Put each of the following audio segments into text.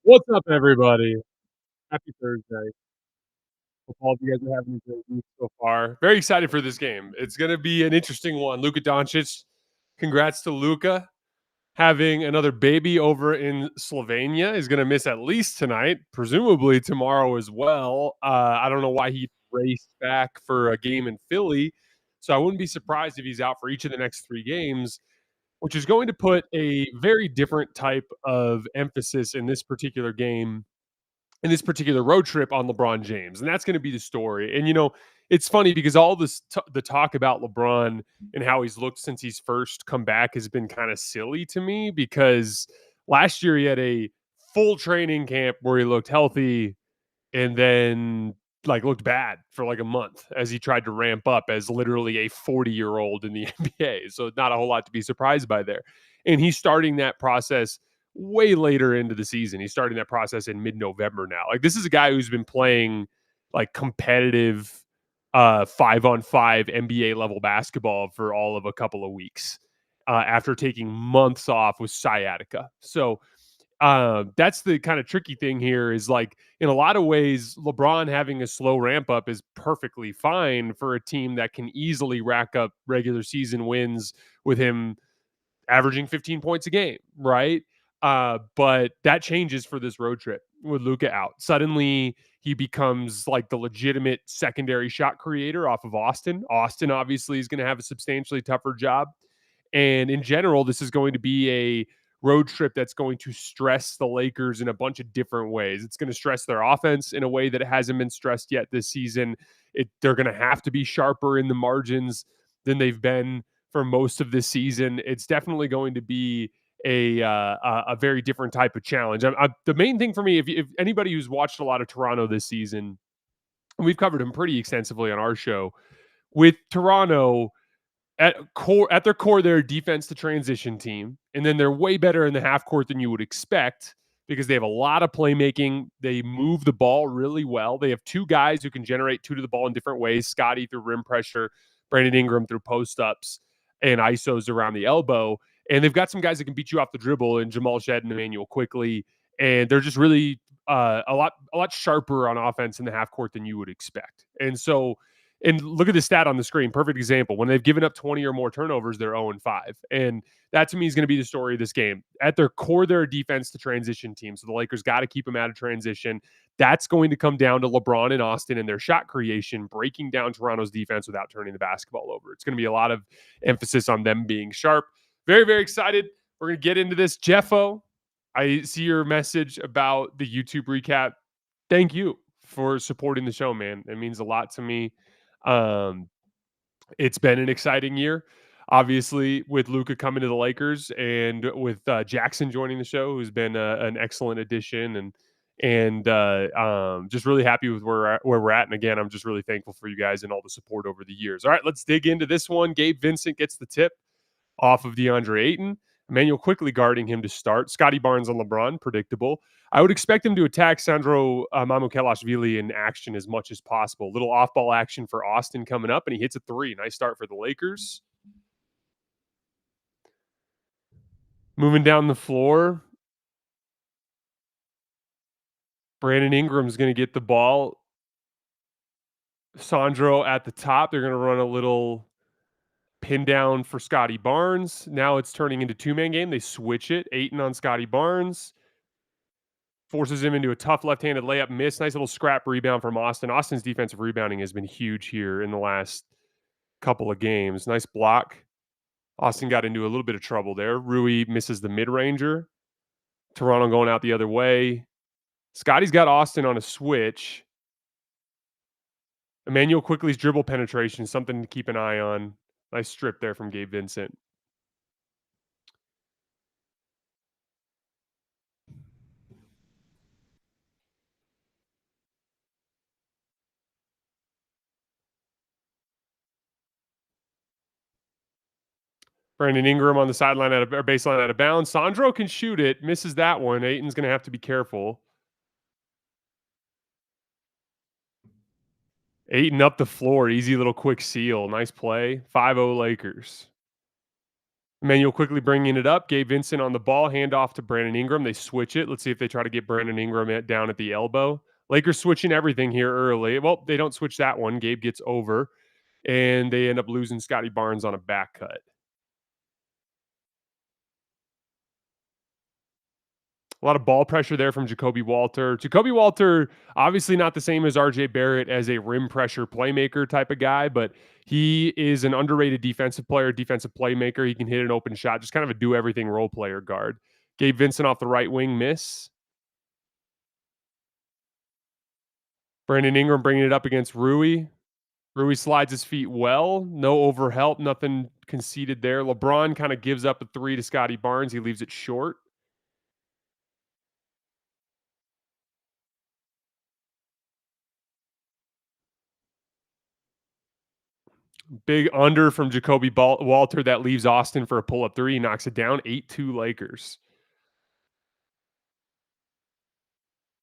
What's up, everybody? Happy Thursday. Hope all of you guys are having a great week so far. Very excited for this game. It's going to be an interesting one. Luka Doncic, congrats to Luka. Having another baby over in Slovenia is going to miss at least tonight, presumably tomorrow as well. I don't know why he raced back for a game in Philly. So I wouldn't be surprised if he's out for each of the next three games, which is going to put a very different type of emphasis in this particular game in this particular road trip on LeBron James, and that's going to be the story. And it's funny because all the talk about LeBron and how he's looked since he's first come back has been kind of silly to me because last year he had a full training camp where he looked healthy and then like looked bad for like a month as he tried to ramp up as literally a 40-year-old in the NBA. So not a whole lot to be surprised by there. And he's starting that process way later into the season. He's starting that process in mid-November now. Like this is a guy who's been playing like competitive 5-on-5 NBA level basketball for all of a couple of weeks after taking months off with sciatica. So that's the kind of tricky thing here is like in a lot of ways, LeBron having a slow ramp up is perfectly fine for a team that can easily rack up regular season wins with him averaging 15 points a game, right? But that changes for this road trip with Luka out. Suddenly, he becomes like the legitimate secondary shot creator off of Austin. Austin obviously is going to have a substantially tougher job. And in general, this is going to be a road trip that's going to stress the Lakers in a bunch of different ways. It's going to stress their offense in a way that hasn't been stressed yet this season. They're going to have to be sharper in the margins than they've been for most of this season. It's definitely going to be a very different type of challenge. The main thing for me, if anybody who's watched a lot of Toronto this season, we've covered them pretty extensively on our show. With Toronto, at their core, they're a defense to transition team, and then they're way better in the half court than you would expect because they have a lot of playmaking. They move the ball really well. They have two guys who can generate two to the ball in different ways: Scottie through rim pressure, Brandon Ingram through post ups and isos around the elbow. And they've got some guys that can beat you off the dribble in Jamal Shed and Emmanuel quickly. And they're just really a lot sharper on offense in the half court than you would expect. And so and look at the stat on the screen. Perfect example. When they've given up 20 or more turnovers, they're 0-5. And that to me is going to be the story of this game. At their core, they're a defense to transition team. So the Lakers got to keep them out of transition. That's going to come down to LeBron and Austin and their shot creation, breaking down Toronto's defense without turning the basketball over. It's going to be a lot of emphasis on them being sharp. Very, very excited. We're going to get into this. Jeffo, I see your message about the YouTube recap. Thank you for supporting the show, man. It means a lot to me. It's been an exciting year, obviously, with Luka coming to the Lakers and with Jackson joining the show, who's been an excellent addition, and just really happy with where we're at. And again, I'm just really thankful for you guys and all the support over the years. All right, let's dig into this one. Gabe Vincent gets the tip off of DeAndre Ayton. Emmanuel quickly guarding him to start. Scottie Barnes on LeBron, predictable. I would expect him to attack Sandro Mamukelashvili in action as much as possible. Little off-ball action for Austin coming up, and he hits a three. Nice start for the Lakers. Moving down the floor, Brandon Ingram's going to get the ball. Sandro at the top. They're going to run a little pin down for Scottie Barnes. Now it's turning into two-man game. They switch it. Ayton on Scottie Barnes. Forces him into a tough left-handed layup miss. Nice little scrap rebound from Austin. Austin's defensive rebounding has been huge here in the last couple of games. Nice block. Austin got into a little bit of trouble there. Rui misses the mid-ranger. Toronto going out the other way. Scottie's got Austin on a switch. Emmanuel quickly's dribble penetration, something to keep an eye on. Nice strip there from Gabe Vincent. Brandon Ingram on the sideline or baseline out of bounds. Sandro can shoot it, misses that one. Ayton's going to have to be careful. Ayton up the floor, easy little quick seal. Nice play. 5-0 Lakers. Manuel quickly bringing it up. Gabe Vincent on the ball. Hand off to Brandon Ingram. They switch it. Let's see if they try to get Brandon Ingram down at the elbow. Lakers switching everything here early. Well, they don't switch that one. Gabe gets over, and they end up losing Scottie Barnes on a back cut. A lot of ball pressure there from Jacoby Walter. Jacoby Walter, obviously not the same as RJ Barrett as a rim pressure playmaker type of guy, but he is an underrated defensive player, defensive playmaker. He can hit an open shot, just kind of a do everything role player guard. Gabe Vincent off the right wing, miss. Brandon Ingram bringing it up against Rui. Rui slides his feet well. No overhelp, nothing conceded there. LeBron kind of gives up a three to Scottie Barnes. He leaves it short. Big under from Jacoby Walter that leaves Austin for a pull up three. He knocks it down 8-2 Lakers.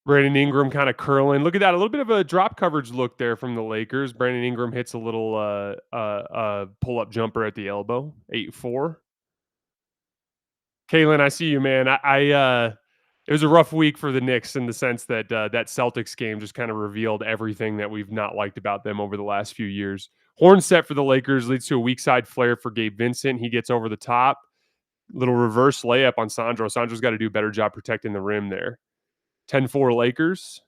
Brandon Ingram kind of curling. Look at that. A little bit of a drop coverage look there from the Lakers. Brandon Ingram hits a little pull up jumper at the elbow. 8-4. Kalen, I see you, man. It was a rough week for the Knicks in the sense that that Celtics game just kind of revealed everything that we've not liked about them over the last few years. Horn set for the Lakers leads to a weak side flare for Gabe Vincent. He gets over the top. Little reverse layup on Sandro. Sandro's got to do a better job protecting the rim there. 10-4 Lakers.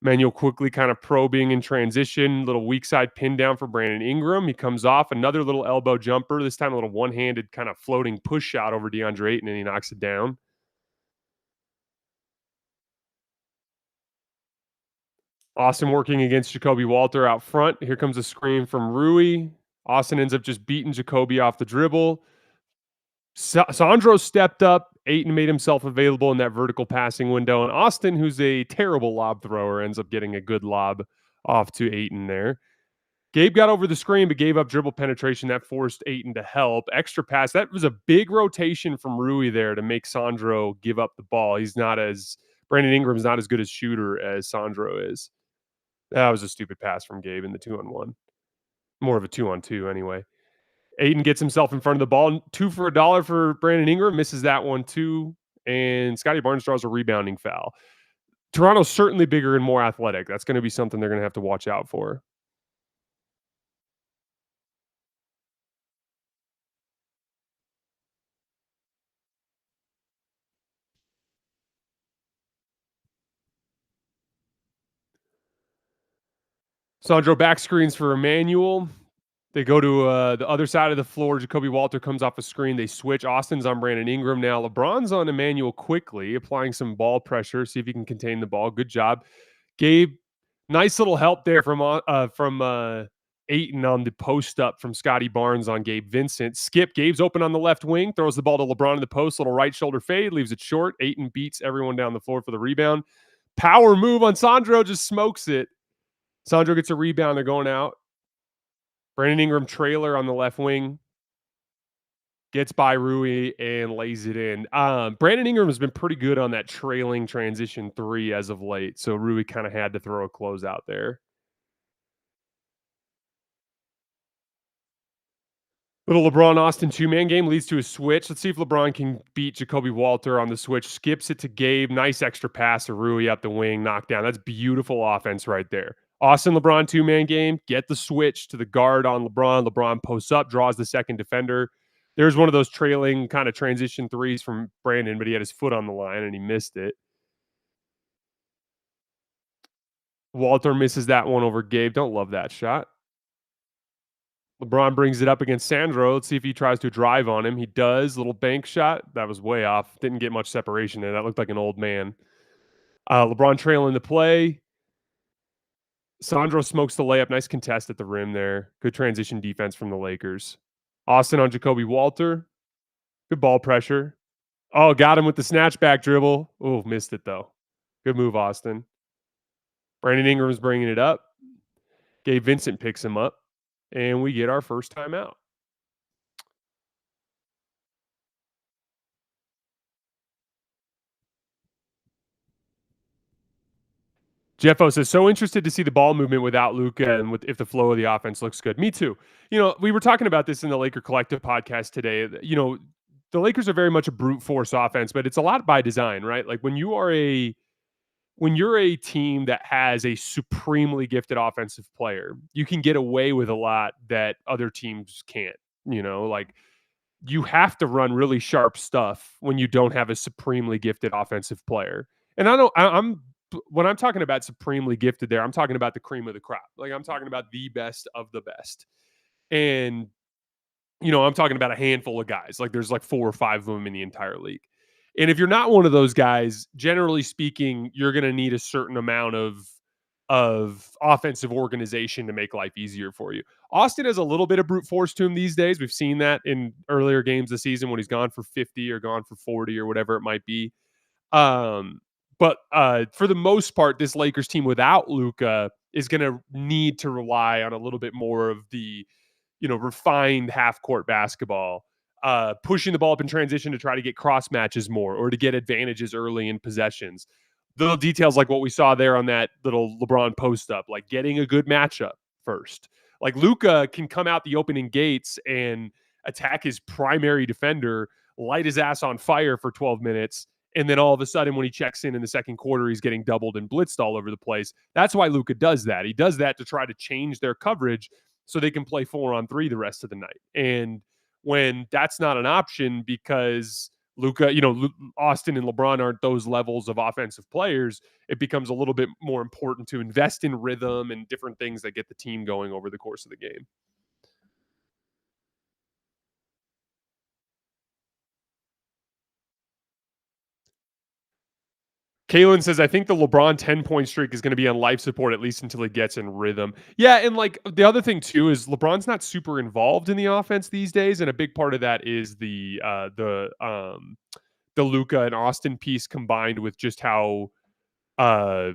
Manuel quickly kind of probing in transition. Little weak side pin down for Brandon Ingram. He comes off another little elbow jumper. This time a little one-handed kind of floating push shot over DeAndre Ayton, and he knocks it down. Austin working against Jacoby Walter out front. Here comes a screen from Rui. Austin ends up just beating Jacoby off the dribble. Sandro stepped up. Ayton made himself available in that vertical passing window. And Austin, who's a terrible lob thrower, ends up getting a good lob off to Ayton there. Gabe got over the screen, but gave up dribble penetration. That forced Ayton to help. Extra pass. That was a big rotation from Rui there to make Sandro give up the ball. Brandon Ingram's not as good a shooter as Sandro is. That was a stupid pass from Gabe in the 2-on-1. More of a 2-on-2 anyway. Ayton gets himself in front of the ball. 2 for $1 for Brandon Ingram. Misses that one too. And Scottie Barnes draws a rebounding foul. Toronto's certainly bigger and more athletic. That's going to be something they're going to have to watch out for. Sandro back screens for Emmanuel. They go to the other side of the floor. Jacoby Walter comes off a screen. They switch. Austin's on Brandon Ingram now. LeBron's on Emmanuel quickly, applying some ball pressure. See if he can contain the ball. Good job. Gabe, nice little help there from Ayton on the post up from Scottie Barnes on Gabe Vincent. Gabe's open on the left wing. Throws the ball to LeBron in the post. Little right shoulder fade. Leaves it short. Ayton beats everyone down the floor for the rebound. Power move on Sandro. Just smokes it. Sandro gets a rebound. They're going out. Brandon Ingram trailer on the left wing gets by Rui and lays it in. Brandon Ingram has been pretty good on that trailing transition three as of late, so Rui kind of had to throw a closeout there. Little LeBron Austin two-man game leads to a switch. Let's see if LeBron can beat Jacoby Walter on the switch. Skips it to Gabe. Nice extra pass to Rui up the wing. Knockdown. That's beautiful offense right there. Austin LeBron two-man game. Get the switch to the guard on LeBron. LeBron posts up, draws the second defender. There's one of those trailing kind of transition threes from Brandon, but he had his foot on the line and he missed it. Walter misses that one over Gabe. Don't love that shot. LeBron brings it up against Sandro. Let's see if he tries to drive on him. He does. Little bank shot. That was way off. Didn't get much separation there. That looked like an old man. LeBron trailing the play. Sandro smokes the layup. Nice contest at the rim there. Good transition defense from the Lakers. Austin on Jacoby Walter. Good ball pressure. Oh, got him with the snatchback dribble. Oh, missed it though. Good move, Austin. Brandon Ingram's bringing it up. Gabe Vincent picks him up. And we get our first timeout. Jeffo says, so interested to see the ball movement without Luca and with if the flow of the offense looks good. Me too. We were talking about this in the Laker Collective podcast today. The Lakers are very much a brute force offense, but it's a lot by design, right? Like when you're a team that has a supremely gifted offensive player, you can get away with a lot that other teams can't. Like you have to run really sharp stuff when you don't have a supremely gifted offensive player. And I don't, I'm when I'm talking about supremely gifted there, I'm talking about the cream of the crop. Like I'm talking about the best of the best. And I'm talking about a handful of guys. Like there's like 4 or 5 of them in the entire league. And if you're not one of those guys, generally speaking, you're going to need a certain amount of offensive organization to make life easier for you. Austin has a little bit of brute force to him these days. We've seen that in earlier games this season when he's gone for 50 or gone for 40 or whatever it might be. But for the most part, this Lakers team without Luka is going to need to rely on a little bit more of the refined half court basketball, pushing the ball up in transition to try to get cross matches more or to get advantages early in possessions. Little details like what we saw there on that little LeBron post up, like getting a good matchup first. Like Luka can come out the opening gates and attack his primary defender, light his ass on fire for 12 minutes. And then all of a sudden, when he checks in the second quarter, he's getting doubled and blitzed all over the place. That's why Luka does that. He does that to try to change their coverage so they can play 4-on-3 the rest of the night. And when that's not an option because Luka, Austin and LeBron aren't those levels of offensive players, it becomes a little bit more important to invest in rhythm and different things that get the team going over the course of the game. Kalen says, I think the LeBron 10-point streak is going to be on life support, at least until he gets in rhythm. Yeah. And like the other thing, too, is LeBron's not super involved in the offense these days. And a big part of that is the Luka and Austin piece combined with just how uh,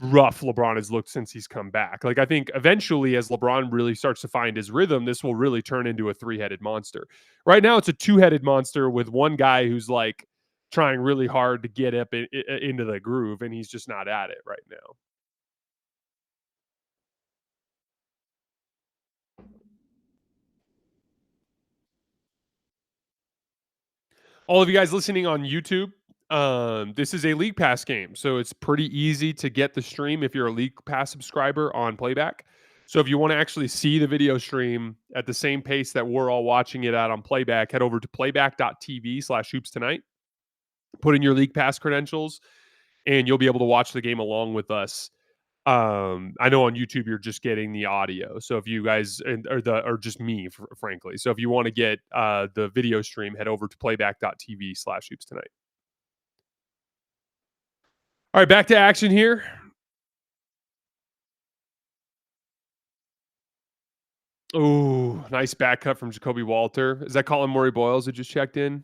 rough LeBron has looked since he's come back. Like I think eventually as LeBron really starts to find his rhythm, this will really turn into a 3-headed monster. Right now it's a 2-headed monster with one guy who's like trying really hard to get up into the groove and he's just not at it right now. All of you guys listening on YouTube, this is a League Pass game, so it's pretty easy to get the stream if you're a League Pass subscriber on Playback. So if you want to actually see the video stream at the same pace that we're all watching it at on Playback, head over to playback.tv/hoops tonight. Put in your League Pass credentials, and you'll be able to watch the game along with us. I know on YouTube you're just getting the audio. So if you guys or just me, frankly. So if you want to get the video stream, head over to playback.tv/hoops tonight. All right, back to action here. Oh, nice back cut from Jacoby Walter. Is that Colin Murray Boyles who just checked in?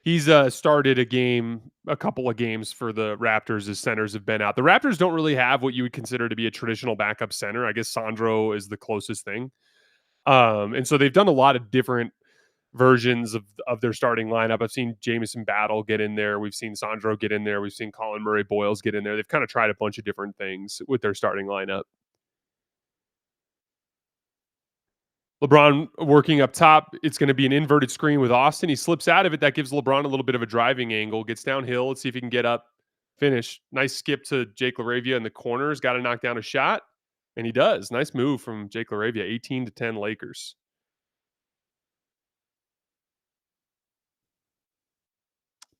He's started a couple of games for the Raptors as centers have been out. The Raptors don't really have what you would consider to be a traditional backup center. I guess Sandro is the closest thing. And so they've done a lot of different versions of their starting lineup. I've seen Jamison Battle get in there. We've seen Sandro get in there. We've seen Colin Murray Boyles get in there. They've kind of tried a bunch of different things with their starting lineup. LeBron working up top. It's going to be an inverted screen with Austin. He slips out of it. That gives LeBron a little bit of a driving angle. Gets downhill. Let's see if he can get up. Finish. Nice skip to Jake LaRavia in the corners. Got to knock down a shot. And he does. Nice move from Jake LaRavia. 18-10 Lakers.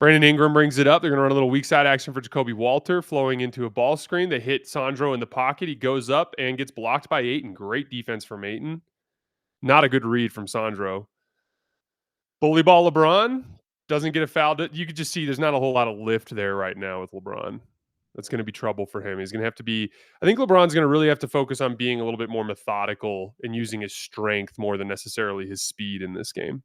Brandon Ingram brings it up. They're going to run a little weak side action for Jacoby Walter, flowing into a ball screen. They hit Sandro in the pocket. He goes up and gets blocked by Ayton. Great defense from Ayton. Not a good read from Sandro. Bully ball LeBron doesn't get a foul. You could just see there's not a whole lot of lift there right now with LeBron. That's going to be trouble for him. He's going to have to be, I think LeBron's going to really have to focus on being a little bit more methodical and using his strength more than necessarily his speed in this game.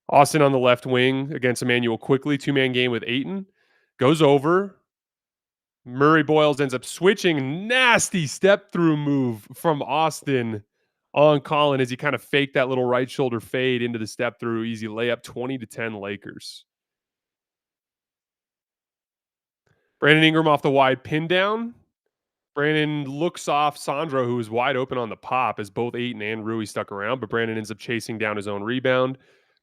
Austin on the left wing against Emmanuel quickly. 2-man game with Ayton. Goes over. Murray Boyles ends up switching. Nasty step through move from Austin on Colin as he kind of faked that little right shoulder fade into the step through. Easy layup. 20-10 Lakers. Brandon Ingram off the wide pin down. Brandon looks off Sandro, who was wide open on the pop, as both Ayton and Rui stuck around, but Brandon ends up chasing down his own rebound.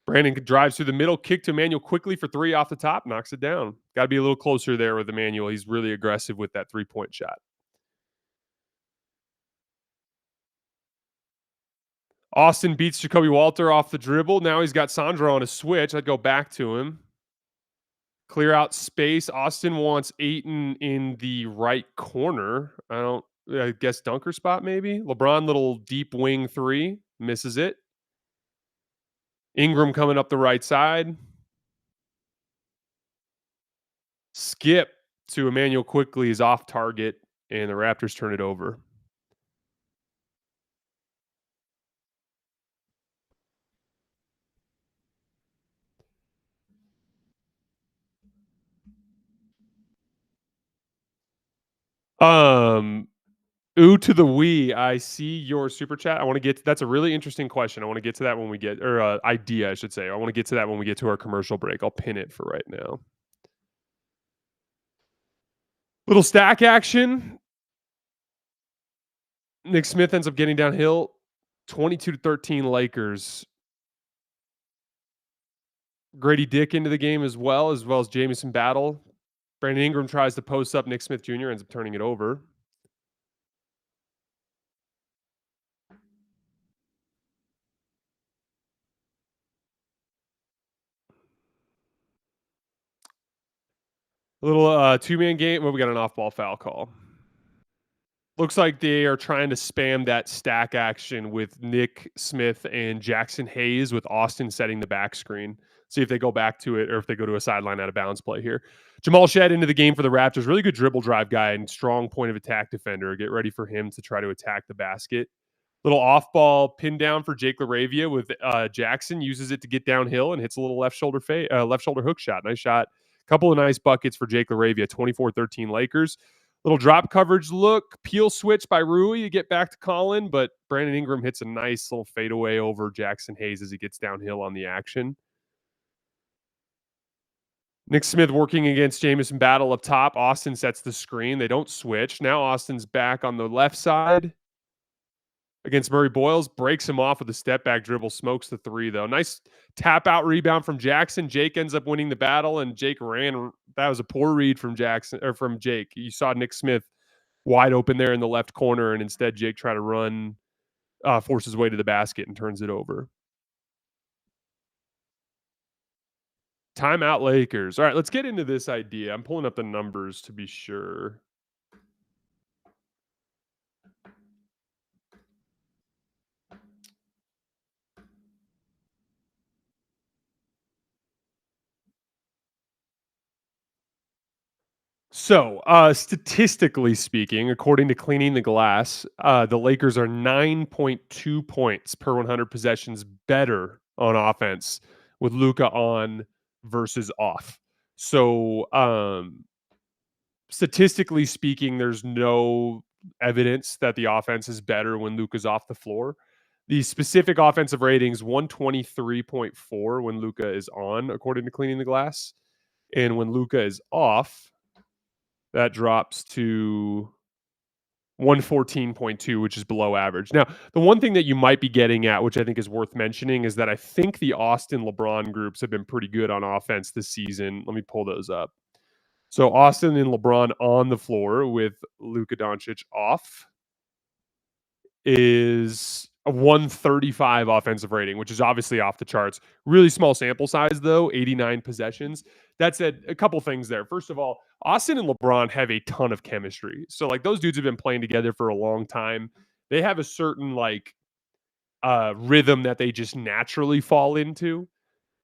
Brandon drives through the middle, kick to Emmanuel quickly for three off the top, knocks it down. Got to be a little closer there with Emmanuel. He's really aggressive with that 3-point shot. Austin beats Jacoby Walter off the dribble. Now he's got Sandro on a switch. I'd go back to him. Clear out space. Austin wants Ayton in the right corner. I guess dunker spot maybe. LeBron, little deep wing three, misses it. Ingram coming up the right side. Skip to Emmanuel quickly is off target, and the Raptors turn it over. Ooh to the we. I see your super chat. I want to get that's a really interesting question. I want to get to that when we get or idea, I should say. I want to get to that when we get to our commercial break. I'll pin it for right now. Little stack action. Nick Smith ends up getting downhill. 22-13 Lakers. Grady Dick into the game as well as Jamison Battle. Brandon Ingram tries to post up Nick Smith Jr., ends up turning it over. A little two-man game. Well, we got an off-ball foul call. Looks like they are trying to spam that stack action with Nick Smith and Jackson Hayes, with Austin setting the back screen. See if they go back to it or if they go to a sideline out of bounds play here. Jamal Shedd into the game for the Raptors. Really good dribble drive guy and strong point of attack defender. Get ready for him to try to attack the basket. Little off-ball pin down for Jake LaRavia with Jackson. Uses it to get downhill and hits a little left shoulder hook shot. Nice shot. Couple of nice buckets for Jake LaRavia. 24-13 Lakers. Little drop coverage look. Peel switch by Rui to get back to Colin, but Brandon Ingram hits a nice little fadeaway over Jackson Hayes as he gets downhill on the action. Nick Smith working against Jamison Battle up top. Austin sets the screen. They don't switch. Now Austin's back on the left side against Murray Boyles. Breaks him off with a step back dribble. Smokes the three, though. Nice tap out rebound from Jackson. Jake ends up winning the battle, and Jake ran. That was a poor read from Jake. You saw Nick Smith wide open there in the left corner, and instead Jake tried to run, force his way to the basket and turns it over. Timeout Lakers. All right, let's get into this idea. I'm pulling up the numbers to be sure. So, statistically speaking, according to Cleaning the Glass, the Lakers are 9.2 points per 100 possessions better on offense with Luka on versus off. So, statistically speaking, there's no evidence that the offense is better when Luka's off the floor. The specific offensive ratings 123.4 when Luka is on, according to Cleaning the Glass, and when Luka is off, that drops to 114.2, which is below average. Now, the one thing that you might be getting at, which I think is worth mentioning, is that I think the Austin LeBron groups have been pretty good on offense this season. Let me pull those up. So Austin and LeBron on the floor with Luka Doncic off is a 135 offensive rating, which is obviously off the charts. Really small sample size, though, 89 possessions. That said, a couple things there. First of all, Austin and LeBron have a ton of chemistry. So, like, those dudes have been playing together for a long time. They have a certain, like, rhythm that they just naturally fall into.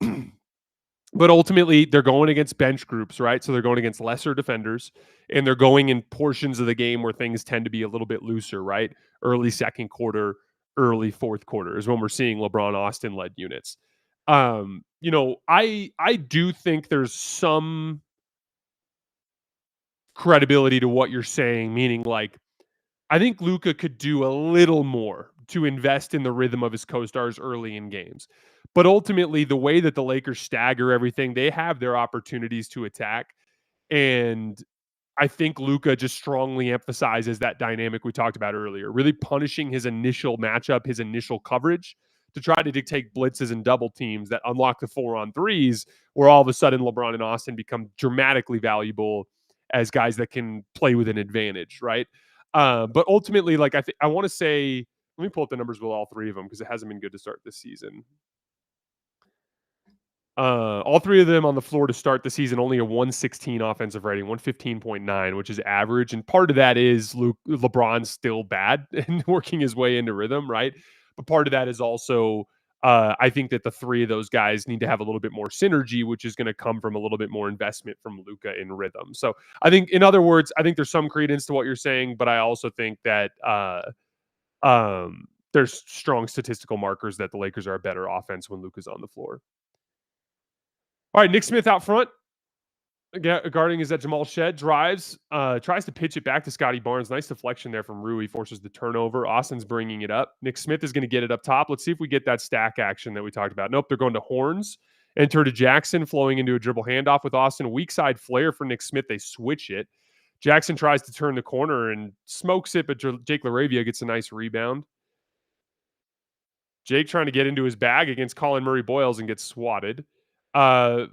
But ultimately, they're going against bench groups, right? So they're going against lesser defenders, and they're going in portions of the game where things tend to be a little bit looser, right? Early second quarter, early fourth quarter is when we're seeing LeBron Austin led units. I do think there's some credibility to what you're saying, meaning like I think Luka could do a little more to invest in the rhythm of his co-stars early in games. But ultimately, the way that the Lakers stagger everything, they have their opportunities to attack. And I think Luka just strongly emphasizes that dynamic we talked about earlier, really punishing his initial matchup, his initial coverage to try to dictate blitzes and double teams that unlock the 4-on-3s, where all of a sudden LeBron and Austin become dramatically valuable as guys that can play with an advantage, right? But ultimately, like I want to say, let me pull up the numbers with all three of them because it hasn't been good to start this season. All three of them on the floor to start the season, only a 116 offensive rating, 115.9, which is average. And part of that is LeBron's still bad and working his way into rhythm, right? But part of that is also, I think that the three of those guys need to have a little bit more synergy, which is going to come from a little bit more investment from Luka in rhythm. So I think, in other words, I think there's some credence to what you're saying, but I also think that there's strong statistical markers that the Lakers are a better offense when Luka's on the floor. All right, Nick Smith out front. Guarding is that Jamal Shed drives, tries to pitch it back to Scottie Barnes. Nice deflection there from Rui, forces the turnover. Austin's bringing it up. Nick Smith is going to get it up top. Let's see if we get that stack action that we talked about. Nope, they're going to Horns. Enter to Jackson, flowing into a dribble handoff with Austin. Weak side flare for Nick Smith. They switch it. Jackson tries to turn the corner and smokes it, but Jake LaRavia gets a nice rebound. Jake trying to get into his bag against Colin Murray Boyles and gets swatted.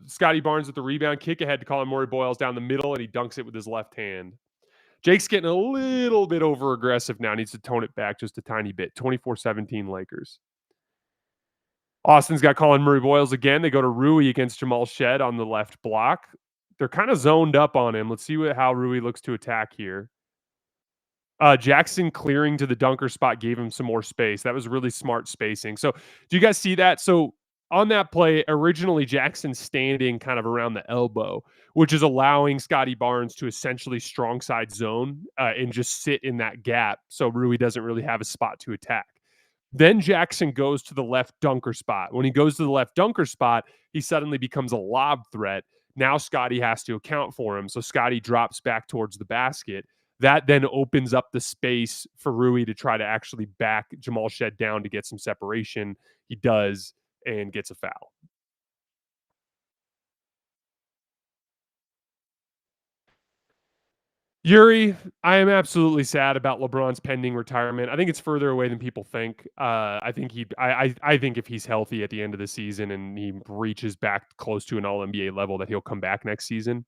Scottie Barnes with the rebound, kick ahead to Colin Murray Boyles down the middle, and he dunks it with his left hand. Jake's getting a little bit over aggressive now. Needs to tone it back just a tiny bit. 24-17 Lakers. Austin's got Colin Murray Boyles again. They go to Rui against Jamal Shed on the left block. They're kind of zoned up on him. Let's see how Rui looks to attack here. Jackson clearing to the dunker spot gave him some more space. That was really smart spacing. So, do you guys see that? So, on that play, originally Jackson standing kind of around the elbow, which is allowing Scottie Barnes to essentially strong side zone and just sit in that gap. So, Rui doesn't really have a spot to attack. Then Jackson goes to the left dunker spot. When he goes to the left dunker spot, he suddenly becomes a lob threat. Now Scottie has to account for him. So Scottie drops back towards the basket. That then opens up the space for Rui to try to actually back Jamal Shed down to get some separation. He does and gets a foul. Yuri, I am absolutely sad about LeBron's pending retirement. I think it's further away than people think. I think if he's healthy at the end of the season and he reaches back close to an All NBA level, that he'll come back next season.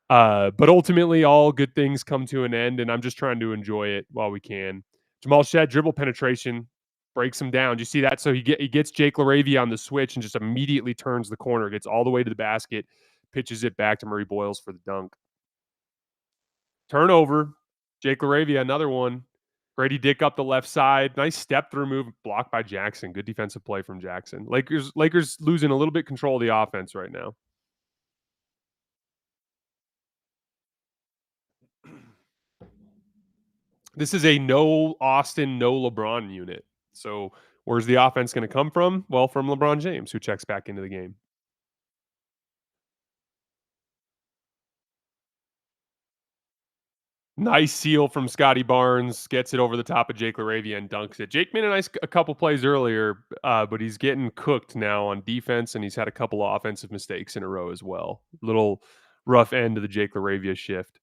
But ultimately, all good things come to an end, and I'm just trying to enjoy it while we can. Jamal Shed dribble penetration breaks him down. Do you see that? So he gets Jake LaRavia on the switch and just immediately turns the corner, gets all the way to the basket, pitches it back to Murray Boyles for the dunk. Turnover. Jake LaRavia, another one. Grady Dick up the left side. Nice step through move blocked by Jackson. Good defensive play from Jackson. Lakers losing a little bit control of the offense right now. This is a no Austin, no LeBron unit. So where's the offense going to come from? Well, from LeBron James, who checks back into the game. Nice seal from Scottie Barnes, gets it over the top of Jake LaRavia and dunks it. Jake made a couple plays earlier, but he's getting cooked now on defense, and he's had a couple of offensive mistakes in a row as well. Little rough end to the Jake LaRavia shift.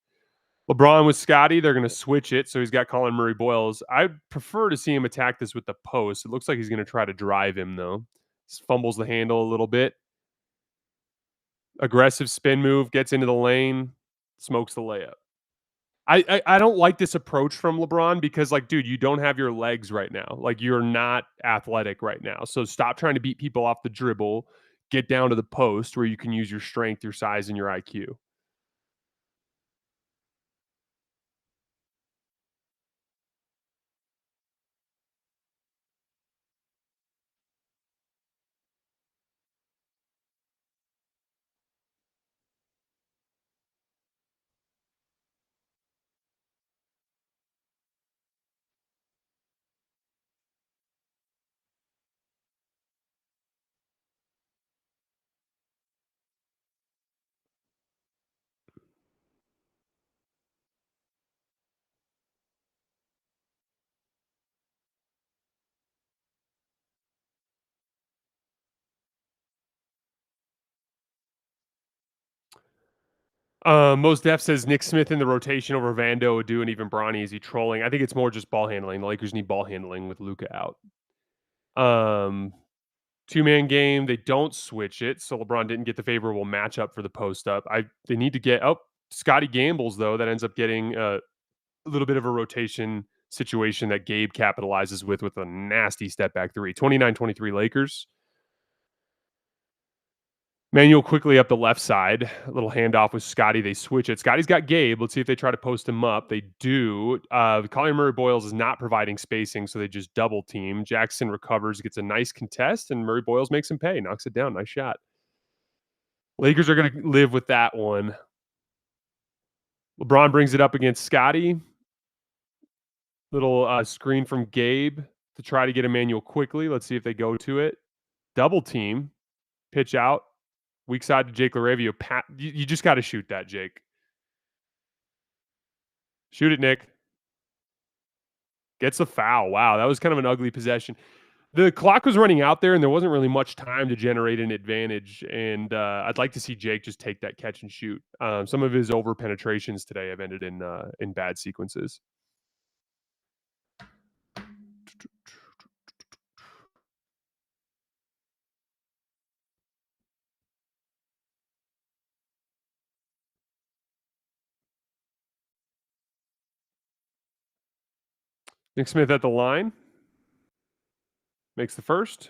LeBron with Scottie, they're going to switch it, so he's got Colin Murray Boyles. I'd prefer to see him attack this with the post. It looks like he's going to try to drive him, though. Fumbles the handle a little bit. Aggressive spin move, gets into the lane, smokes the layup. I don't like this approach from LeBron because, like, dude, you don't have your legs right now. Like, you're not athletic right now. So stop trying to beat people off the dribble. Get down to the post where you can use your strength, your size, and your IQ. Most Def says Nick Smith in the rotation over Vando, Adu, and even Bronny. Is he trolling? I think it's more just ball handling. The Lakers need ball handling with Luca out. Um, Two-man game, they don't switch it, so LeBron didn't get the favorable matchup for the post up. They need to get Scottie gambles though. That ends up getting a little bit of a rotation situation that Gabe capitalizes with a nasty step back three. 29-23 Lakers. Manuel quickly up the left side. A little handoff with Scottie. They switch it. Scotty's got Gabe. Let's see if they try to post him up. They do. Collier Murray Boyles is not providing spacing, so they just double team. Jackson recovers, gets a nice contest, and Murray Boyles makes him pay. Knocks it down. Nice shot. Lakers are going to live with that one. LeBron brings it up against Scottie. Little screen from Gabe to try to get Emmanuel quickly. Let's see if they go to it. Double team. Pitch out. Weak side to Jake LaRavio. You just got to shoot that, Jake. Shoot it, Nick. Gets a foul. Wow, that was kind of an ugly possession. The clock was running out there, and there wasn't really much time to generate an advantage. And I'd like to see Jake just take that catch and shoot. Some of his over penetrations today have ended in bad sequences. Nick Smith at the line. Makes the first.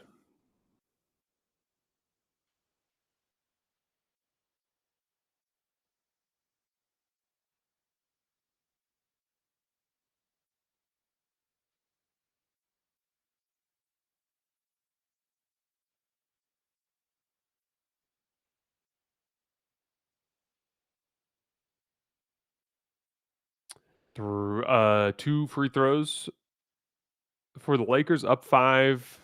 Through 2 free throws for the Lakers, up 5.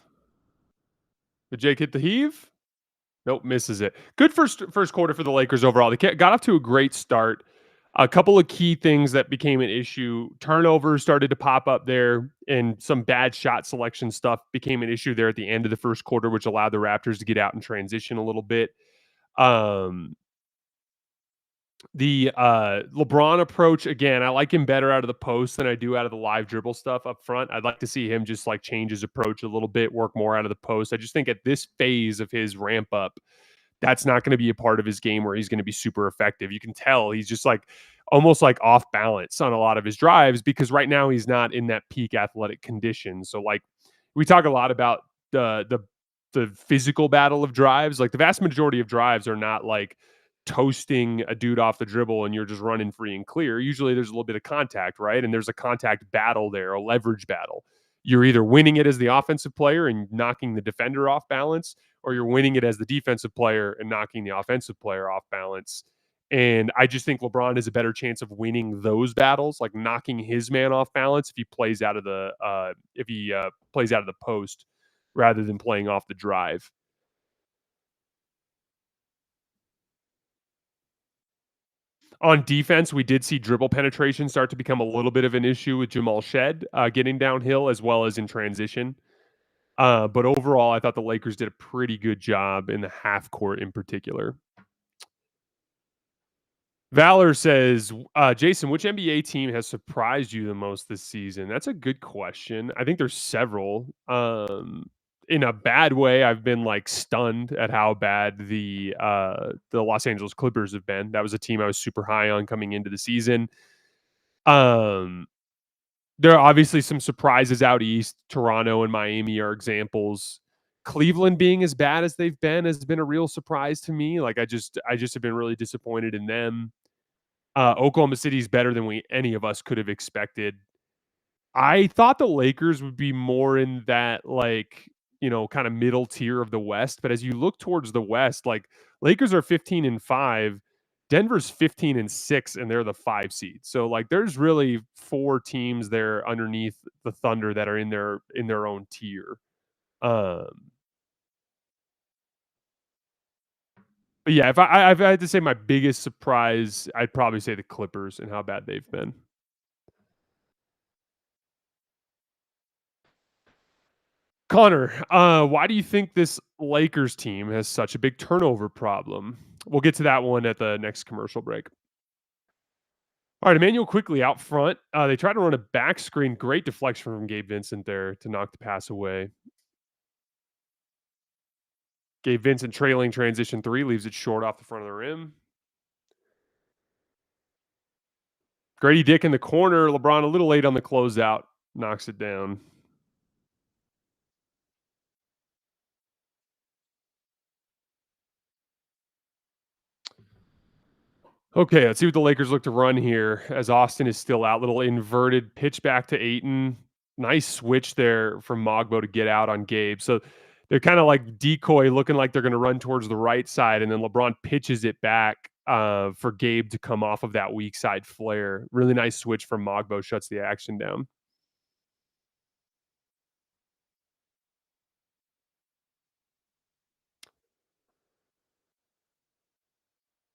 Did Jake hit the heave? Nope, misses it. Good first quarter for the Lakers overall. They got off to a great start. A couple of key things that became an issue. Turnovers started to pop up there, and some bad shot selection stuff became an issue there at the end of the first quarter, which allowed the Raptors to get out and transition a little bit. The LeBron approach, again, I like him better out of the post than I do out of the live dribble stuff up front. I'd like to see him just like change his approach a little bit, work more out of the post. I just think at this phase of his ramp up, that's not going to be a part of his game where he's going to be super effective. You can tell he's just like almost like off balance on a lot of his drives because right now he's not in that peak athletic condition. So like we talk a lot about the physical battle of drives. Like the vast majority of drives are not like toasting a dude off the dribble and you're just running free and clear. Usually there's a little bit of contact, right? And there's a contact battle there, a leverage battle. You're either winning it as the offensive player and knocking the defender off balance, or you're winning it as the defensive player and knocking the offensive player off balance. And I just think LeBron has a better chance of winning those battles, like knocking his man off balance if he plays out of the plays out of the post rather than playing off the drive. On defense, we did see dribble penetration start to become a little bit of an issue with Jamal Shed getting downhill as well as in transition. But overall, I thought the Lakers did a pretty good job in the half court in particular. Valor says, Jason, which NBA team has surprised you the most this season? That's a good question. I think there's several. In a bad way, I've been like stunned at how bad the Los Angeles Clippers have been. That was a team I was super high on coming into the season. There are obviously some surprises out east. Toronto and Miami are examples. Cleveland being as bad as they've been has been a real surprise to me. Like I just have been really disappointed in them. Oklahoma City's better than any of us could have expected. I thought the Lakers would be more in that like, kind of middle tier of the West, but as you look towards the West, like Lakers are 15-5, Denver's 15-6 and they're the 5 seed. So like there's really 4 teams there underneath the Thunder that are in their own tier. But yeah, if I had to say my biggest surprise, I'd probably say the Clippers and how bad they've been. Connor, why do you think this Lakers team has such a big turnover problem? We'll get to that one at the next commercial break. All right, Emmanuel quickly out front. They try to run a back screen. Great deflection from Gabe Vincent there to knock the pass away. Gabe Vincent trailing transition three leaves it short off the front of the rim. Grady Dick in the corner. LeBron a little late on the closeout. Knocks it down. Okay, let's see what the Lakers look to run here as Austin is still out. Little inverted pitch back to Ayton. Nice switch there from Mogbo to get out on Gabe. So they're kind of like decoy, looking like they're going to run towards the right side, and then LeBron pitches it back for Gabe to come off of that weak side flare. Really nice switch from Mogbo, shuts the action down.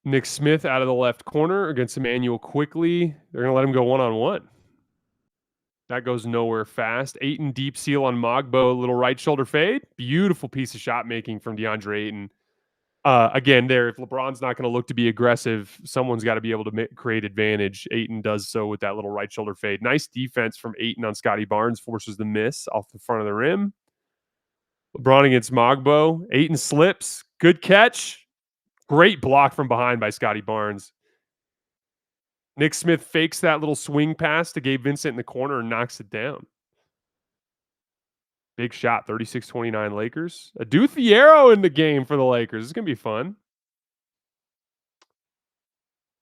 Nick Smith out of the left corner against Emmanuel quickly. They're going to let him go one-on-one. That goes nowhere fast. Ayton deep seal on Mogbo, little right shoulder fade. Beautiful piece of shot making from DeAndre Ayton. Again, there, if LeBron's not going to look to be aggressive, someone's got to be able to create advantage. Ayton does so with that little right shoulder fade. Nice defense from Ayton on Scottie Barnes, forces the miss off the front of the rim. LeBron against Mogbo. Ayton slips. Good catch. Great block from behind by Scottie Barnes. Nick Smith fakes that little swing pass to Gabe Vincent in the corner and knocks it down. Big shot, 36-29 Lakers. A Duthiero in the game for the Lakers. This is going to be fun.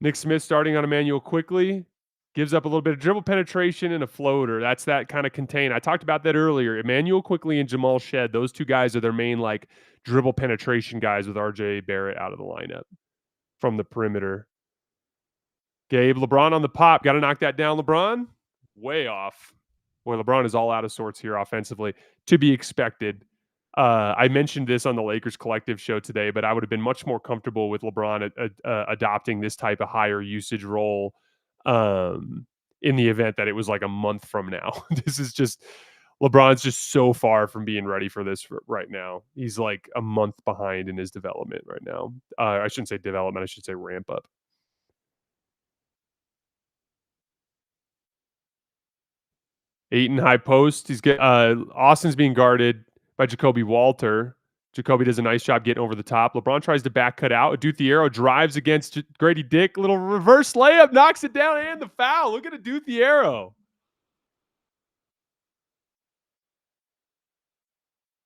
Nick Smith starting on Emmanuel quickly. Gives up a little bit of dribble penetration and a floater. That's that kind of contain. I talked about that earlier. Emmanuel quickly and Jamal Shed, those two guys are their main like dribble penetration guys with RJ Barrett out of the lineup from the perimeter. Gabe, LeBron on the pop. Got to knock that down, LeBron. Way off. Boy, LeBron is all out of sorts here offensively. To be expected. I mentioned this on the Lakers Collective show today, but I would have been much more comfortable with LeBron adopting this type of higher usage role in the event that it was like a month from now. This is just LeBron's just so far from being ready for this right now. He's like a month behind in his development right now. I shouldn't say development. I should say ramp up. Ayton high post. He's get Austin's being guarded by Jacoby Walter. Jacoby does a nice job getting over the top. LeBron tries to back cut out. Duthiero drives against Grady Dick. Little reverse layup, knocks it down, and the foul. Look at a Duthiero.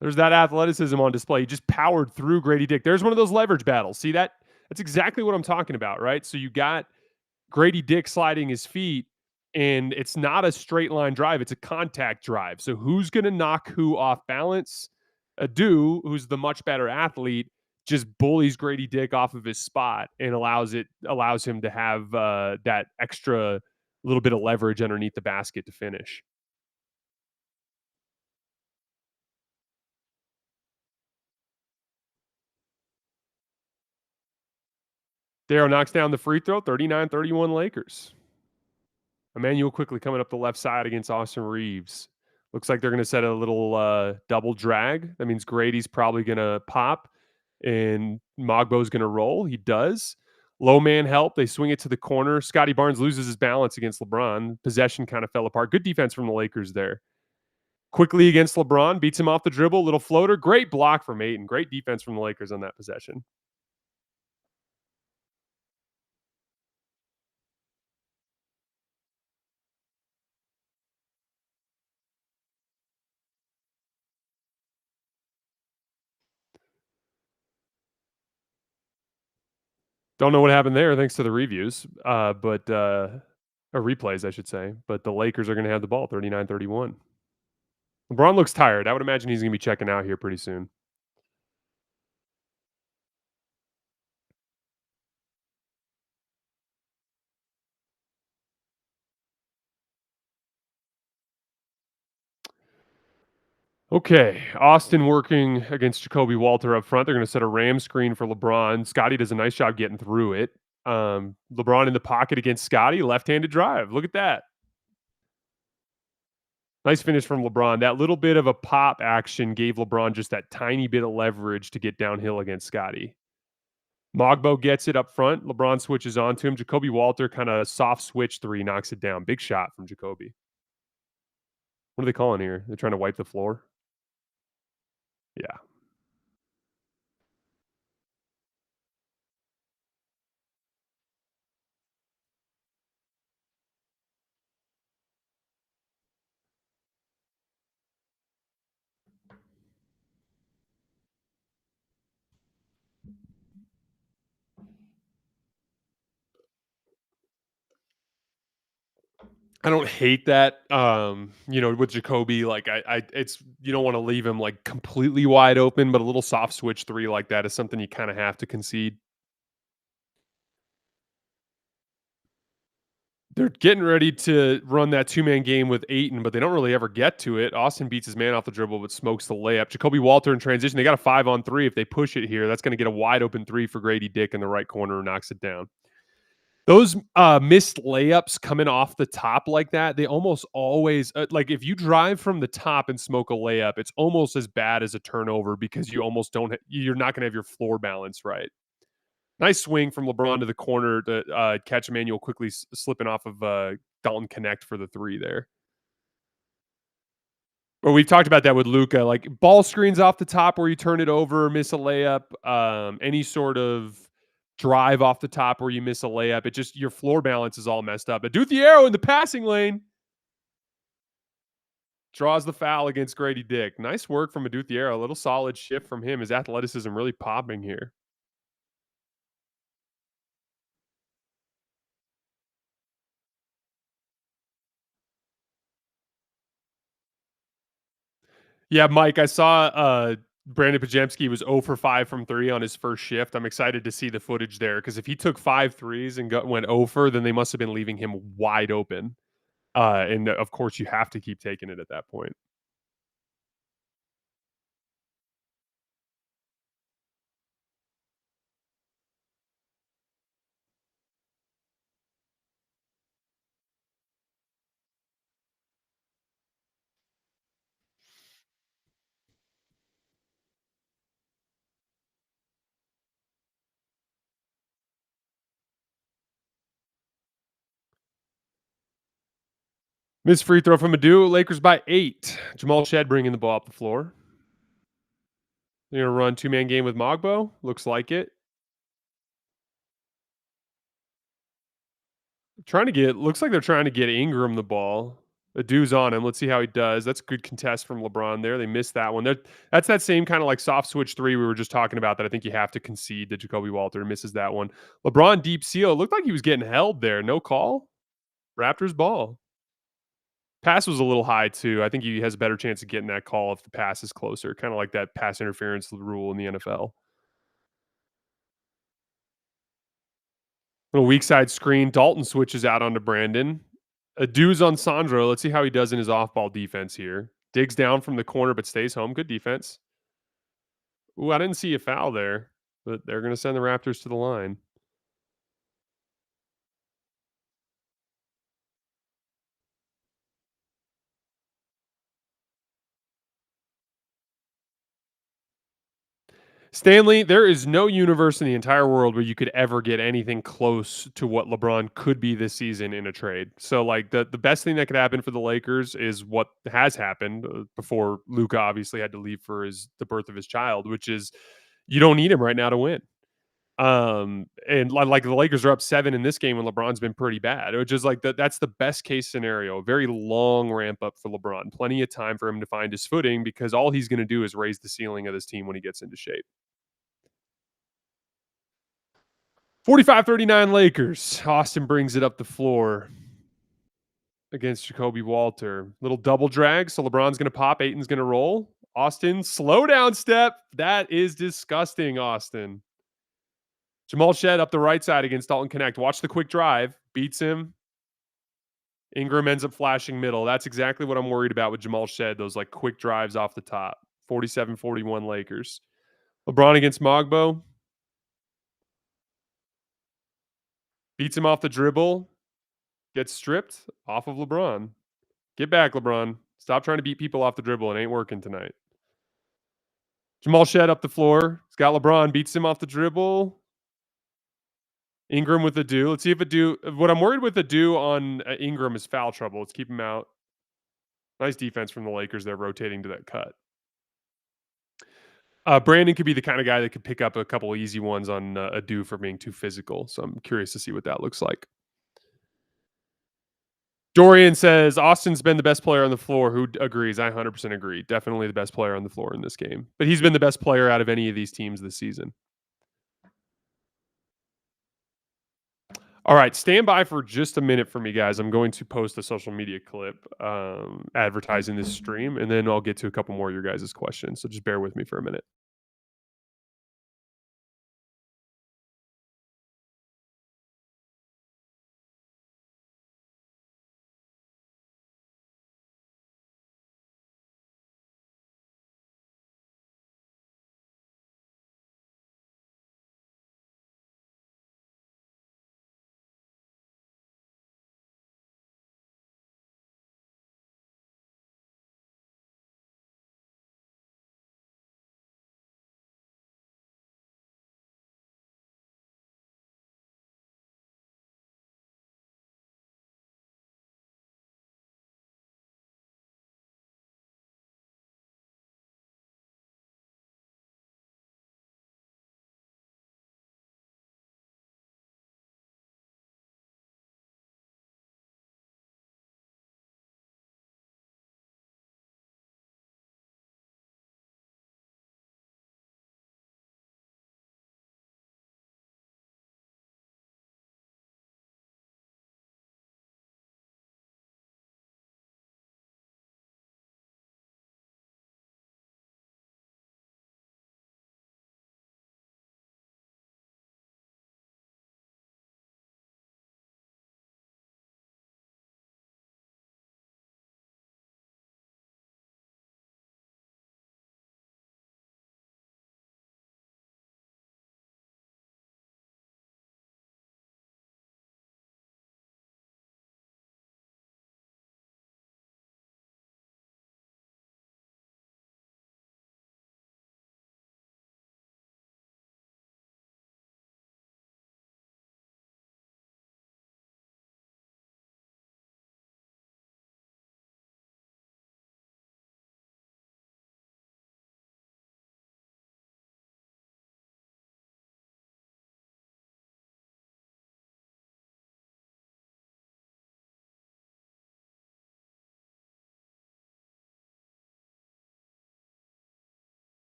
There's that athleticism on display. He just powered through Grady Dick. There's one of those leverage battles. See that? That's exactly what I'm talking about, right? So you got Grady Dick sliding his feet, and it's not a straight line drive. It's a contact drive. So who's going to knock who off balance? Adu, who's the much better athlete, just bullies Grady Dick off of his spot and allows him to have that extra little bit of leverage underneath the basket to finish. Darrow knocks down the free throw, 39-31 Lakers. Emmanuel quickly coming up the left side against Austin Reaves. Looks like they're going to set a little double drag. That means Grady's probably going to pop and Mogbo's going to roll. He does. Low man help. They swing it to the corner. Scottie Barnes loses his balance against LeBron. Possession kind of fell apart. Good defense from the Lakers there. Quickly against LeBron. Beats him off the dribble. Little floater. Great block from Ayton. Great defense from the Lakers on that possession. Don't know what happened there thanks to the reviews, or replays, I should say. But the Lakers are going to have the ball 39-31. LeBron looks tired. I would imagine he's going to be checking out here pretty soon. Okay, Austin working against Jacoby Walter up front. They're going to set a ram screen for LeBron. Scottie does a nice job getting through it. LeBron in the pocket against Scottie, left-handed drive. Look at that. Nice finish from LeBron. That little bit of a pop action gave LeBron just that tiny bit of leverage to get downhill against Scottie. Mogbo gets it up front. LeBron switches on to him. Jacoby Walter kind of soft switch three, knocks it down. Big shot from Jacoby. What are they calling here? They're trying to wipe the floor? Yeah. I don't hate that. With Jacoby, like it's you don't want to leave him like completely wide open, but a little soft switch three like that is something you kind of have to concede. They're getting ready to run that two-man game with Ayton, but they don't really ever get to it. Austin beats his man off the dribble, but smokes the layup. Jacoby Walter in transition. They got a 5-on-3. If they push it here, that's going to get a wide open three for Grady Dick in the right corner who knocks it down. Those missed layups coming off the top like that, they almost always like if you drive from the top and smoke a layup, it's almost as bad as a turnover because you almost don't. You're not going to have your floor balance right. Nice swing from LeBron to the corner to catch Emmanuel quickly slipping off of Dalton Connect for the three there. Or we've talked about that with Luca, like ball screens off the top where you turn it over, miss a layup, any sort of drive off the top where you miss a layup. It just your floor balance is all messed up. But Duthiero in the passing lane draws the foul against Grady Dick. Nice work from Duthiero. A little solid shift from him. His athleticism really popping here. Yeah, Mike, I saw Brandon Pajemski was 0 for 5 from 3 on his first shift. I'm excited to see the footage there because if he took 5 threes and went 0 for, then they must have been leaving him wide open. And of course, you have to keep taking it at that point. Missed free throw from Adu. Lakers by 8. Jamal Shed bringing the ball up the floor. They're going to run two-man game with Mogbo. Looks like it. Looks like they're trying to get Ingram the ball. Adu's on him. Let's see how he does. That's a good contest from LeBron there. They missed that one. That's that same kind of like soft switch three we were just talking about that I think you have to concede that Jacoby Walter misses that one. LeBron deep seal. Looked like he was getting held there. No call. Raptors ball. Pass was a little high too. I think he has a better chance of getting that call if the pass is closer. Kind of like that pass interference rule in the NFL. Little weak side screen. Dalton switches out onto Brandon. Adu's on Sandro. Let's see how he does in his off-ball defense here. Digs down from the corner, but stays home. Good defense. Ooh, I didn't see a foul there, but they're going to send the Raptors to the line. Stanley, there is no universe in the entire world where you could ever get anything close to what LeBron could be this season in a trade. So, like the best thing that could happen for the Lakers is what has happened before Luca obviously had to leave for the birth of his child, which is you don't need him right now to win. And like the Lakers are up 7 in this game when LeBron's been pretty bad, which is like that's the best case scenario. A very long ramp up for LeBron, plenty of time for him to find his footing because all he's going to do is raise the ceiling of this team when he gets into shape. 45-39 Lakers. Austin brings it up the floor against Jacoby Walter. Little double drag. So LeBron's going to pop. Ayton's going to roll. Austin, slow down step. That is disgusting, Austin. Jamal Shed up the right side against Dalton Connect. Watch the quick drive. Beats him. Ingram ends up flashing middle. That's exactly what I'm worried about with Jamal Shed. Those like quick drives off the top. 47-41 Lakers. LeBron against Mogbo. Beats him off the dribble. Gets stripped off of LeBron. Get back, LeBron. Stop trying to beat people off the dribble. It ain't working tonight. Jamal Shed up the floor. He's got LeBron. Beats him off the dribble. Ingram with the do. Let's see if Adu. What I'm worried with Adu on Ingram is foul trouble. Let's keep him out. Nice defense from the Lakers. They're rotating to that cut. Brandon could be the kind of guy that could pick up a couple of easy ones on Adu for being too physical. So I'm curious to see what that looks like. Dorian says Austin's been the best player on the floor. Who agrees? I 100% agree. Definitely the best player on the floor in this game. But he's been the best player out of any of these teams this season. All right, stand by for just a minute for me, guys. I'm going to post a social media clip advertising this stream, and then I'll get to a couple more of your guys' questions. So just bear with me for a minute.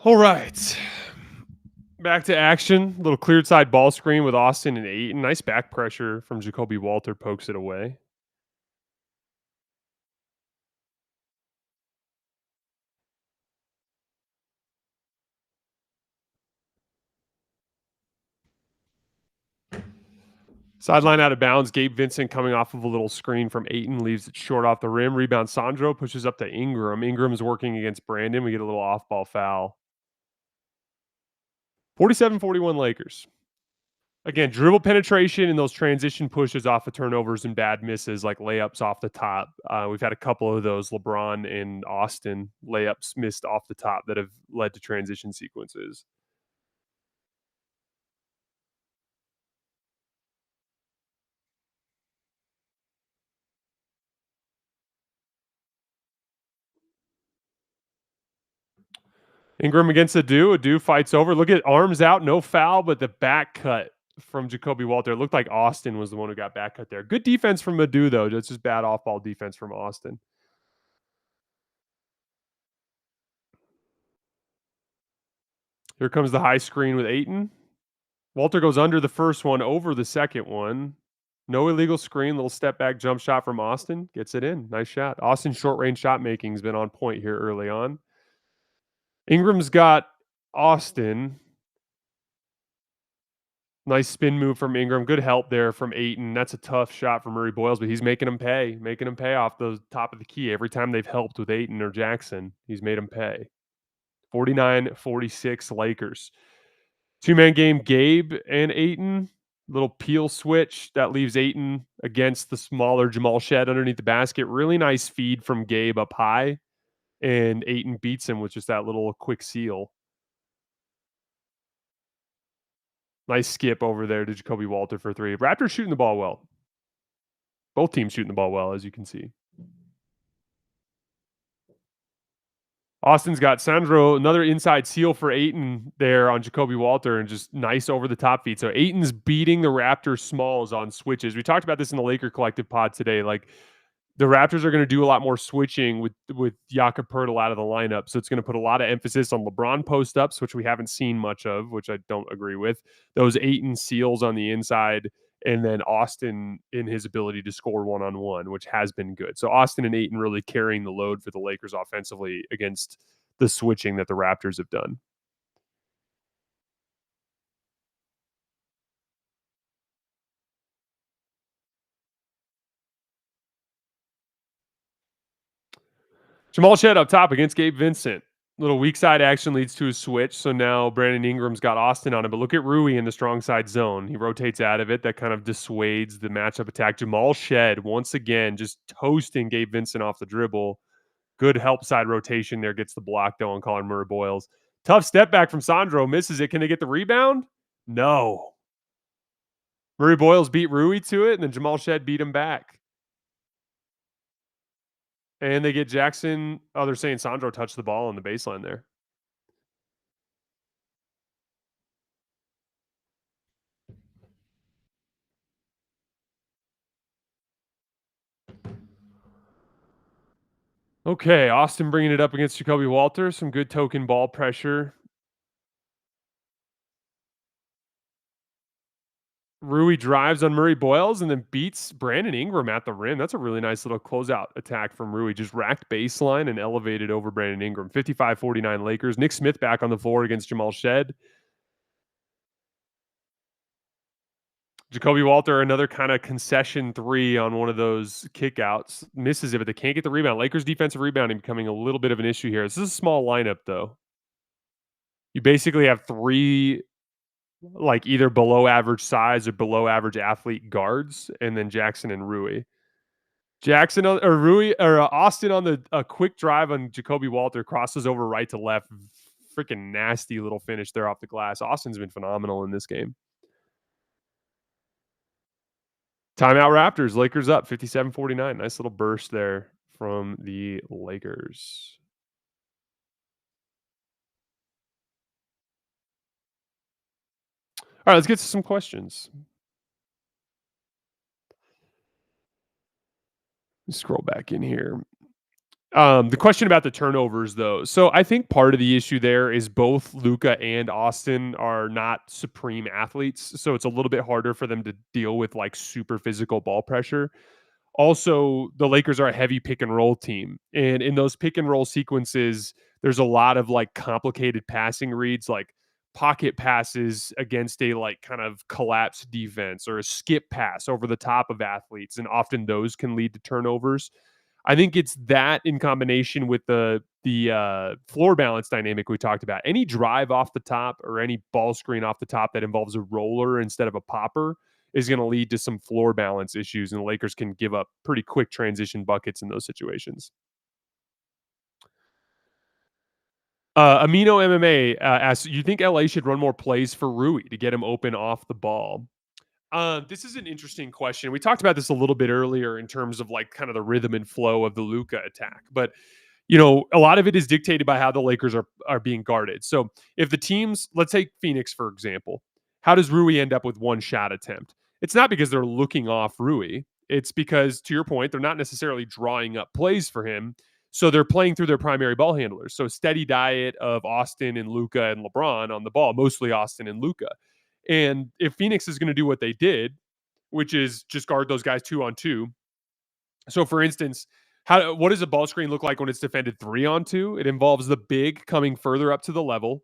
All right. Back to action. Little cleared side ball screen with Austin and Ayton. Nice back pressure from Jacoby Walter. Pokes it away. Sideline out of bounds. Gabe Vincent coming off of a little screen from Ayton. Leaves it short off the rim. Rebound Sandro. Pushes up to Ingram. Ingram's working against Brandon. We get a little off-ball foul. 47-41 Lakers. Again, dribble penetration and those transition pushes off of turnovers and bad misses, like layups off the top. We've had a couple of those LeBron and Austin layups missed off the top that have led to transition sequences. Ingram against Adu. Adu fights over. Look at arms out, no foul, but the back cut from Jacoby Walter. It looked like Austin was the one who got back cut there. Good defense from Adu, though. That's just bad off ball defense from Austin. Here comes the high screen with Ayton. Walter goes under the first one, over the second one. No illegal screen. Little step back jump shot from Austin. Gets it in. Nice shot. Austin's short range shot making has been on point here early on. Ingram's got Austin. Nice spin move from Ingram. Good help there from Ayton. That's a tough shot for Murray Boyles, but he's making them pay off the top of the key. Every time they've helped with Ayton or Jackson, he's made them pay. 49-46 Lakers. Two-man game, Gabe and Ayton. Little peel switch that leaves Ayton against the smaller Jamal Shed underneath the basket. Really nice feed from Gabe up high, and Ayton beats him with just that little quick seal. Nice skip over there to Jacoby Walter for three. Raptors shooting the ball well. Both teams shooting the ball well, as you can see. Austin's got Sandro, another inside seal for Ayton there on Jacoby Walter, and just nice over the top feed. So Ayton's beating the Raptors smalls on switches. We talked about this in the Laker Collective pod today. Like, the Raptors are going to do a lot more switching with Jakob Poeltl out of the lineup. So it's going to put a lot of emphasis on LeBron post-ups, which we haven't seen much of, which I don't agree with. Those Ayton seals on the inside, and then Austin in his ability to score one-on-one, which has been good. So Austin and Ayton really carrying the load for the Lakers offensively against the switching that the Raptors have done. Jamal Shed up top against Gabe Vincent. Little weak side action leads to a switch. So now Brandon Ingram's got Austin on him. But look at Rui in the strong side zone. He rotates out of it. That kind of dissuades the matchup attack. Jamal Shed, once again, just toasting Gabe Vincent off the dribble. Good help side rotation there. Gets the block, though, on Colin Murray Boyles. Tough step back from Sandro. Misses it. Can they get the rebound? No. Murray Boyles beat Rui to it, and then Jamal Shed beat him back. And they get Jackson. Oh, they're saying Sandro touched the ball on the baseline there. Okay, Austin bringing it up against Jacoby Walter. Some good token ball pressure. Rui drives on Murray Boyles and then beats Brandon Ingram at the rim. That's a really nice little closeout attack from Rui. Just racked baseline and elevated over Brandon Ingram. 55-49 Lakers. Nick Smith back on the floor against Jamal Shed. Jacoby Walter, another kind of concession three on one of those kickouts. Misses it, but they can't get the rebound. Lakers defensive rebounding becoming a little bit of an issue here. This is a small lineup, though. You basically have three, like, either below average size or below average athlete guards, and then Jackson and Rui. Jackson or Rui or Austin on a quick drive on Jacoby Walter, crosses over right to left. Freaking nasty little finish there off the glass. Austin's been phenomenal in this game. Timeout Raptors. Lakers up 57-49. Nice little burst there from the Lakers. All right, let's get to some questions. Scroll back in here. The question about the turnovers, though. So I think part of the issue there is both Luka and Austin are not supreme athletes. So it's a little bit harder for them to deal with like super physical ball pressure. Also, the Lakers are a heavy pick and roll team. And in those pick and roll sequences, there's a lot of like complicated passing reads, like pocket passes against a like kind of collapsed defense or a skip pass over the top of athletes. And often those can lead to turnovers. I think it's that in combination with the floor balance dynamic we talked about. Any drive off the top or any ball screen off the top that involves a roller instead of a popper is going to lead to some floor balance issues, and the Lakers can give up pretty quick transition buckets in those situations. Amino MMA asks, you think LA should run more plays for Rui to get him open off the ball? This is an interesting question. We talked about this a little bit earlier in terms of like kind of the rhythm and flow of the Luka attack, but you know, a lot of it is dictated by how the Lakers are being guarded. So if the teams, let's take Phoenix for example, how does Rui end up with one shot attempt? It's not because they're looking off Rui. It's because, to your point, they're not necessarily drawing up plays for him. So they're playing through their primary ball handlers. So steady diet of Austin and Luka and LeBron on the ball, mostly Austin and Luka. And if Phoenix is going to do what they did, which is just guard those guys 2-on-2. So for instance, what does a ball screen look like when it's defended 3-on-2? It involves the big coming further up to the level.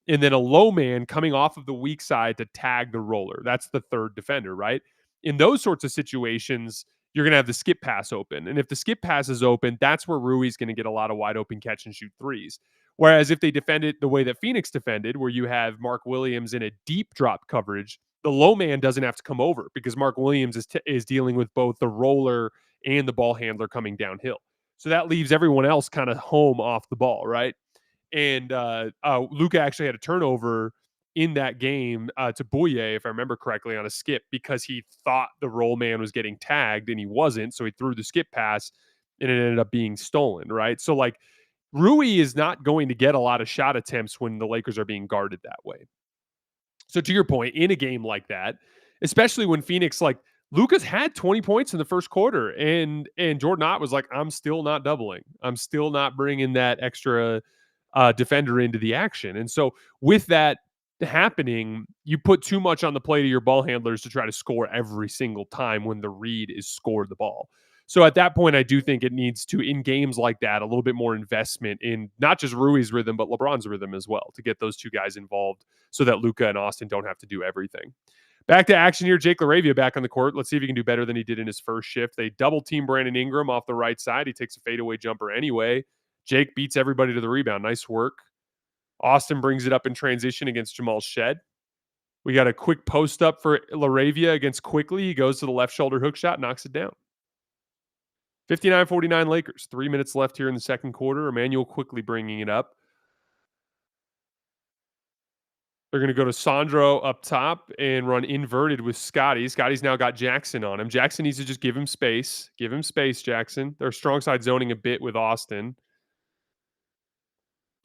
and then a low man coming off of the weak side to tag the roller. That's the third defender, right? In those sorts of situations, you're going to have the skip pass open. And if the skip pass is open, that's where Rui's going to get a lot of wide open catch and shoot threes. Whereas if they defend it the way that Phoenix defended, where you have Mark Williams in a deep drop coverage, the low man doesn't have to come over because Mark Williams is dealing with both the roller and the ball handler coming downhill. So that leaves everyone else kind of home off the ball, right? And Luka actually had a turnover in that game to Boye, if I remember correctly, on a skip because he thought the roll man was getting tagged and he wasn't. So he threw the skip pass and it ended up being stolen, right? So, like, Rui is not going to get a lot of shot attempts when the Lakers are being guarded that way. So to your point, in a game like that, especially when Phoenix, like, Luka's had 20 points in the first quarter, and Jordan Ott was like, "I'm still not doubling. I'm still not bringing that extra defender into the action." And so with that happening, you put too much on the plate of your ball handlers to try to score every single time when the read is score the ball. So at that point, I do think it needs to, in games like that, a little bit more investment in not just Rui's rhythm, but LeBron's rhythm as well to get those two guys involved so that Luka and Austin don't have to do everything. Back to action here. Jake LaRavia back on the court. Let's see if he can do better than he did in his first shift. They double team Brandon Ingram off the right side. He takes a fadeaway jumper anyway. Jake beats everybody to the rebound. Nice work. Austin brings it up in transition against Jamal Shed. We got a quick post up for LaRavia against Quickly. He goes to the left shoulder hook shot, knocks it down. 59-49 Lakers. 3 minutes left here in the second quarter. Emmanuel Quickly bringing it up. They're going to go to Sandro up top and run inverted with Scottie. Scottie's now got Jackson on him. Jackson needs to just give him space. Give him space, Jackson. They're strong side zoning a bit with Austin.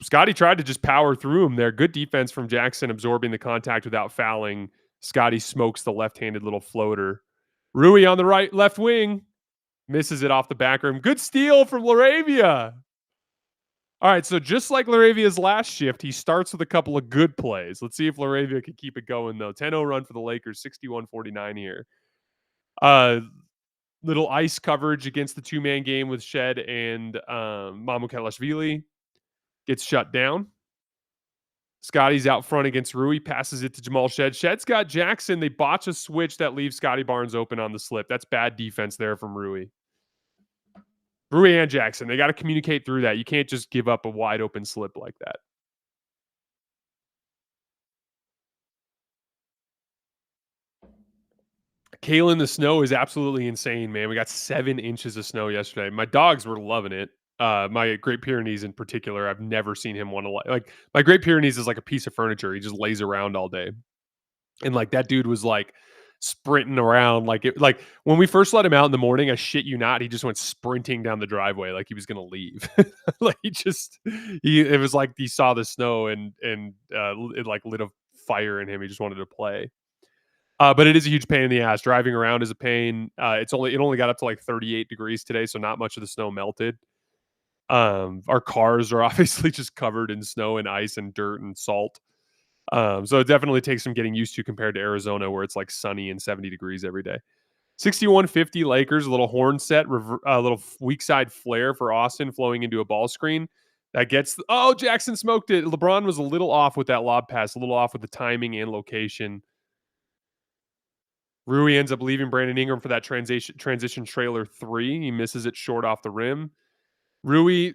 Scottie tried to just power through him there. Good defense from Jackson, absorbing the contact without fouling. Scottie smokes the left-handed little floater. Rui on the right, left wing. Misses it off the back rim. Good steal from LaRavia. All right, so just like LaRavia's last shift, he starts with a couple of good plays. Let's see if LaRavia can keep it going, though. 10-0 run for the Lakers, 61-49 here. Little ice coverage against the two-man game with Shed and Mamukelashvili. Gets shut down. Scottie's out front against Rui, passes it to Jamal Shed. Shed's got Jackson. They botch a switch that leaves Scottie Barnes open on the slip. That's bad defense there from Rui. Rui and Jackson, they got to communicate through that. You can't just give up a wide open slip like that. Kalen, the snow is absolutely insane, man. We got 7 inches of snow yesterday. My dogs were loving it. My Great Pyrenees in particular, I've never seen him want to like my Great Pyrenees is like a piece of furniture. He just lays around all day. And like that dude was like sprinting around like when we first let him out in the morning, I shit you not, he just went sprinting down the driveway like he was gonna leave. Like it was like he saw the snow and it like lit a fire in him. He just wanted to play. But it is a huge pain in the ass. Driving around is a pain. It only got up to like 38 degrees today, so not much of the snow melted. Our cars are obviously just covered in snow and ice and dirt and salt. So it definitely takes some getting used to compared to Arizona, where it's like sunny and 70 degrees every day. 61-50 Lakers, a little horn set, a little weak side flare for Austin flowing into a ball screen. That gets, Jackson smoked it. LeBron was a little off with that lob pass, a little off with the timing and location. Rui ends up leaving Brandon Ingram for that transition trailer 3. He misses it short off the rim. Rui,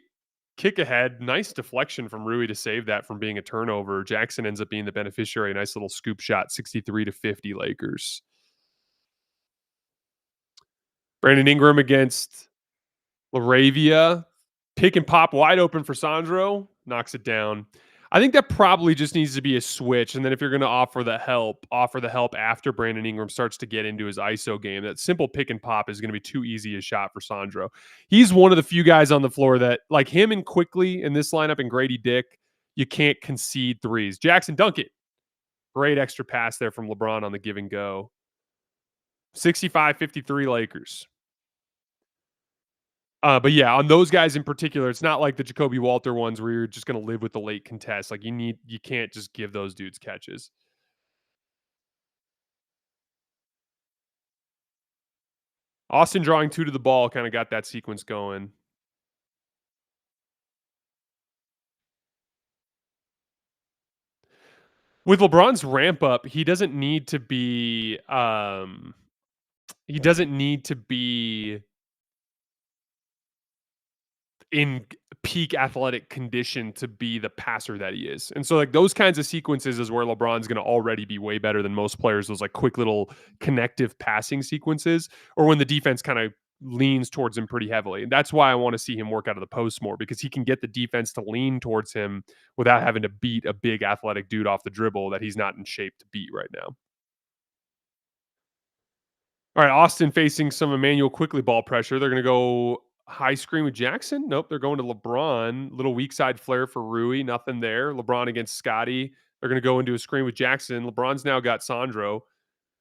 kick ahead. Nice deflection from Rui to save that from being a turnover. Jackson ends up being the beneficiary. Nice little scoop shot, 63-50 Lakers. Brandon Ingram against LaRavia. Pick and pop wide open for Sandro. Knocks it down. I think that probably just needs to be a switch. And then if you're going to offer the help after Brandon Ingram starts to get into his ISO game. That simple pick and pop is going to be too easy a shot for Sandro. He's one of the few guys on the floor that, like him and Quickly in this lineup and Grady Dick, you can't concede threes. Jackson, dunk it. Great extra pass there from LeBron on the give and go. 65-53 Lakers. But yeah, on those guys in particular, it's not like the Jacoby Walter ones where you're just going to live with the late contest. Like you can't just give those dudes catches. Austin drawing 2 to the ball kind of got that sequence going. With LeBron's ramp up, he doesn't need to be he doesn't need to be in peak athletic condition to be the passer that he is. And so like those kinds of sequences is where LeBron's going to already be way better than most players, those like quick little connective passing sequences, or when the defense kind of leans towards him pretty heavily. And that's why I want to see him work out of the post more, because he can get the defense to lean towards him without having to beat a big athletic dude off the dribble that he's not in shape to beat right now. All right, Austin facing some Emmanuel quickly ball pressure. They're going to go high screen with Jackson. Nope, they're going to LeBron. Little weak side flare for Rui. Nothing there. LeBron against Scottie. They're going to go into a screen with Jackson. LeBron's now got Sandro.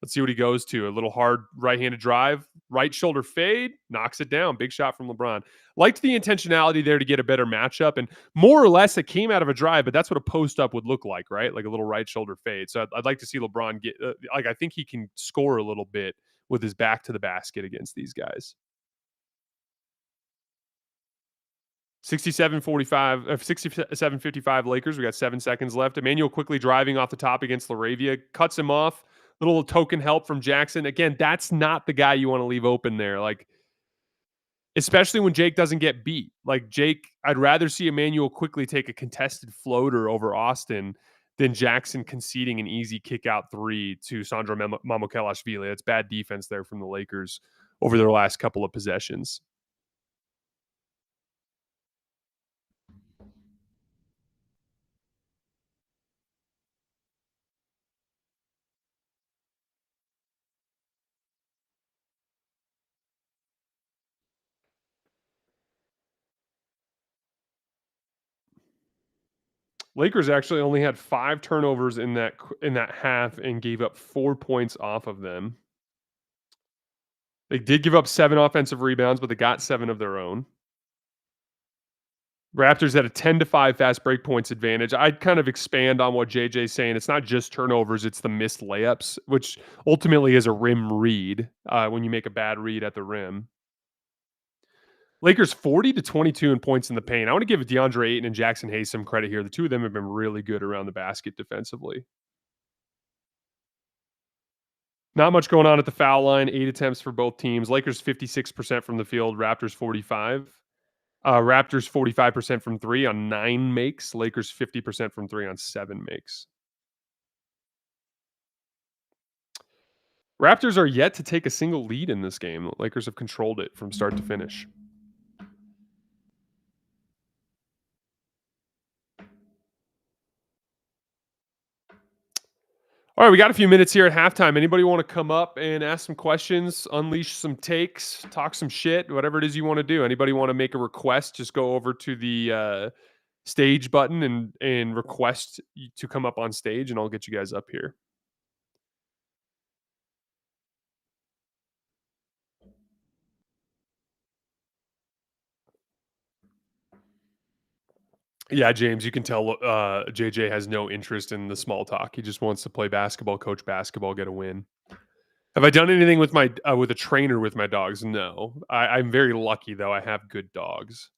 Let's see what he goes to. A little hard right-handed drive, right shoulder fade, knocks it down. Big shot from LeBron. Liked the intentionality there to get a better matchup, and more or less it came out of a drive, but that's what a post-up would look like, right? Like a little right shoulder fade. So I'd like to see LeBron get, I think he can score a little bit with his back to the basket against these guys. 67-45, 67-55 Lakers. We got 7 seconds left. Emmanuel quickly driving off the top against Laravia, cuts him off. Little token help from Jackson. Again, that's not the guy you want to leave open there. Like, especially when Jake doesn't get beat. Like Jake, I'd rather see Emmanuel quickly take a contested floater over Austin than Jackson conceding an easy kick out three to Sandro Mamukelashvili. That's bad defense there from the Lakers over their last couple of possessions. Lakers actually only had 5 turnovers in that half and gave up 4 points off of them. They did give up 7 offensive rebounds, but they got 7 of their own. Raptors had a 10-5 fast break points advantage. I'd kind of expand on what JJ's saying. It's not just turnovers, it's the missed layups, which ultimately is a rim read when you make a bad read at the rim. Lakers 40-22 in points in the paint. I want to give DeAndre Ayton and Jackson Hayes some credit here. The two of them have been really good around the basket defensively. Not much going on at the foul line. 8 attempts for both teams. Lakers 56% from the field. Raptors 45. Raptors 45% from 3 on 9 makes. Lakers 50% from 3 on 7 makes. Raptors are yet to take a single lead in this game. The Lakers have controlled it from start to finish. All right, we got a few minutes here at halftime. Anybody want to come up and ask some questions, unleash some takes, talk some shit, whatever it is you want to do? Anybody want to make a request? Just go over to the stage button and request to come up on stage, and I'll get you guys up here. Yeah, James, you can tell JJ has no interest in the small talk. He just wants to play basketball, coach basketball, get a win. Have I done anything with my with a trainer with my dogs? No. I'm very lucky though. I have good dogs.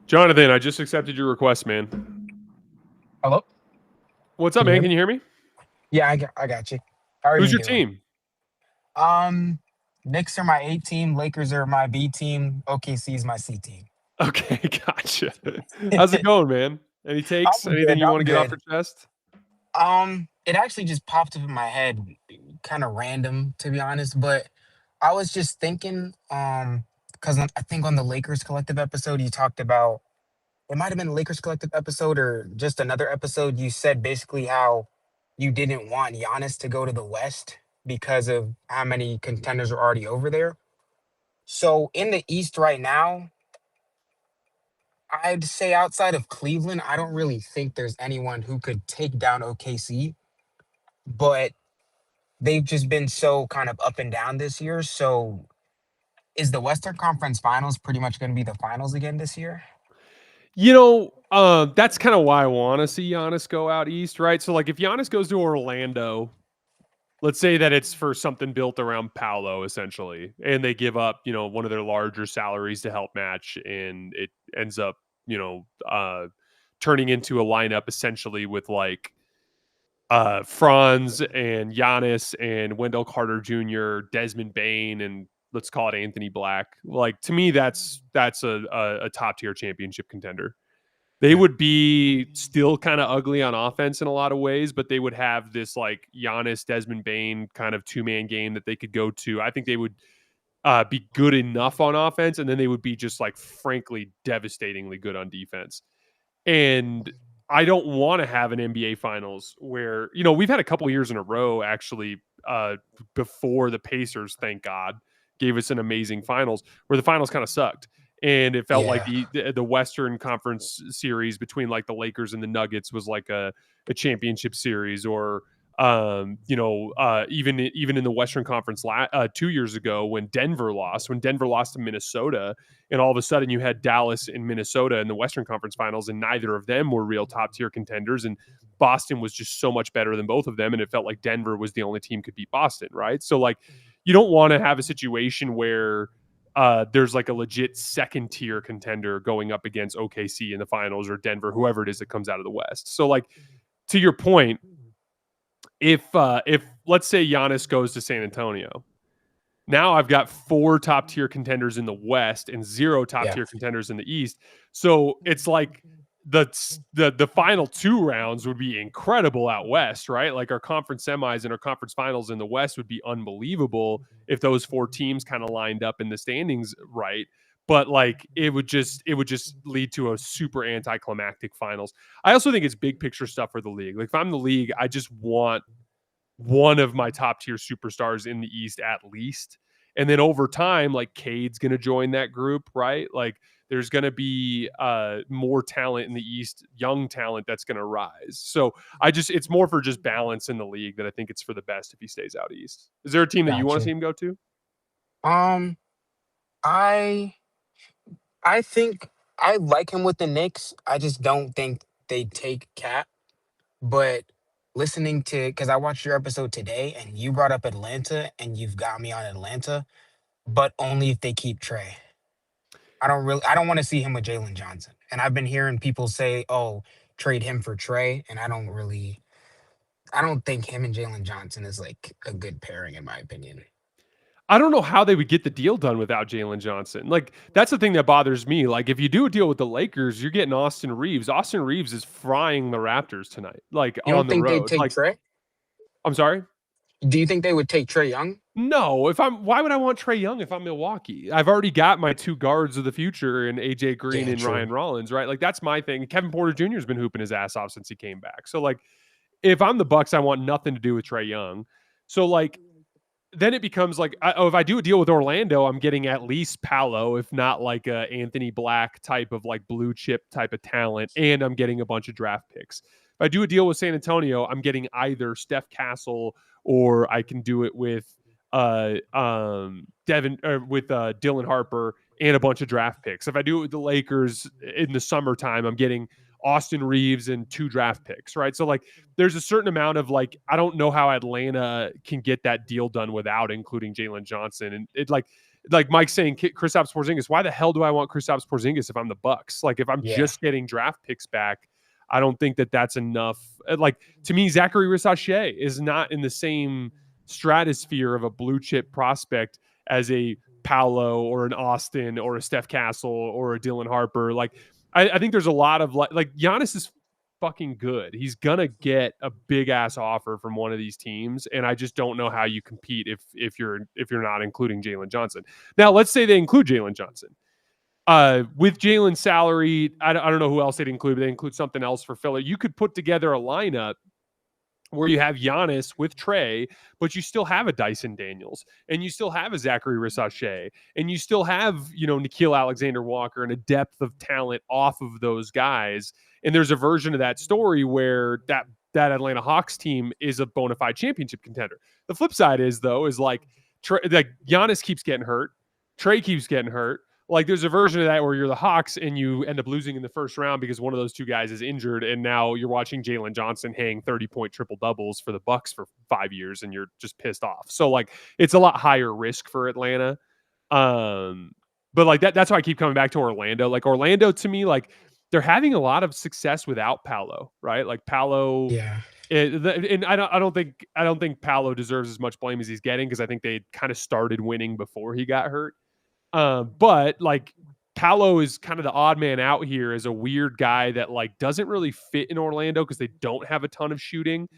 Jonathan, I just accepted your request, man. Hello? What's up, man? Can you hear me? Yeah, I got you. How are Who's you your doing? team? Knicks are my A team, Lakers are my B team, OKC is my C team. Okay, gotcha. How's it going, man? Any takes? I'm Anything good. you want I'm to get off good. your chest? It actually just popped up in my head, kind of random to be honest, but I was just thinking, because I think on the Lakers Collective episode you talked about, it might have been the Lakers Collective episode or just another episode. You said basically how you didn't want Giannis to go to the West because of how many contenders are already over there. So in the East right now, I'd say outside of Cleveland, I don't really think there's anyone who could take down OKC, but they've just been so kind of up and down this year. So is the Western Conference Finals pretty much going to be the finals again this year? You know, that's kind of why I want to see Giannis go out east, right? So, like, if Giannis goes to Orlando, let's say that it's for something built around Paolo essentially, and they give up, one of their larger salaries to help match, and it ends up, turning into a lineup essentially with like Franz and Giannis and Wendell Carter Jr., Desmond Bain, and let's call it Anthony Black. Like to me, that's a top tier championship contender. They Yeah. would be still kind of ugly on offense in a lot of ways, but they would have this like Giannis, Desmond Bain kind of 2-man game that they could go to. I think they would be good enough on offense, and then they would be just like frankly devastatingly good on defense. And I don't want to have an NBA Finals where, we've had a couple years in a row actually, before the Pacers, thank God, gave us an amazing finals where the finals kind of sucked. And it felt like Yeah. the Western Conference series between like the Lakers and the Nuggets was like a championship series, or even in the Western Conference 2 years ago when Denver lost to Minnesota, and all of a sudden you had Dallas and Minnesota in the Western Conference Finals, and neither of them were real top tier contenders, and Boston was just so much better than both of them, and it felt like Denver was the only team could beat Boston, right? So like you don't want to have a situation where there's like a legit second tier contender going up against OKC in the finals, or Denver, whoever it is that comes out of the West. So like to your point, if let's say Giannis goes to San Antonio, now I've got 4 top tier contenders in the West and 0 top Yeah. tier contenders in the East. So it's like the final 2 rounds would be incredible out West, right? Like our conference semis and our conference finals in the West would be unbelievable if those 4 teams kind of lined up in the standings right. But like it would just lead to a super anticlimactic finals. I also think it's big picture stuff for the league. Like if I'm the league, I just want one of my top tier superstars in the East at least. And then over time, like Cade's going to join that group, right? Like there's going to be more talent in the East, young talent that's going to rise. So it's more for just balance in the league that I think it's for the best if he stays out East. Is there a team that you want to see Gotcha. him go to? Um, I I think I like him with the Knicks. I just don't think they take Cat. But listening to, because I watched your episode today and you brought up Atlanta and you've got me on Atlanta, but only if they keep Trey. I don't want to see him with Jalen Johnson. And I've been hearing people say, "Oh, trade him for Trey," and I don't think him and Jalen Johnson is like a good pairing in my opinion. I don't know how they would get the deal done without Jalen Johnson. Like that's the thing that bothers me. Like if you do a deal with the Lakers, you're getting Austin Reaves. Austin Reaves is frying the Raptors tonight, like You on don't the think they'd road. take Like Trey? I'm sorry. Do you think they would take Trey Young? No, why would I want Trey Young if I'm Milwaukee? I've already got my 2 guards of the future in AJ Green Yeah, and true. Ryan Rollins, right? Like that's my thing. Kevin Porter Jr. has been hooping his ass off since he came back. So like if I'm the Bucks, I want nothing to do with Trey Young. So like then it becomes like, if I do a deal with Orlando, I'm getting at least Paolo, if not like a Anthony Black type of like blue chip type of talent, and I'm getting a bunch of draft picks. If I do a deal with San Antonio, I'm getting either Steph Castle, or I can do it with Devin, or with Dylan Harper and a bunch of draft picks. If I do it with the Lakers in the summertime, I'm getting Austin Reaves and 2 draft picks, right? So like there's a certain amount of like, I don't know how Atlanta can get that deal done without including Jalen Johnson. And it like Mike's saying, Kristaps Porzingis, why the hell do I want Kristaps Porzingis if I'm the Bucks? Like if I'm Yeah. just getting draft picks back, I don't think that that's enough. Like to me, Zachary Rissache is not in the same stratosphere of a blue chip prospect as a Paolo or an Austin or a Steph Castle or a Dylan Harper. Like I think there's a lot of like Giannis is fucking good. He's gonna get a big ass offer from one of these teams, and I just don't know how you compete if you're not including Jalen Johnson. Now, let's say they include Jalen Johnson. With Jalen's salary, I don't know who else they'd include, but they include something else for filler. You could put together a lineup where you have Giannis with Trey, but you still have a Dyson Daniels, and you still have a Zachary Rissache, and you still have, Nickeil Alexander-Walker and a depth of talent off of those guys. And there's a version of that story where that Atlanta Hawks team is a bona fide championship contender. The flip side is like Giannis keeps getting hurt. Trey keeps getting hurt. like there's a version of that where you're the Hawks and you end up losing in the first round because one of those two guys is injured, and now you're watching Jalen Johnson hang 30-point triple doubles for the Bucks for 5 years, and you're just pissed off. So like it's a lot higher risk for Atlanta. But like that's why I keep coming back to Orlando. Like Orlando to me, like they're having a lot of success without Paolo, right? Like Paolo, Yeah. and I don't think Paolo deserves as much blame as he's getting, because I think they kind of started winning before he got hurt. But like Paolo is kind of the odd man out here as a weird guy that like doesn't really fit in Orlando because they don't have a ton of shooting.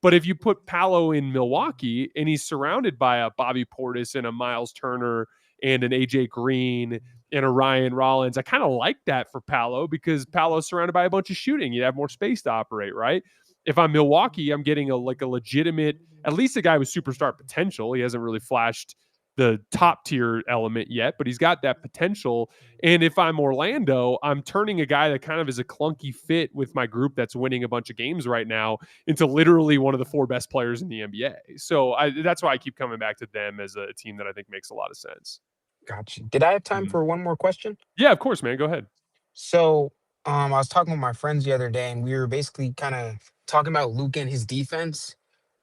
But if you put Paolo in Milwaukee and he's surrounded by a Bobby Portis and a Miles Turner and an AJ Green and a Ryan Rollins, I kind of like that for Paolo because Paolo's surrounded by a bunch of shooting. You have more space to operate, right? If I'm Milwaukee, I'm getting a legitimate, at least a guy with superstar potential. He hasn't really flashed the top tier element yet, but he's got that potential. And if I'm Orlando, I'm turning a guy that kind of is a clunky fit with my group that's winning a bunch of games right now into literally one of the 4 best players in the NBA. So that's why I keep coming back to them as a team that I think makes a lot of sense. Gotcha. Did I have time Mhm. for one more question? Yeah, of course, man. Go ahead. So, I was talking with my friends the other day, and we were basically kind of talking about Luke and his defense.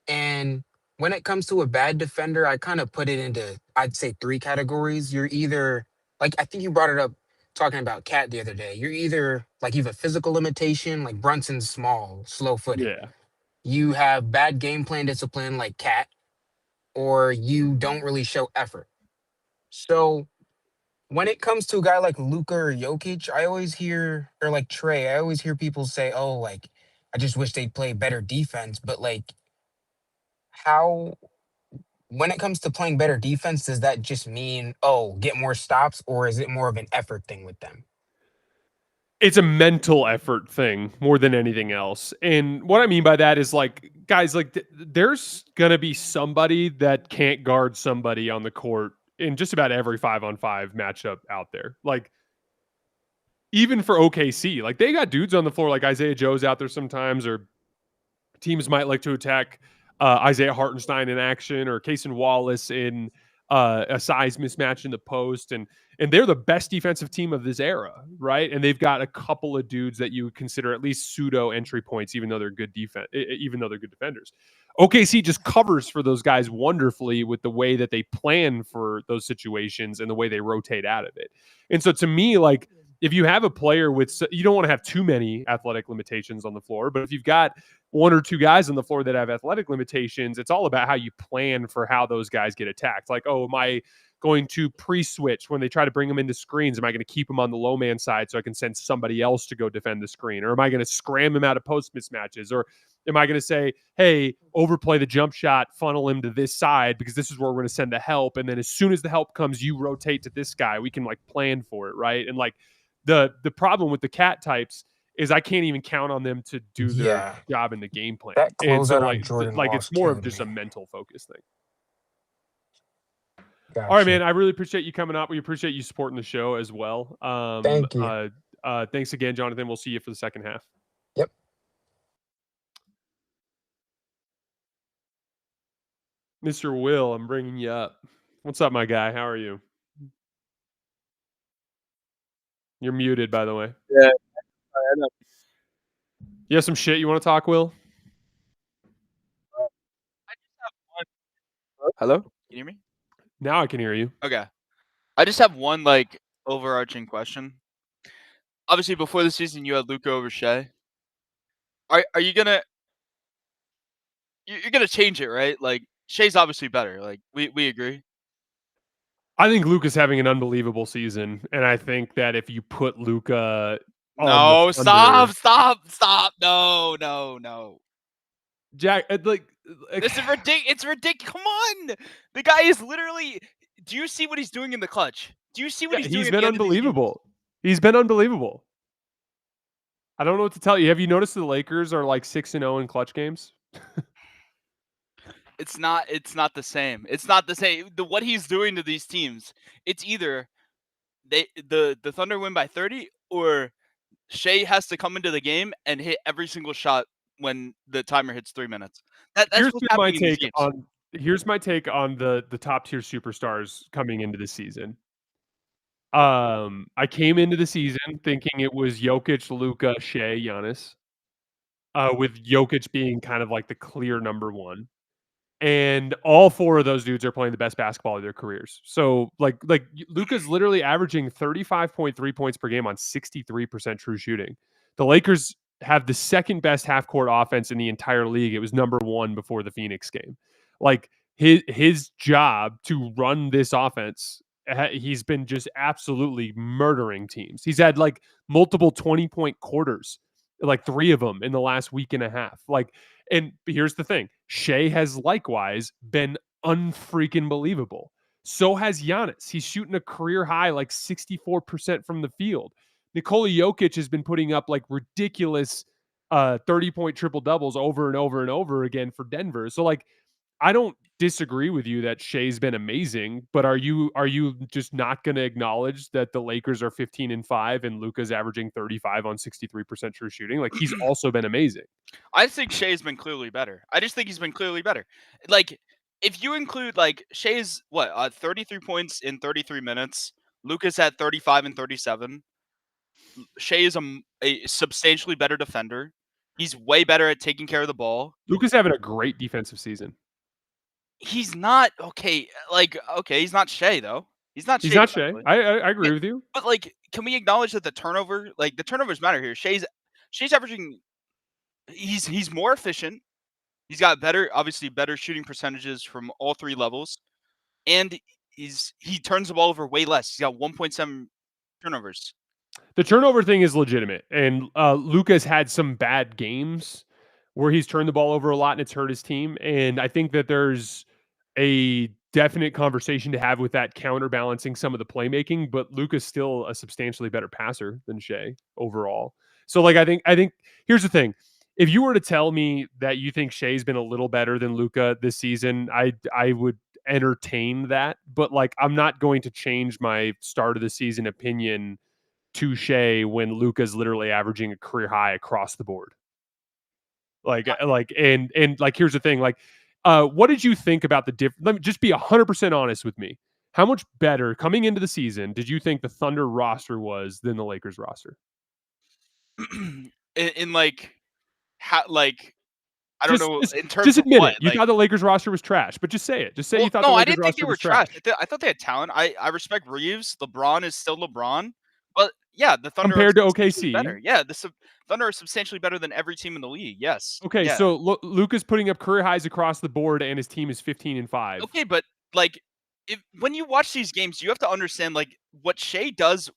And when it comes to a bad defender, I kind of put it into, I'd say, 3 categories. You're either, like, I think you brought it up talking about Cat the other day. You're either like you have a physical limitation, like Brunson's small, slow footed. Yeah. You have bad game plan discipline, like Cat, or you don't really show effort. So, when it comes to a guy like Luka or Jokic, I always hear, or like Trey, I always hear people say, "Oh, like I just wish they'd play better defense." But like, how when it comes to playing better defense, does that just mean, oh, get more stops, or is it more of an effort thing with them? It's a mental effort thing more than anything else. And what I mean by that is like, guys, like there's going to be somebody that can't guard somebody on the court in just about every 5-on-5 matchup out there. Like, even for OKC, like they got dudes on the floor, like Isaiah Joe's out there sometimes, or teams might like to attack Isaiah Hartenstein in action or Cason Wallace in a size mismatch in the post, and they're the best defensive team of this era, right? And they've got a couple of dudes that you would consider at least pseudo entry points, even though they're good defense, even though they're good defenders. OKC just covers for those guys wonderfully with the way that they plan for those situations and the way they rotate out of it. And so to me, like if you have a player with, you don't want to have too many athletic limitations on the floor, but if you've got 1 or 2 guys on the floor that have athletic limitations, it's all about how you plan for how those guys get attacked. Like, oh, am I going to pre-switch when they try to bring them into screens? Am I going to keep them on the low man side so I can send somebody else to go defend the screen? Or am I going to scram him out of post mismatches? Or am I going to say, hey, overplay the jump shot, funnel him to this side because this is where we're going to send the help. And then as soon as the help comes, you rotate to this guy. We can like plan for it, right? And like the problem with the cat types is I can't even count on them to do their Yeah, job in the game plan. that And so closeout on Jordan like it's Walls more of killed just a me. mental focus thing. All right, Gotcha. man. I really appreciate you coming up. We appreciate you supporting the show as well. Thank you. Thanks again, Jonathan. We'll see you for the second half. Yep. Mr. Will, I'm bringing you up. What's up, my guy? How are you? You're muted, by the way. Yeah, I know. You have some shit you want to talk, Will? I just have one. Hello? Can you hear me? Now I can hear you. Okay. I just have one like overarching question. Obviously, before the season, you had Luca over Shea. Are you gonna you're gonna change it, right? Like Shea's obviously better. Like we agree. I think Luka's having an unbelievable season, and I think that if you put Luka on the No, Thunder, stop. No. Jack, This is ridiculous. It's ridiculous. Come on. The guy is literally. Do you see what he's doing in the clutch? Do you see what yeah, he's doing he's at been the end of these games? unbelievable. He's been unbelievable. I don't know what to tell you. Have you noticed the Lakers are like 6-0 in clutch games? It's not the same. It's not the same. What he's doing to these teams, it's either the Thunder win by 30 or Shea has to come into the game and hit every single shot when the timer hits 3 minutes. That's Here's what's my happening in these take games. on the top tier superstars coming into the season. I came into the season thinking it was Jokic, Luka, Shea, Giannis, with Jokic being kind of like the clear number one. And all 4 of those dudes are playing the best basketball of their careers. So, like Luka's literally averaging 35.3 points per game on 63% true shooting. The Lakers have the second best half court offense in the entire league. It was number 1 before the Phoenix game. Like his job to run this offense, he's been just absolutely murdering teams. He's had like multiple 20-point quarters, like 3 of them in the last week and a half. Like, and here's the thing, Shea has likewise been unfreaking believable. So has Giannis. He's shooting a career high like 64% from the field. Nikola Jokic has been putting up like ridiculous 30-point triple doubles over and over and over again for Denver. So like, I don't disagree with you that Shea's been amazing, but are you just not going to acknowledge that the Lakers are 15-5 and Luka's averaging 35 on 63% true shooting? Like, he's also been amazing. I think Shea's been clearly better. I just think he's been clearly better. Like, if you include like Shea's 33 points in 33 minutes, Luka's had 35 and 37. Shea is a substantially better defender. He's way better at taking care of the ball. Luka's having a great defensive season. He's not okay. Like, okay, he's not Shea though. He's not. He's Shea not Shea. I agree with you. But like, can we acknowledge that the turnovers matter here? Shea's averaging. He's more efficient. He's got obviously better shooting percentages from all 3 levels, and he turns the ball over way less. He's got 1.7 turnovers. The turnover thing is legitimate, and Luka's had some bad games where he's turned the ball over a lot and it's hurt his team. And I think that there's a definite conversation to have with that, counterbalancing some of the playmaking. But Luka's still a substantially better passer than Shea overall. So like, I think here's the thing. If you were to tell me that you think Shea's been a little better than Luka this season, I would entertain that. But like, I'm not going to change my start of the season opinion to Shea when Luka's literally averaging a career high across the board. And here's the thing, what did you think about the difference? Let me just be 100% honest with me. How much better coming into the season did you think the Thunder roster was than the Lakers roster? in like, how, like, I don't know. In terms just admit of what, it. You thought the Lakers roster was trash, but just say it. Just say you thought the Lakers roster was trash. I thought they had talent. I respect Reaves. LeBron is still LeBron. But yeah, the Thunder compared to OKC, better. Yeah, Thunder are substantially better than every team in the league. Yes. Okay, yeah. so Luka's putting up career highs across the board, and his team is 15-5. Okay, but like, when you watch these games, you have to understand like what Shea does.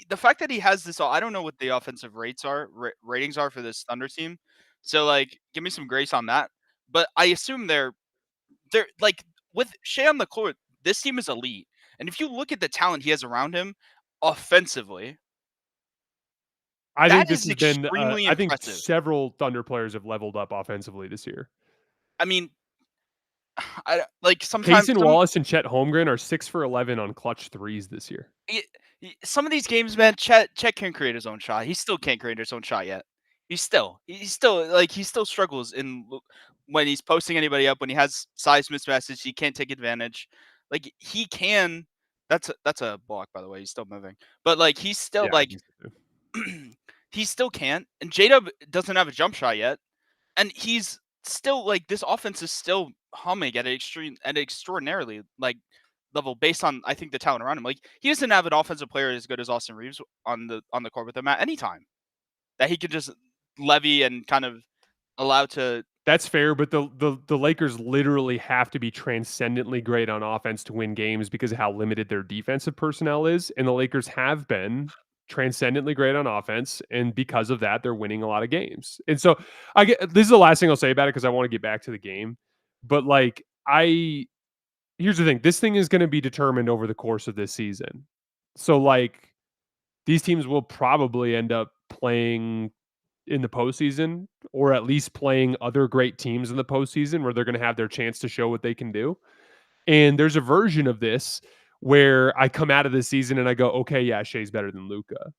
The fact that he has this, I don't know what the offensive ratings are for this Thunder team. So like, give me some grace on that. But I assume they're like, with Shea on the court, this team is elite. And if you look at the talent he has around him offensively, I think this has extremely been. I think impressive. several Thunder players have leveled up offensively this year. I mean, sometimes Cason Wallace and Chet Holmgren are 6 for 11 on clutch threes this year. Some of these games, man, Chet can't create his own shot. He still can't create his own shot yet. He still struggles when he's posting anybody up, when he has size mismatches, he can't take advantage. Like, he can. That's a block, by the way. He's still moving, but like, he's still he still can't. And J-Dub doesn't have a jump shot yet, and he's still like, this offense is still humming at an extraordinarily like level based on, I think, the talent around him. Like, he doesn't have an offensive player as good as Austin Reaves on the court with him at any time that he could just levy and kind of allow to. That's fair, but the Lakers literally have to be transcendently great on offense to win games because of how limited their defensive personnel is, and the Lakers have been transcendently great on offense, and because of that, they're winning a lot of games. And so, this is the last thing I'll say about it because I want to get back to the game. But like, here's the thing: this thing is going to be determined over the course of this season. So like, these teams will probably end up playing in the postseason, or at least playing other great teams in the postseason where they're going to have their chance to show what they can do. And there's a version of this where I come out of this season and I go, okay, yeah, Shea's better than Luka.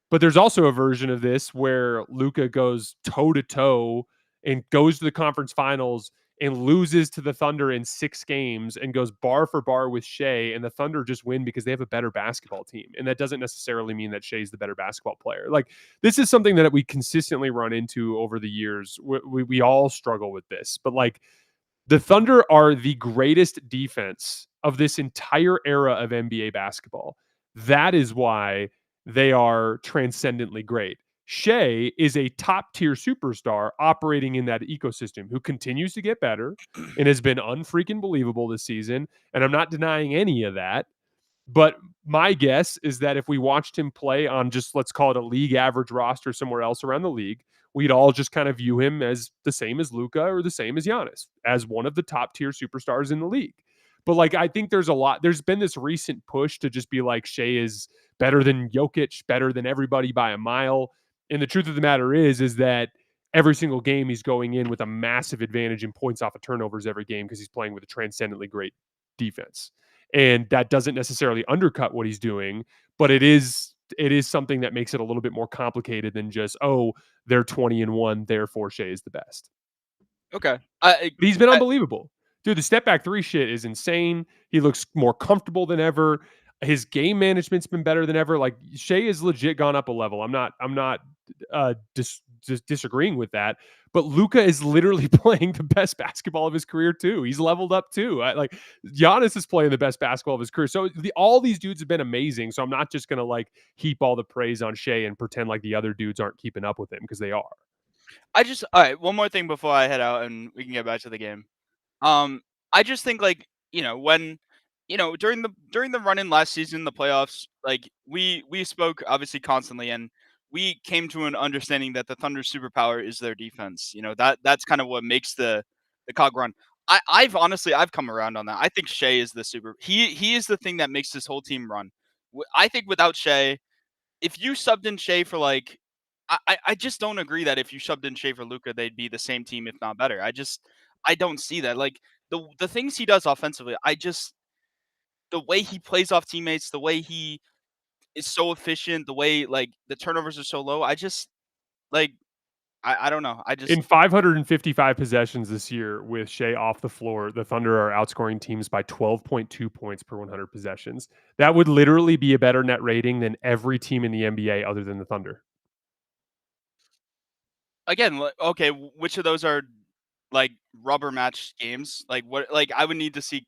But there's also a version of this where Luka goes toe to toe and goes to the conference finals and loses to the Thunder in 6 games and goes bar for bar with Shea, and the Thunder just win because they have a better basketball team. And that doesn't necessarily mean that Shea's the better basketball player. Like, this is something that we consistently run into over the years. We all struggle with this, but like, the Thunder are the greatest defense of this entire era of NBA basketball. That is why they are transcendently great. Shea is a top tier superstar operating in that ecosystem who continues to get better and has been unfreaking believable this season. And I'm not denying any of that. But my guess is that if we watched him play on just, let's call it a league average roster somewhere else around the league, we'd all just kind of view him as the same as Luka or the same as Giannis, as one of the top tier superstars in the league. But like, I think there's been this recent push to just be like, Shea is better than Jokic, better than everybody by a mile. And the truth of the matter is that every single game he's going in with a massive advantage in points off of turnovers every game because he's playing with a transcendently great defense. And that doesn't necessarily undercut what he's doing, but it is something that makes it a little bit more complicated than just, oh, they're 20-1, therefore Shea is the best. Okay. But he's been unbelievable. Dude, the step back 3 shit is insane. He looks more comfortable than ever. His game management's been better than ever. Like, Shea has legit gone up a level. I'm not disagreeing with that. But Luka is literally playing the best basketball of his career too. He's leveled up too. Like, Giannis is playing the best basketball of his career. So all these dudes have been amazing. So I'm not just gonna like heap all the praise on Shea and pretend like the other dudes aren't keeping up with him, because they are. All right, one more thing before I head out and we can get back to the game. I just think, like, when during the run in last season, the playoffs, like, we spoke obviously constantly, and we came to an understanding that the Thunder's superpower is their defense. That's kind of what makes the cog run. I've come around on that. I think Shea is the he is the thing that makes this whole team run. I think without Shea, if you subbed in Shea for, like, I just don't agree that if you subbed in Shea for Luka, they'd be the same team, if not better. I don't see that. Like, the things he does offensively, the way he plays off teammates, the way he is so efficient, the way, like, the turnovers are so low. I just, like, I don't know. In 555 possessions this year with Shea off the floor, the Thunder are outscoring teams by 12.2 points per 100 possessions. That would literally be a better net rating than every team in the NBA other than the Thunder. Again, okay, which of those are, like, rubber match games? Like, what? Like, I would need to see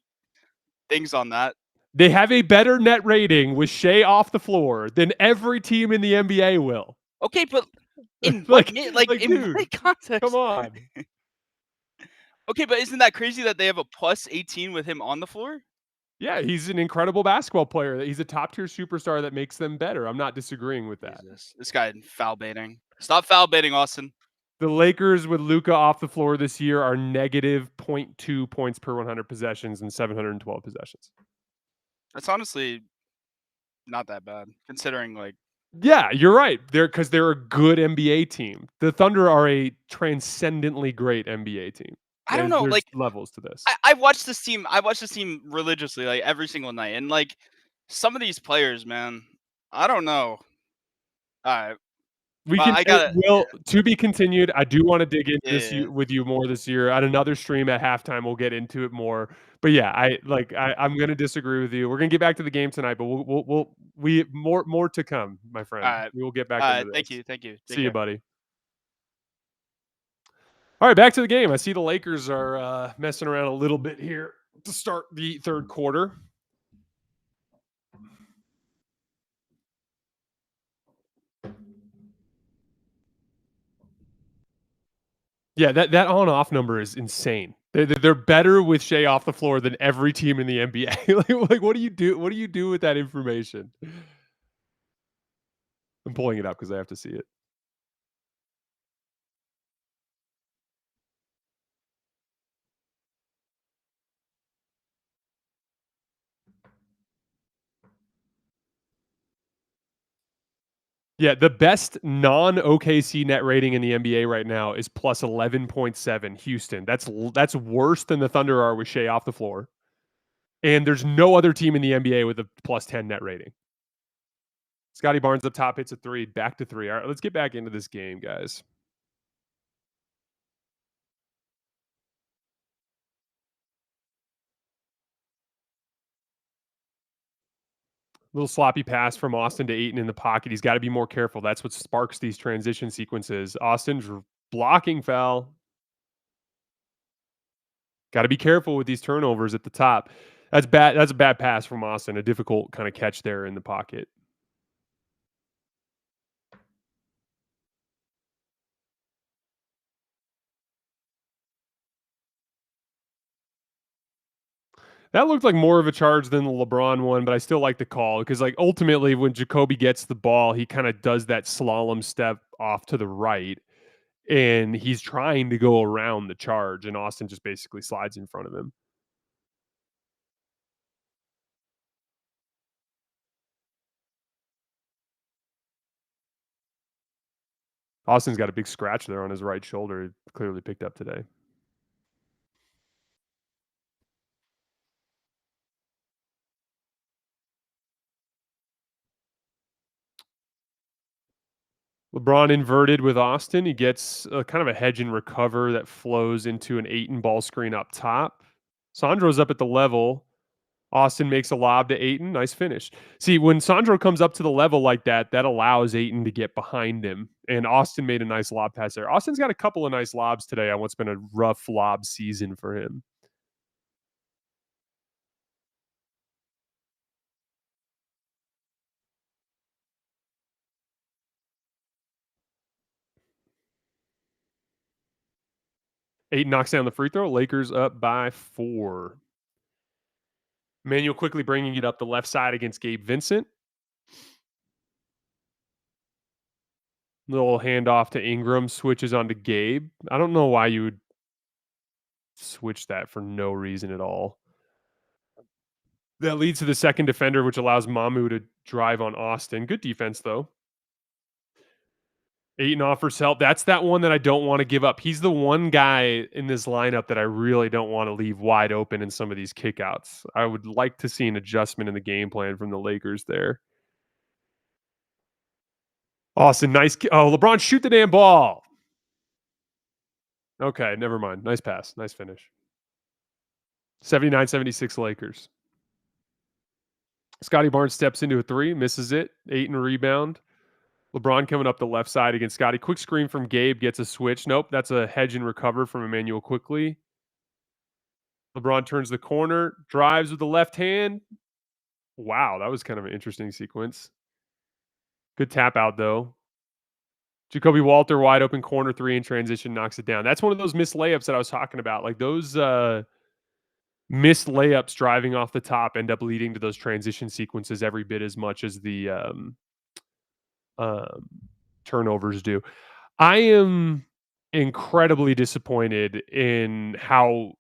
things on that. They have a better net rating with Shea off the floor than every team in the NBA will. Okay, but in like, in what context? Come on. Okay, but isn't that crazy that they have a plus 18 with him on the floor? Yeah, he's an incredible basketball player. He's a top-tier superstar that makes them better. I'm not disagreeing with that. Jesus. This guy foul baiting. Stop foul baiting, Austin. The Lakers with Luka off the floor this year are negative 0.2 points per 100 possessions and 712 possessions. That's honestly not that bad, considering, like... Yeah, you're right. They're a good NBA team. The Thunder are a transcendently great NBA team. I don't know, There's like, levels to this. I watch this team religiously, like, every single night, and, like, some of these players, man, I don't know. Alright. To be continued. I do want to dig into this Yeah. with you more this year. At another stream at halftime, we'll get into it more. But yeah, I'm going to disagree with you. We're going to get back to the game tonight, but we more to come, my friend. Alright. We will get back into this. Thank you. See you, buddy. All right, back to the game. I see the Lakers are messing around a little bit here to start the third quarter. Yeah, that on-off number is insane. They're better with Shea off the floor than every team in the NBA. like, what do you do? What do you do with that information? I'm pulling it up because I have to see it. Yeah, the best non-OKC net rating in the NBA right now is plus 11.7. Houston. That's worse than the Thunder are with Shea off the floor. And there's no other team in the NBA with a plus 10 net rating. Scottie Barnes up top hits a 3, back to 3. All right, let's get back into this game, guys. Little sloppy pass from Austin to Ayton in the pocket. He's got to be more careful. That's what sparks these transition sequences. Austin's blocking foul. Got to be careful with these turnovers at the top. That's bad. That's a bad pass from Austin. A difficult kind of catch there in the pocket. That looked like more of a charge than the LeBron one, but I still like the call because, like, ultimately, when Jacoby gets the ball, he kind of does that slalom step off to the right, and he's trying to go around the charge, and Austin just basically slides in front of him. Austin's got a big scratch there on his right shoulder. He clearly picked up today. LeBron inverted with Austin. He gets a kind of a hedge and recover that flows into an Ayton ball screen up top. Sandro's up at the level. Austin makes a lob to Ayton. Nice finish. See, when Sandro comes up to the level like that, that allows Ayton to get behind him. And Austin made a nice lob pass there. Austin's got a couple of nice lobs today on what's been a rough lob season for him. Ayton knocks down the free throw. Lakers up by 4. Manuel quickly bringing it up the left side against Gabe Vincent. Little handoff to Ingram, switches on to Gabe. I don't know why you would switch that for no reason at all. That leads to the second defender, which allows Mamu to drive on Austin. Good defense, though. Ayton offers help. That's that one that I don't want to give up. He's the one guy in this lineup that I really don't want to leave wide open in some of these kickouts. I would like to see an adjustment in the game plan from the Lakers there. Austin, nice. Oh, LeBron, shoot the damn ball. Okay, never mind. Nice pass. Nice finish. 79-76 Lakers. Scottie Barnes steps into a three, misses it. Ayton rebound. LeBron coming up the left side against Scottie. Quick screen from Gabe, gets a switch. Nope, that's a hedge and recover from Emmanuel quickly. LeBron turns the corner, drives with the left hand. Wow, that was kind of an interesting sequence. Good tap out, though. Jacoby Walter, wide open corner three in transition, knocks it down. That's one of those missed layups that I was talking about. Like those missed layups driving off the top end up leading to those transition sequences every bit as much as the um, turnovers do. I am incredibly disappointed in how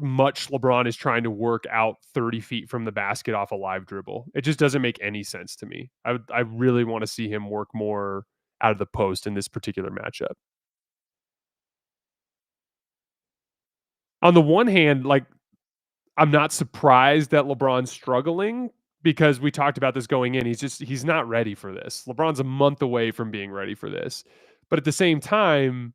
much LeBron is trying to work out 30 feet from the basket off a live dribble. It just doesn't make any sense to me. I really want to see him work more out of the post in this particular matchup. On the one hand, like I'm not surprised that LeBron's struggling because we talked about this going in. He's not ready for this. LeBron's a month away from being ready for this. But at the same time,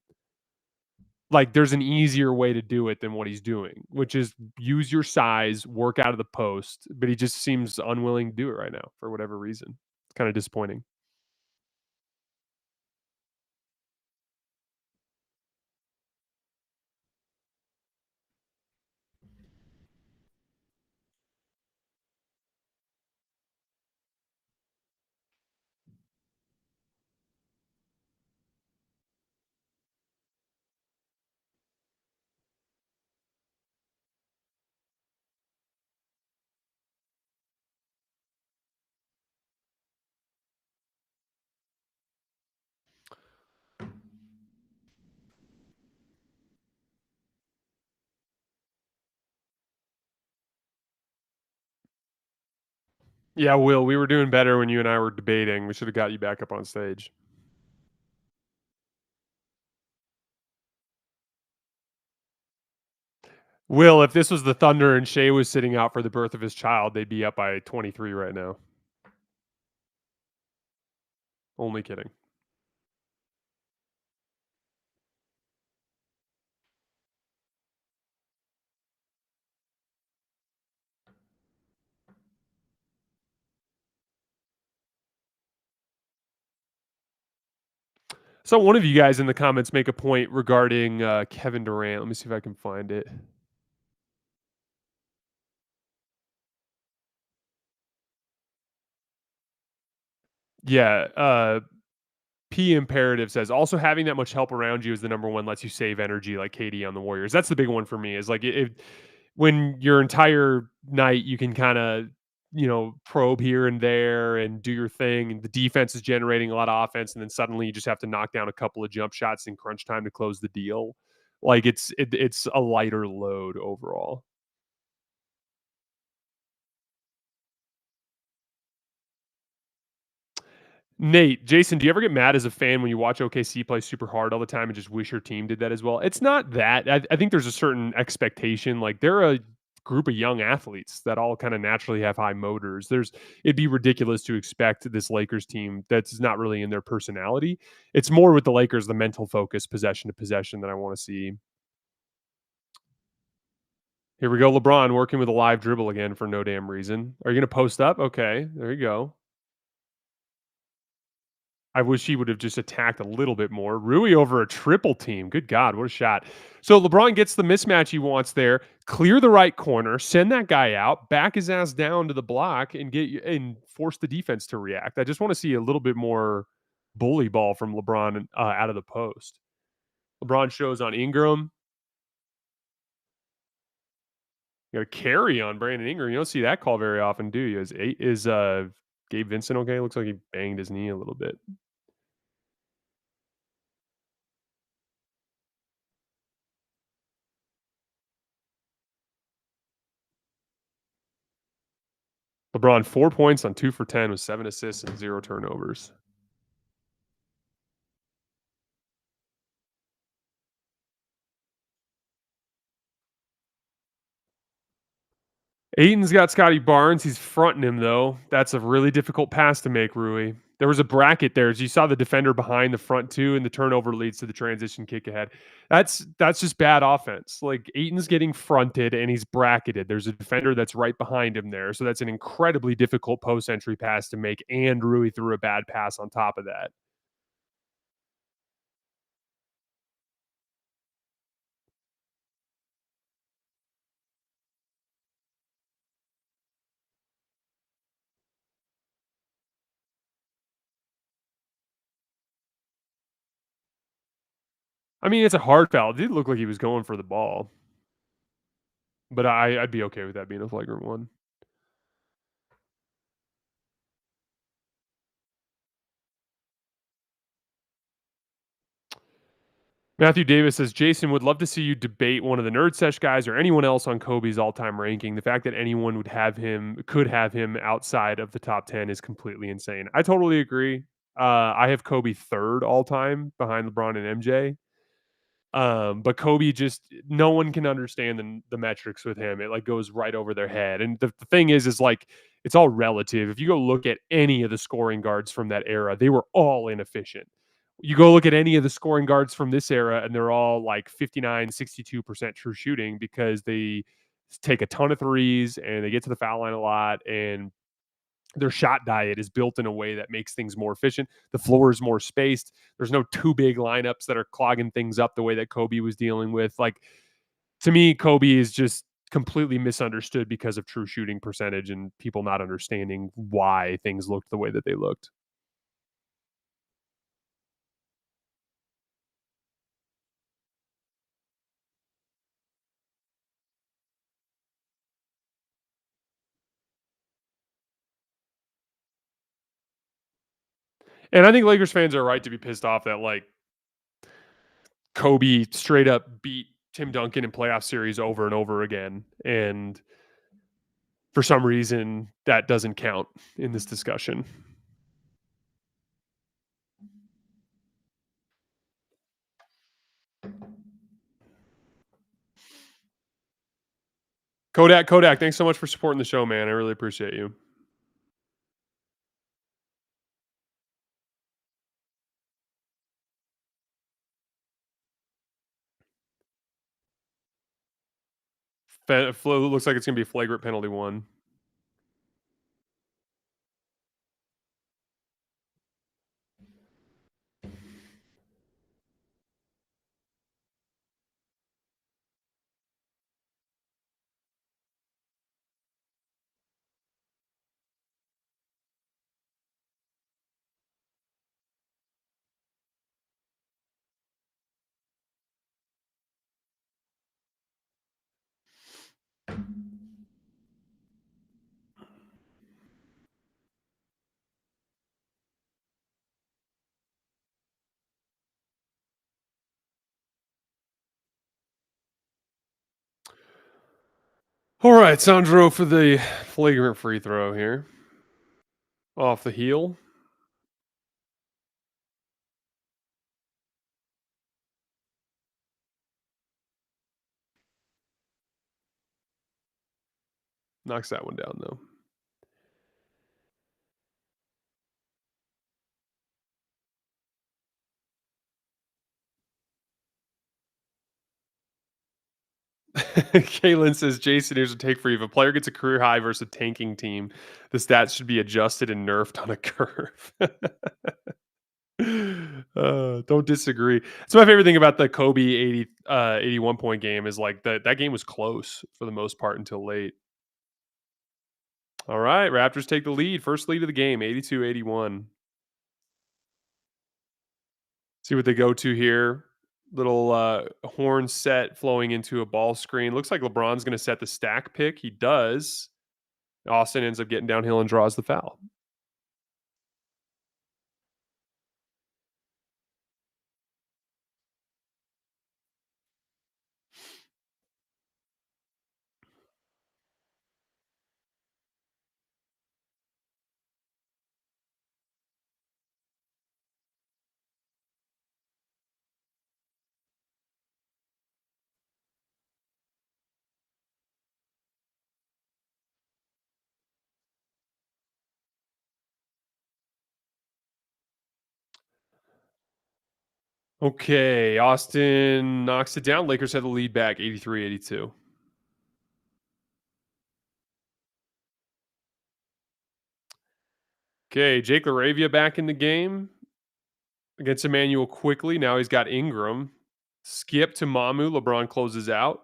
like there's an easier way to do it than what he's doing, which is use your size, work out of the post, but he just seems unwilling to do it right now for whatever reason. It's kind of disappointing. Yeah, Will, we were doing better when you and I were debating. We should have got you back up on stage. Will, if this was the Thunder and Shea was sitting out for the birth of his child, they'd be up by 23 right now. Only kidding. So one of you guys in the comments make a point regarding Kevin Durant. Let me see if I can find it. Yeah, P Imperative says also having that much help around you is the number one lets you save energy like KD on the Warriors. That's the big one for me is like when your entire night you can kind of probe here and there and do your thing and the defense is generating a lot of offense and then suddenly you just have to knock down a couple of jump shots in crunch time to close the deal. Like it's a lighter load overall. Nate, Jason, do you ever get mad as a fan when you watch OKC play super hard all the time and just wish your team did that as well? It's not that. I think there's a certain expectation. Like they're a group of young athletes that all kind of naturally have high motors. It'd be ridiculous to expect this Lakers team that's not really in their personality. It's more with the Lakers, the mental focus, possession to possession that I want to see. Here we go, LeBron working with a live dribble again for no damn reason. Are you going to post up? Okay, there you go. I wish he would have just attacked a little bit more. Rui over a triple team. Good God, what a shot. So LeBron gets the mismatch he wants there. Clear the right corner, send that guy out, back his ass down to the block and force the defense to react. I just want to see a little bit more bully ball from LeBron out of the post. LeBron shows on Ingram. You got a carry on Brandon Ingram. You don't see that call very often, do you? Is Gabe Vincent okay? Looks like he banged his knee a little bit. LeBron 4 points on 2 for 10 with 7 assists and 0 turnovers. Ayton's got Scottie Barnes. He's fronting him, though. That's a really difficult pass to make, Rui. There was a bracket there. As you saw the defender behind the front two, and the turnover leads to the transition kick ahead. That's just bad offense. Like, Ayton's getting fronted, and he's bracketed. There's a defender that's right behind him there. So that's an incredibly difficult post-entry pass to make, and Rui threw a bad pass on top of that. I mean, it's a hard foul. It did look like he was going for the ball. But I'd be okay with that being a flagrant one. Matthew Davis says, Jason, would love to see you debate one of the Nerd Sesh guys or anyone else on Kobe's all-time ranking. The fact that anyone could have him outside of the top 10 is completely insane. I totally agree. I have Kobe third all-time behind LeBron and MJ. But Kobe no one can understand the metrics with him. It like goes right over their head. And the thing is like, it's all relative. If you go look at any of the scoring guards from that era, they were all inefficient. You go look at any of the scoring guards from this era and they're all like 59, 62% true shooting because they take a ton of threes and they get to the foul line a lot and their shot diet is built in a way that makes things more efficient. The floor is more spaced. There's no two big lineups that are clogging things up the way that Kobe was dealing with. Like, to me, Kobe is just completely misunderstood because of true shooting percentage and people not understanding why things looked the way that they looked. And I think Lakers fans are right to be pissed off that like Kobe straight up beat Tim Duncan in playoff series over and over again. And for some reason, that doesn't count in this discussion. Kodak, thanks so much for supporting the show, man. I really appreciate you. Flo looks like it's going to be flagrant penalty 1. All right, Sandro for the flagrant free throw here. Off the heel. Knocks that one down, though. Kaylin says, Jason, here's a take for you. If a player gets a career high versus a tanking team, the stats should be adjusted and nerfed on a curve. Don't disagree. It's my favorite thing about the Kobe 81 point game is like that game was close for the most part until late. All right, Raptors take the lead. First lead of the game, 82-81. See what they go to here. Little horn set flowing into a ball screen. Looks like LeBron's going to set the stack pick. He does. Austin ends up getting downhill and draws the foul. Okay, Austin knocks it down. Lakers have the lead back, 83-82. Okay, Jake LaRavia back in the game against Emmanuel quickly. Now he's got Ingram. Skip to Mamu. LeBron closes out.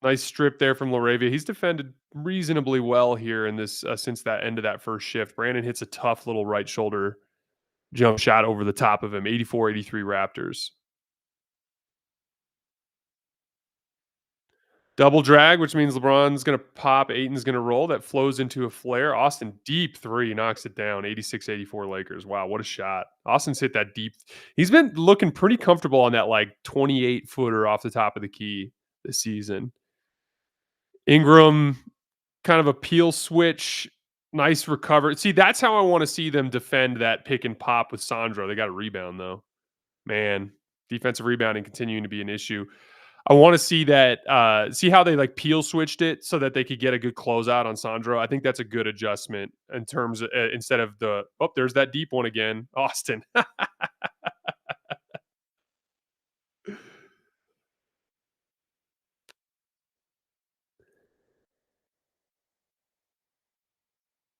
Nice strip there from LaRavia. He's defended reasonably well here in this since that end of that first shift. Brandon hits a tough little right shoulder jump shot over the top of him. 84-83 Raptors. Double drag, which means LeBron's going to pop. Ayton's going to roll. That flows into a flare. Austin, deep three, knocks it down. 86-84 Lakers. Wow, what a shot. Austin's hit that deep. He's been looking pretty comfortable on that like 28-footer off the top of the key this season. Ingram, kind of a peel switch. Nice recover. See, that's how I want to see them defend that pick and pop with Sandro. They got a rebound, though. Man, defensive rebounding continuing to be an issue. I want to see that. See how they like peel switched it so that they could get a good closeout on Sandro. I think that's a good adjustment in terms of instead of the there's that deep one again, Austin.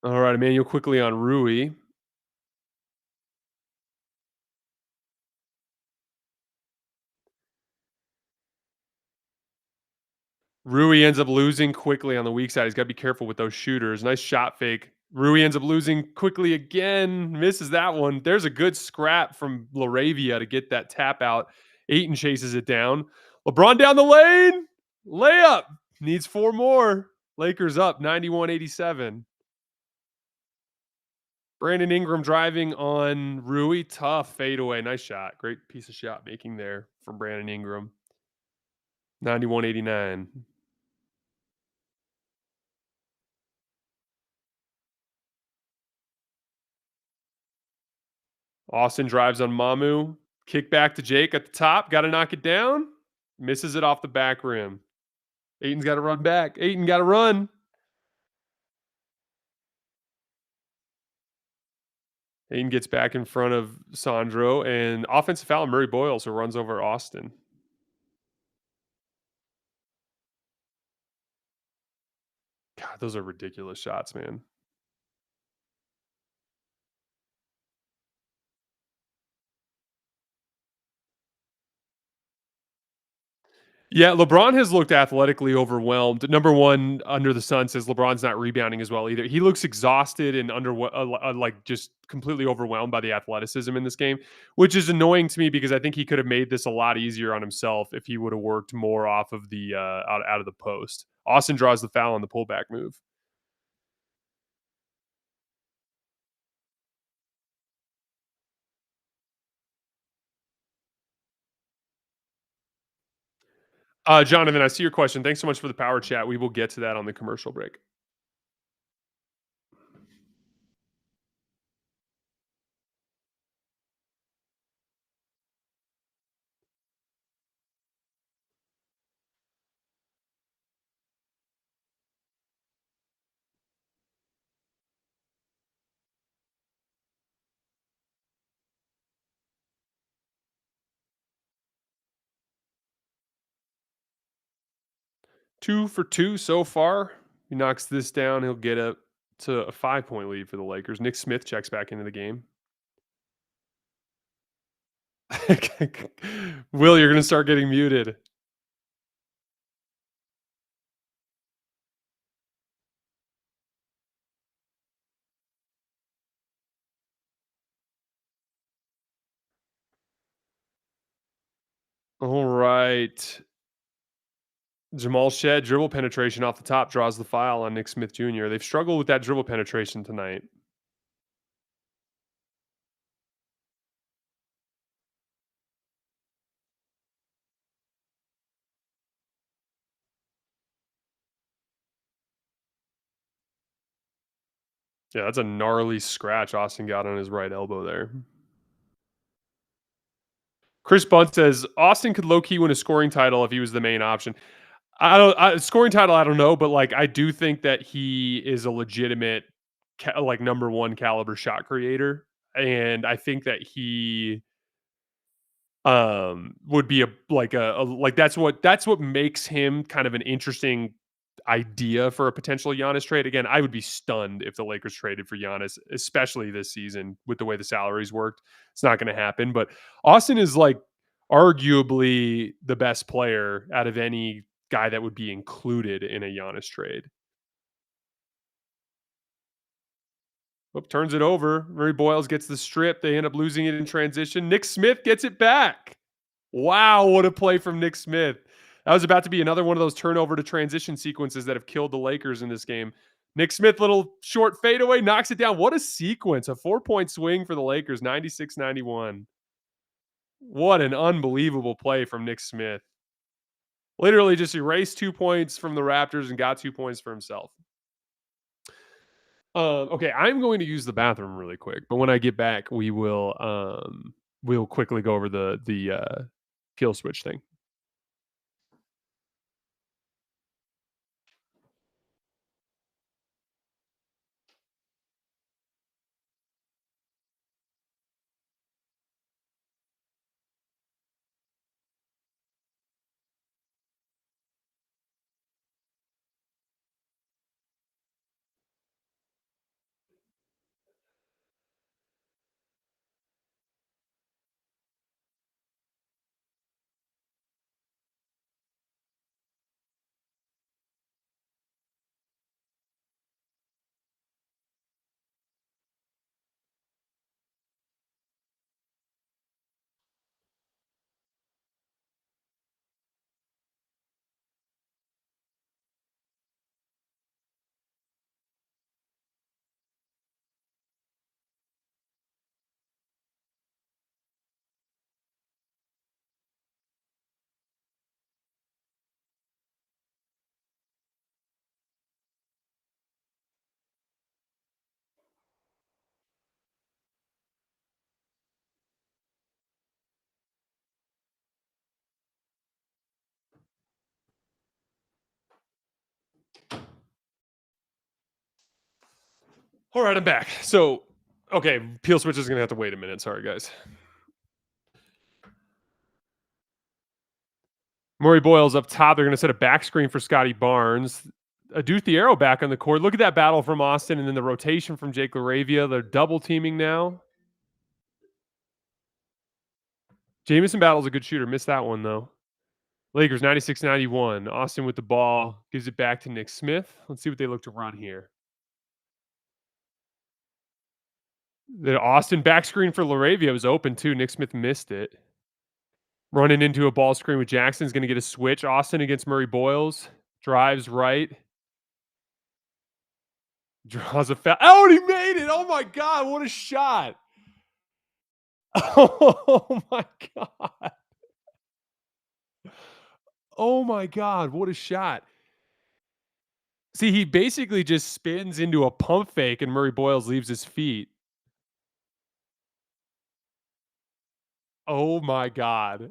All right, Emmanuel quickly on Rui. Rui ends up losing quickly on the weak side. He's got to be careful with those shooters. Nice shot fake. Rui ends up losing quickly again. Misses that one. There's a good scrap from Laravia to get that tap out. Ayton chases it down. LeBron down the lane. Layup. Needs four more. Lakers up 91-87. Brandon Ingram driving on Rui. Tough fadeaway. Nice shot. Great piece of shot making there from Brandon Ingram. 91-89. Austin drives on Mamu. Kick back to Jake at the top. Got to knock it down. Misses it off the back rim. Ayton's got to run back. Ayton got to run. Ayton gets back in front of Sandro and offensive foul Murray Boyles, who runs over Austin. God, those are ridiculous shots, man. Yeah, LeBron has looked athletically overwhelmed. Number one, under the sun says LeBron's not rebounding as well either. He looks exhausted and like just completely overwhelmed by the athleticism in this game, which is annoying to me because I think he could have made this a lot easier on himself if he would have worked more off of the out of the post. Austin draws the foul on the pullback move. Jonathan, I see your question. Thanks so much for the power chat. We will get to that on the commercial break. Two for two so far. He knocks this down. He'll get up to a 5-point lead for the Lakers. Nick Smith checks back into the game. Will, you're going to start getting muted. All right. Jamal Shed, dribble penetration off the top, draws the foul on Nick Smith Jr. They've struggled with that dribble penetration tonight. Yeah, that's a gnarly scratch Austin got on his right elbow there. Chris Bunt says Austin could low key win a scoring title if he was the main option. Scoring title. I don't know, but like I do think that he is a legitimate like number one caliber shot creator, and I think that he would be like that's what makes him kind of an interesting idea for a potential Giannis trade. Again, I would be stunned if the Lakers traded for Giannis, especially this season with the way the salaries worked. It's not going to happen, but Austin is like arguably the best player out of any guy that would be included in a Giannis trade. Turns it over. Murray Boyles gets the strip. They end up losing it in transition. Nick Smith gets it back. Wow, what a play from Nick Smith. That was about to be another one of those turnover to transition sequences that have killed the Lakers in this game. Nick Smith, little short fadeaway, knocks it down. What a sequence. A 4-point swing for the Lakers, 96-91. What an unbelievable play from Nick Smith. Literally just erased 2 points from the Raptors and got 2 points for himself. Okay, I'm going to use the bathroom really quick, but when I get back, we'll quickly go over the kill switch thing. All right, I'm back. So, okay, peel switch is going to have to wait a minute. Sorry, guys. Murray Boyles up top. They're going to set a back screen for Scottie Barnes. Aduthiero back on the court. Look at that battle from Austin and then the rotation from Jake LaRavia. They're double teaming now. Jamison Battle's a good shooter. Missed that one, though. Lakers 96-91. Austin with the ball. Gives it back to Nick Smith. Let's see what they look to run here. The Austin back screen for LaRavia was open, too. Nick Smith missed it. Running into a ball screen with Jackson's going to get a switch. Austin against Murray Boyles. Drives right. Draws a foul. Oh, he made it. Oh, my God. What a shot. Oh, my God. Oh my God, what a shot. See, he basically just spins into a pump fake and Murray Boyles leaves his feet. Oh my God.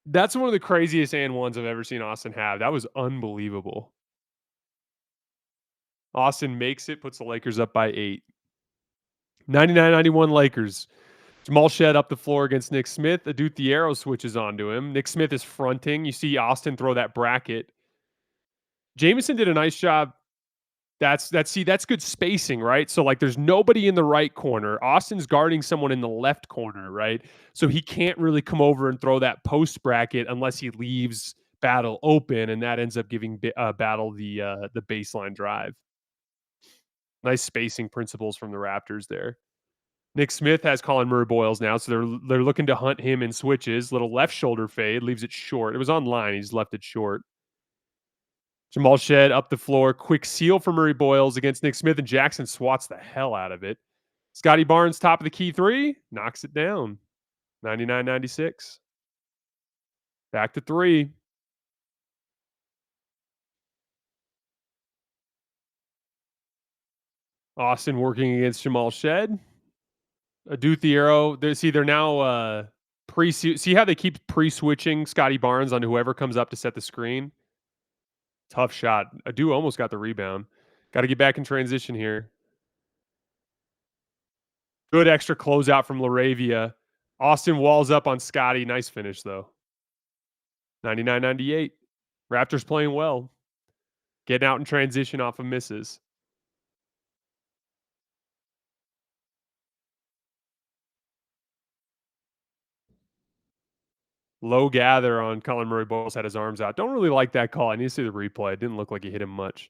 That's one of the craziest and ones I've ever seen Austin have. That was unbelievable. Austin makes it, puts the Lakers up by 8. 99-91 Lakers. Jamal Shed up the floor against Nick Smith. Adu Thiero switches onto him. Nick Smith is fronting. You see Austin throw that bracket. Jameson did a nice job. That's good spacing, right? So like there's nobody in the right corner. Austin's guarding someone in the left corner, right? So he can't really come over and throw that post bracket unless he leaves Battle open, and that ends up giving Battle the baseline drive. Nice spacing principles from the Raptors there. Nick Smith has Colin Murray Boyles now, so they're looking to hunt him in switches. Little left shoulder fade, leaves it short. It was on line. He's left it short. Jamal Shed up the floor. Quick seal for Murray Boyles against Nick Smith, and Jackson swats the hell out of it. Scottie Barnes, top of the key three, knocks it down. 99-96. Back to three. Austin working against Jamal Shed. Adu Thiero. They're now see how they keep pre-switching Scottie Barnes on whoever comes up to set the screen? Tough shot. Adu almost got the rebound. Got to get back in transition here. Good extra closeout from Laravia. Austin walls up on Scottie. Nice finish, though. 99-98. Raptors playing well. Getting out in transition off of misses. Low gather on Colin Murray Boyles, had his arms out. Don't really like that call. I need to see the replay. It didn't look like he hit him much.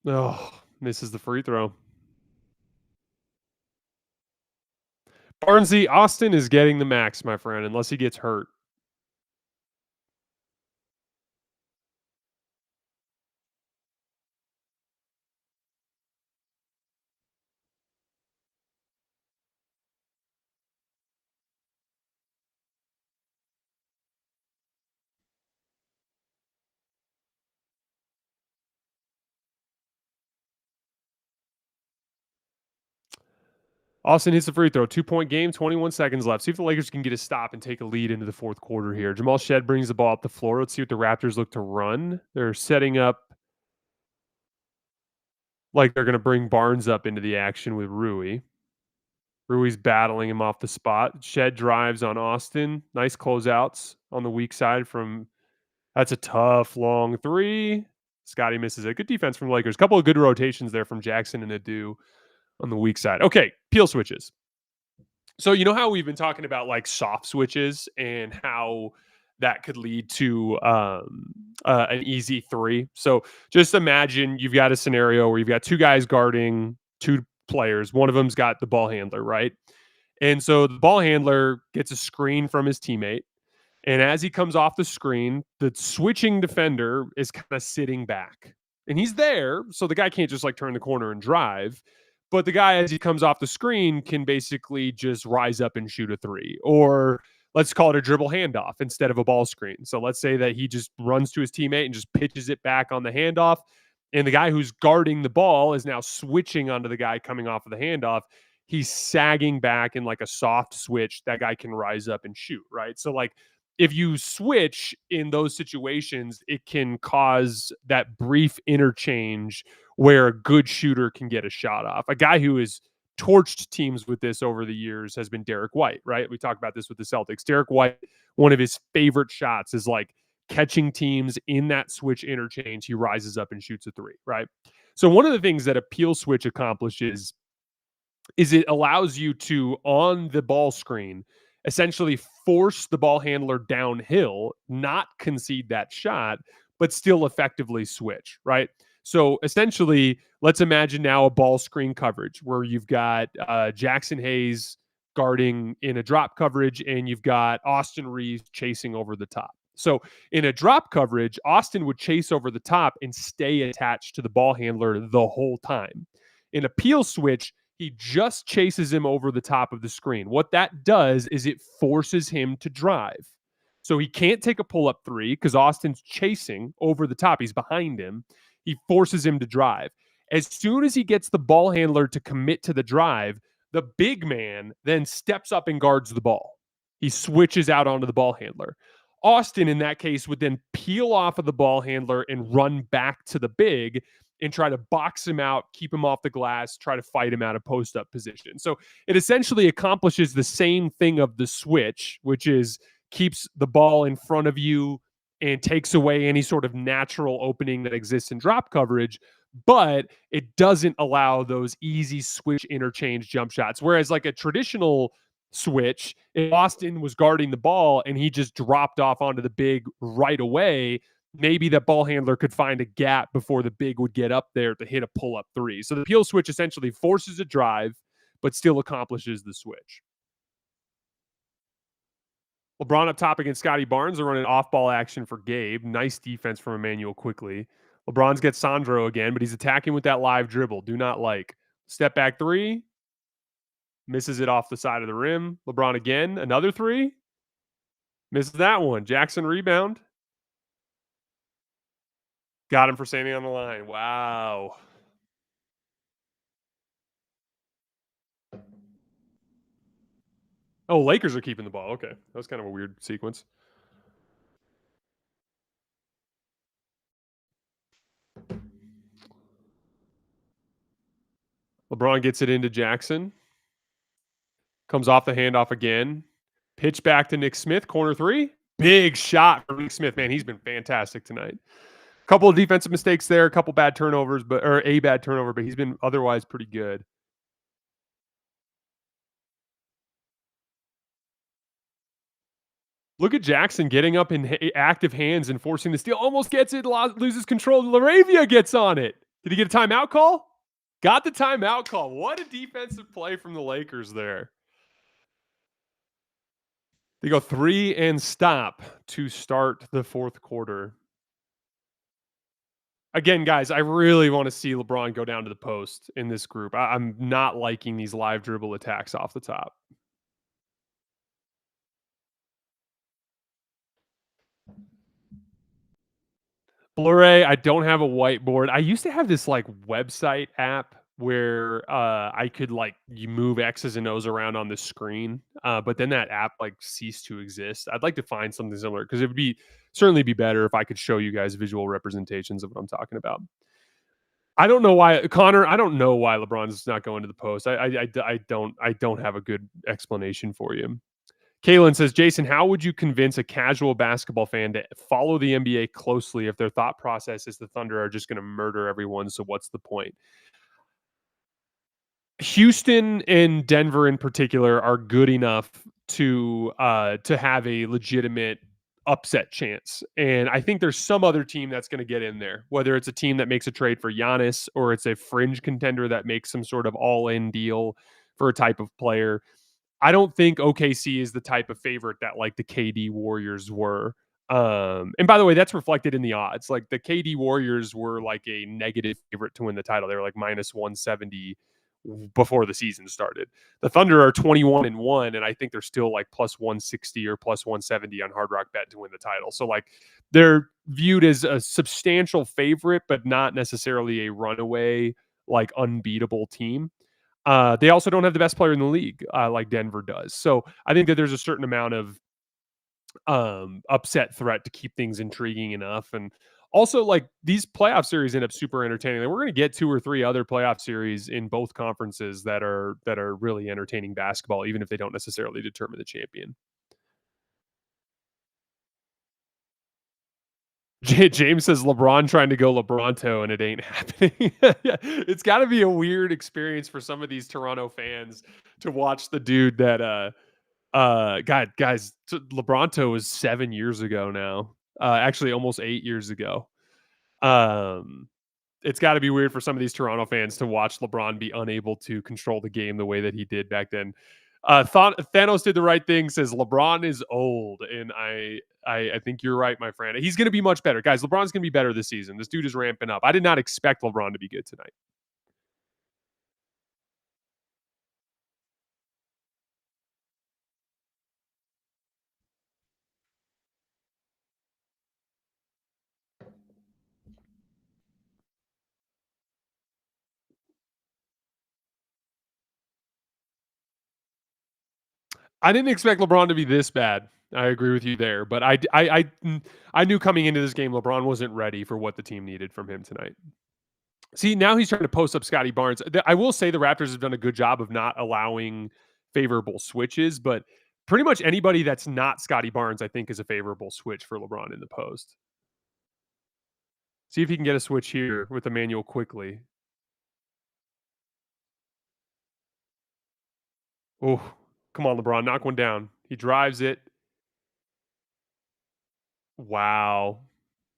Oh, misses the free throw. Barnesy, Austin is getting the max, my friend, unless he gets hurt. Austin hits the free throw. 2-point game, 21 seconds left. See if the Lakers can get a stop and take a lead into the fourth quarter here. Jamal Shed brings the ball up the floor. Let's see what the Raptors look to run. They're setting up like they're going to bring Barnes up into the action with Rui. Rui's battling him off the spot. Shed drives on Austin. Nice closeouts on the weak side from – that's a tough, long three. Scottie misses it. Good defense from the Lakers. A couple of good rotations there from Jackson and Adu on the weak side. Okay, peel switches. So you know how we've been talking about like soft switches and how that could lead to an easy three. So just imagine you've got a scenario where you've got two guys guarding two players. One of them's got the ball handler, right? And so the ball handler gets a screen from his teammate. And as he comes off the screen, the switching defender is kind of sitting back. And he's there, so the guy can't just like turn the corner and drive. But the guy, as he comes off the screen, can basically just rise up and shoot a three. Or let's call it a dribble handoff instead of a ball screen. So let's say that he just runs to his teammate and just pitches it back on the handoff. And the guy who's guarding the ball is now switching onto the guy coming off of the handoff. He's sagging back in like a soft switch. That guy can rise up and shoot, right? So like if you switch in those situations, it can cause that brief interchange where a good shooter can get a shot off. A guy who has torched teams with this over the years has been Derek White, right? We talk about this with the Celtics. Derek White, one of his favorite shots is like catching teams in that switch interchange. He rises up and shoots a three, right? So one of the things that a peel switch accomplishes is it allows you to, on the ball screen, essentially force the ball handler downhill, not concede that shot, but still effectively switch, right? So essentially, let's imagine now a ball screen coverage where you've got Jackson Hayes guarding in a drop coverage and you've got Austin Reaves chasing over the top. So in a drop coverage, Austin would chase over the top and stay attached to the ball handler the whole time. In a peel switch, he just chases him over the top of the screen. What that does is it forces him to drive. So he can't take a pull-up three because Austin's chasing over the top. He's behind him. He forces him to drive. As soon as he gets the ball handler to commit to the drive, the big man then steps up and guards the ball. He switches out onto the ball handler. Austin, in that case, would then peel off of the ball handler and run back to the big and try to box him out, keep him off the glass, try to fight him out of post-up position. So it essentially accomplishes the same thing of the switch, which is keeps the ball in front of you and takes away any sort of natural opening that exists in drop coverage, but it doesn't allow those easy switch interchange jump shots. Whereas like a traditional switch, if Austin was guarding the ball and he just dropped off onto the big right away, maybe that ball handler could find a gap before the big would get up there to hit a pull-up three. So the peel switch essentially forces a drive, but still accomplishes the switch. LeBron up top against Scottie Barnes. They're running off-ball action for Gabe. Nice defense from Emmanuel quickly. LeBron's got Sandro again, but he's attacking with that live dribble. Do not like. Step back three. Misses it off the side of the rim. LeBron again. Another three. Misses that one. Jackson rebound. Got him for standing on the line. Wow. Oh, Lakers are keeping the ball. Okay. That was kind of a weird sequence. LeBron gets it into Jackson. Comes off the handoff again. Pitch back to Nick Smith. Corner three. Big shot for Nick Smith. Man, he's been fantastic tonight. A couple of defensive mistakes there. A couple bad turnovers, or a bad turnover, but he's been otherwise pretty good. Look at Jackson getting up in active hands and forcing the steal. Almost gets it, loses control. Laravia gets on it. Did he get a timeout call? Got the timeout call. What a defensive play from the Lakers there. They go 3 and stop to start the fourth quarter. Again, guys, I really want to see LeBron go down to the post in this group. I'm not liking these live dribble attacks off the top. Blu-ray, I don't have a whiteboard. I used to have this like website app where I could like you move X's and O's around on the screen, but then that app like ceased to exist. I'd like to find something similar because it would be certainly be better if I could show you guys visual representations of what I'm talking about. I don't know why, Connor. I don't know why LeBron's not going to the post. I don't have a good explanation for you. Kaylin says, Jason, how would you convince a casual basketball fan to follow the NBA closely if their thought process is the Thunder are just going to murder everyone? So what's the point? Houston and Denver in particular are good enough to have a legitimate upset chance. And I think there's some other team that's going to get in there, whether it's a team that makes a trade for Giannis or it's a fringe contender that makes some sort of all-in deal for a type of player. I don't think OKC is the type of favorite that like the KD Warriors were. And by the way, that's reflected in the odds. Like the KD Warriors were like a negative favorite to win the title. They were like minus 170 before the season started. The Thunder are 21-1, and I think they're still like plus 160 or plus 170 on Hard Rock Bet to win the title. So like they're viewed as a substantial favorite, but not necessarily a runaway, like unbeatable team. They also don't have the best player in the league like Denver does. So I think that there's a certain amount of upset threat to keep things intriguing enough. And also like these playoff series end up super entertaining. Like, we're going to get 2 or 3 other playoff series in both conferences that are really entertaining basketball, even if they don't necessarily determine the champion. James says LeBron trying to go LeBronto and it ain't happening. It's got to be a weird experience for some of these Toronto fans to watch the dude that guys, LeBronto was 7 years ago now. Actually almost 8 years ago. Um, it's got to be weird for some of these Toronto fans to watch LeBron be unable to control the game the way that he did back then. Thanos did the right thing. Says LeBron is old, and I think you're right, my friend. He's going to be much better, guys. LeBron's going to be better this season. This dude is ramping up. I did not expect LeBron to be good tonight. I didn't expect LeBron to be this bad. I agree with you there, but I knew coming into this game LeBron wasn't ready for what the team needed from him tonight. See, now he's trying to post up Scottie Barnes. I will say the Raptors have done a good job of not allowing favorable switches, but pretty much anybody that's not Scottie Barnes, I think, is a favorable switch for LeBron in the post. See if he can get a switch here with Emmanuel quickly. Oh, come on, LeBron, knock one down. He drives it. Wow.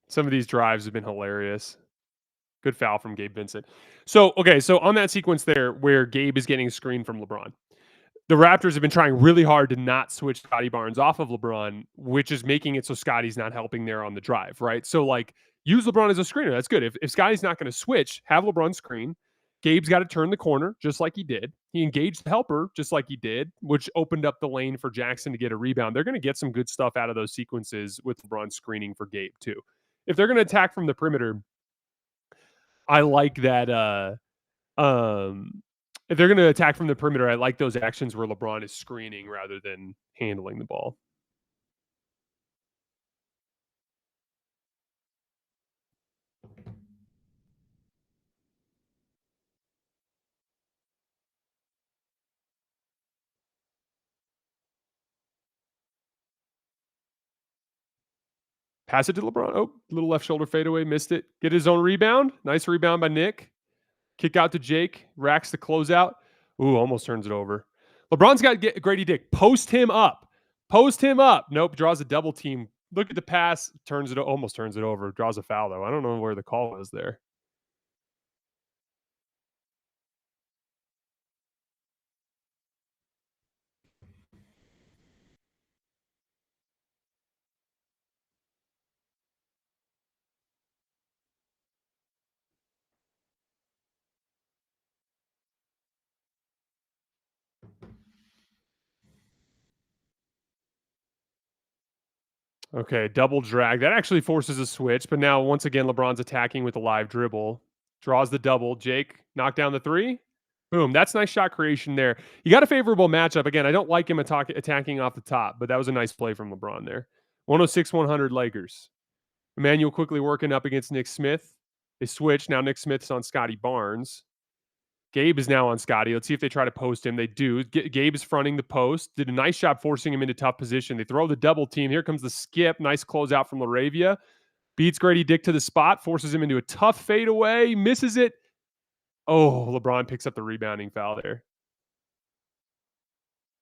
Some of these drives have been hilarious. Good foul from Gabe Vincent. So, okay, so on that sequence there where Gabe is getting a screen from LeBron, the Raptors have been trying really hard to not switch Scottie Barnes off of LeBron, which is making it so Scottie's not helping there on the drive, right? So, like, use LeBron as a screener. That's good. If Scottie's not going to switch, have LeBron screen. Gabe's got to turn the corner just like he did. He engaged the helper just like he did, which opened up the lane for Jackson to get a rebound. They're going to get some good stuff out of those sequences with LeBron screening for Gabe, too. If they're going to attack from the perimeter, I like that. If they're going to attack from the perimeter, I like those actions where LeBron is screening rather than handling the ball. Pass it to LeBron. Oh, little left shoulder fadeaway, missed it. Get his own rebound. Nice rebound by Nick. Kick out to Jake. Racks the closeout. Ooh, almost turns it over. LeBron's got Grady Dick. Post him up. Post him up. Nope, draws a double team. Look at the pass. Almost turns it over. Draws a foul, though. I don't know where the call was there. Okay, double drag. That actually forces a switch, but now once again, LeBron's attacking with a live dribble. Draws the double. Jake, knock down the three. Boom. That's nice shot creation there. You got a favorable matchup. Again, I don't like him attacking off the top, but that was a nice play from LeBron there. 106-100 Lakers. Emmanuel quickly working up against Nick Smith. They switch. Now Nick Smith's on Scottie Barnes. Gabe is now on Scottie. Let's see if they try to post him. They do. Gabe is fronting the post. Did a nice job forcing him into tough position. They throw the double team. Here comes the skip. Nice closeout from LaRavia. Beats Grady Dick to the spot. Forces him into a tough fadeaway. Misses it. Oh, LeBron picks up the rebounding foul there.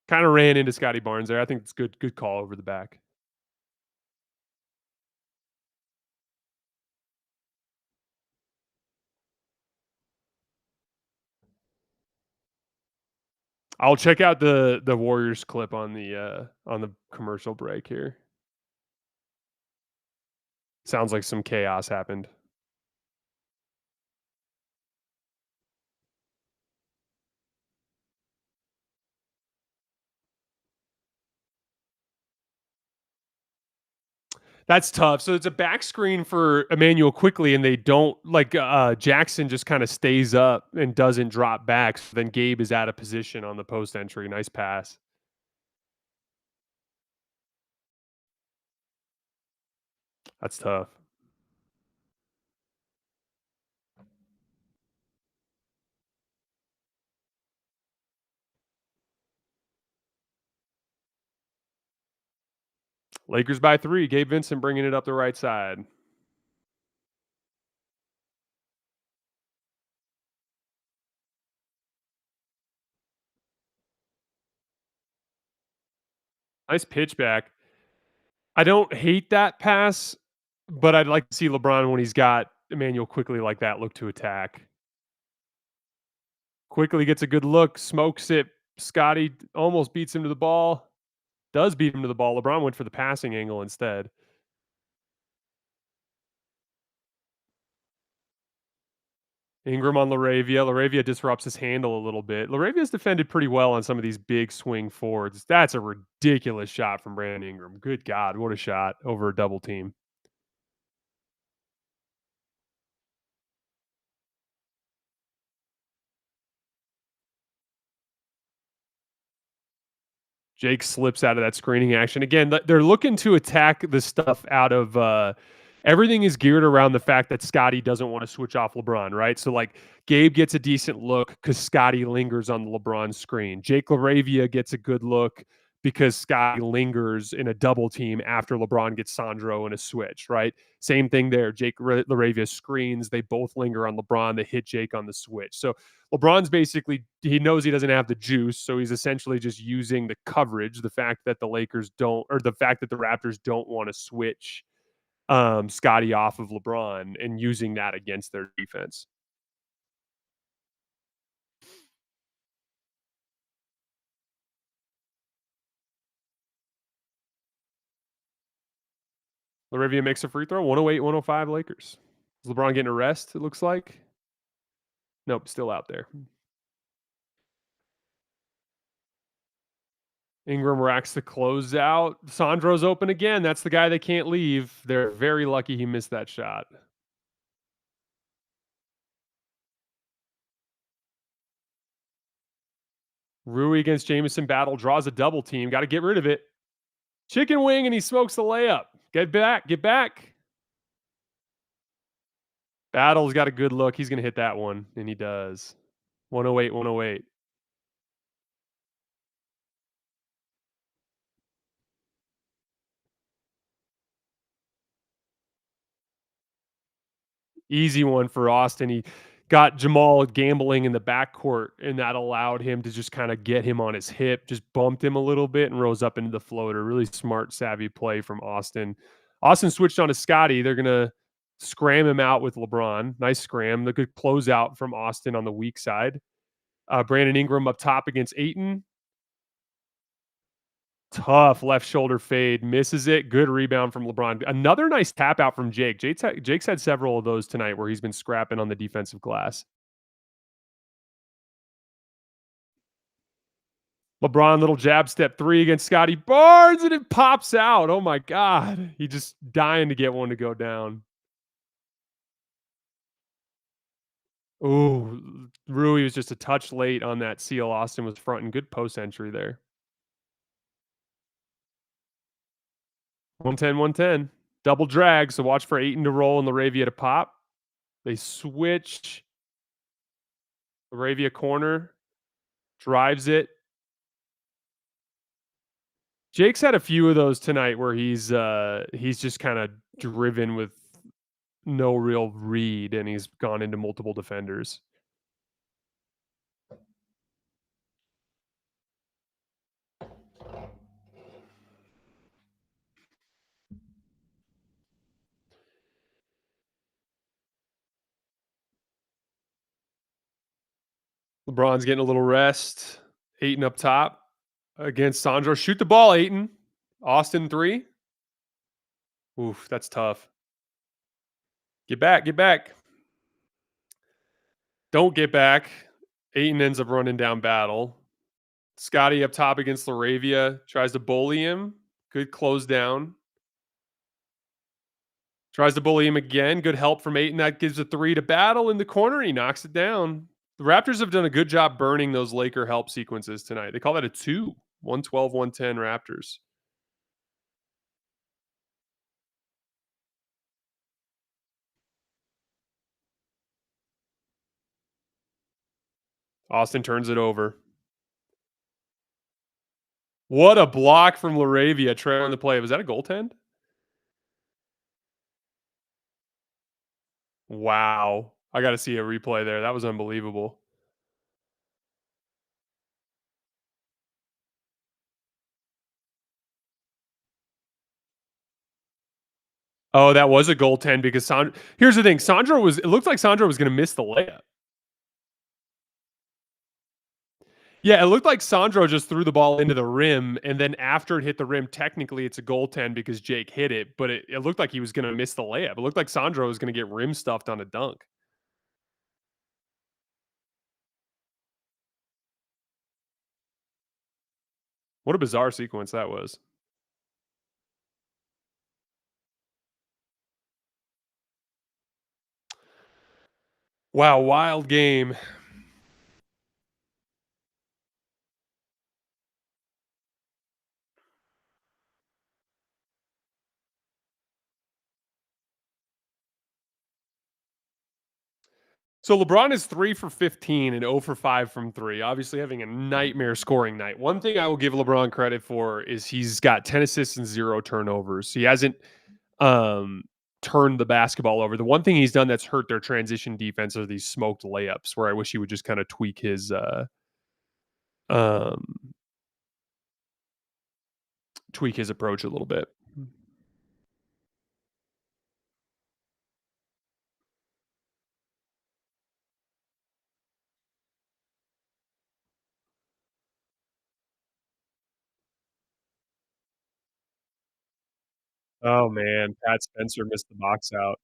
Kind of ran into Scottie Barnes there. I think it's good call over the back. I'll check out the Warriors clip on the commercial break here. Sounds like some chaos happened. That's tough. So it's a back screen for Emmanuel quickly, and they don't like Jackson just kind of stays up and doesn't drop back. So then Gabe is out of position on the post entry. Nice pass. That's tough. Lakers by 3. Gabe Vincent bringing it up the right side. Nice pitch back. I don't hate that pass, but I'd like to see LeBron when he's got Emmanuel quickly like that look to attack. Quickly gets a good look, smokes it. Scottie almost beats him to the ball. Does beat him to the ball. LeBron went for the passing angle instead. Ingram on Laravia. Laravia disrupts his handle a little bit. Laravia's defended pretty well on some of these big swing forwards. That's a ridiculous shot from Brandon Ingram. Good God, what a shot over a double team. Jake slips out of that screening action. Again, they're looking to attack the stuff out of everything is geared around the fact that Scottie doesn't want to switch off LeBron, right? So like Gabe gets a decent look because Scottie lingers on the LeBron screen. Jake LaRavia gets a good look because Scottie lingers in a double team after LeBron gets Sandro in a switch, right? Same thing there. Jake LaRavia screens. They both linger on LeBron. They hit Jake on the switch. So LeBron's basically, he knows he doesn't have the juice, so he's essentially just using the coverage, the fact that the Lakers don't, or the fact that the Raptors don't want to switch Scottie off of LeBron and using that against their defense. LaRavia makes a free throw, 108-105 Lakers. Is LeBron getting a rest, it looks like? Nope, still out there. Ingram racks the closeout. Sandro's open again. That's the guy they can't leave. They're very lucky he missed that shot. Rui against Jameson battle, draws a double team. Got to get rid of it. Chicken wing, and he smokes the layup. Get back, get back. Battle's got a good look. He's going to hit that one, and he does. 108, 108. Easy one for Austin. He got Jamal gambling in the backcourt, and that allowed him to just kind of get him on his hip, just bumped him a little bit and rose up into the floater. Really smart, savvy play from Austin. Austin switched on to Scottie. They're going to scram him out with LeBron. Nice scram. The good closeout from Austin on the weak side. Brandon Ingram up top against Ayton. Tough left shoulder fade, misses it. Good rebound from LeBron. Another nice tap out from Jake. Jake's had several of those tonight where he's been scrapping on the defensive glass. LeBron, little jab step three against Scottie Barnes, and it pops out. Oh my God. He just dying to get one to go down. Ooh, Rui was just a touch late on that seal. Austin was fronting. Good post entry there. 110, 110. Double drag, so watch for Ayton to roll and Laravia to pop. They switch. Laravia corner. Drives it. Jake's had a few of those tonight where he's just kind of driven with no real read and he's gone into multiple defenders. LeBron's getting a little rest. Ayton up top against Sandro. Shoot the ball, Ayton. Austin 3. Oof, that's tough. Get back, get back. Don't get back. Ayton ends up running down battle. Scottie up top against Laravia. Tries to bully him. Good close down. Tries to bully him again. Good help from Ayton. That gives a 3 to battle in the corner. He knocks it down. The Raptors have done a good job burning those Laker help sequences tonight. They call that a 2. 112, 110 Raptors. Austin turns it over. What a block from Laravia trailing the play. Was that a goaltend? Wow. I got to see a replay there. That was unbelievable. Oh, that was a goaltend because here's the thing, it looked like Sandro was gonna miss the layup. Yeah, it looked like Sandro just threw the ball into the rim, and then after it hit the rim, technically it's a goaltend because Jake hit it, but it looked like he was gonna miss the layup. It looked like Sandro was gonna get rim stuffed on a dunk. What a bizarre sequence that was. Wow, wild game. So LeBron is 3 for 15 and 0 for 5 from 3, obviously having a nightmare scoring night. One thing I will give LeBron credit for is he's got 10 assists and 0 turnovers. He hasn't um, turned the basketball over. The one thing he's done that's hurt their transition defense are these smoked layups where I wish he would just kind of um, tweak his approach a little bit. Oh man, Pat Spencer missed the box out.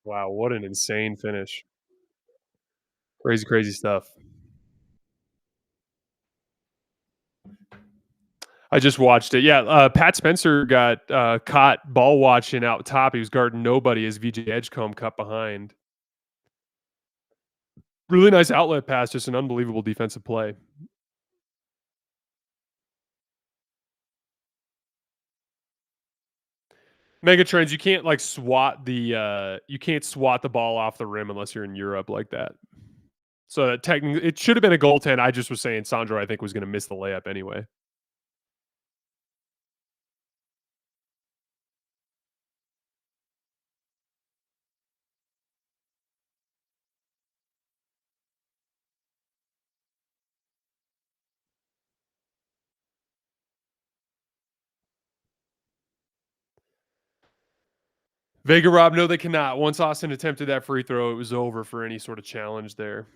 Wow, what an insane finish. Crazy, crazy stuff. I just watched it. Yeah, Pat Spencer got caught ball watching out top. He was guarding nobody as VJ Edgecombe cut behind. Really nice outlet pass, just an unbelievable defensive play. Megatrends, you can't like you can't swat the ball off the rim unless you're in Europe like that. So technically, it should have been a goaltend. I just was saying Sandro, I think, was going to miss the layup anyway. Vega Rob, no, they cannot. Once Austin attempted that free throw, it was over for any sort of challenge there.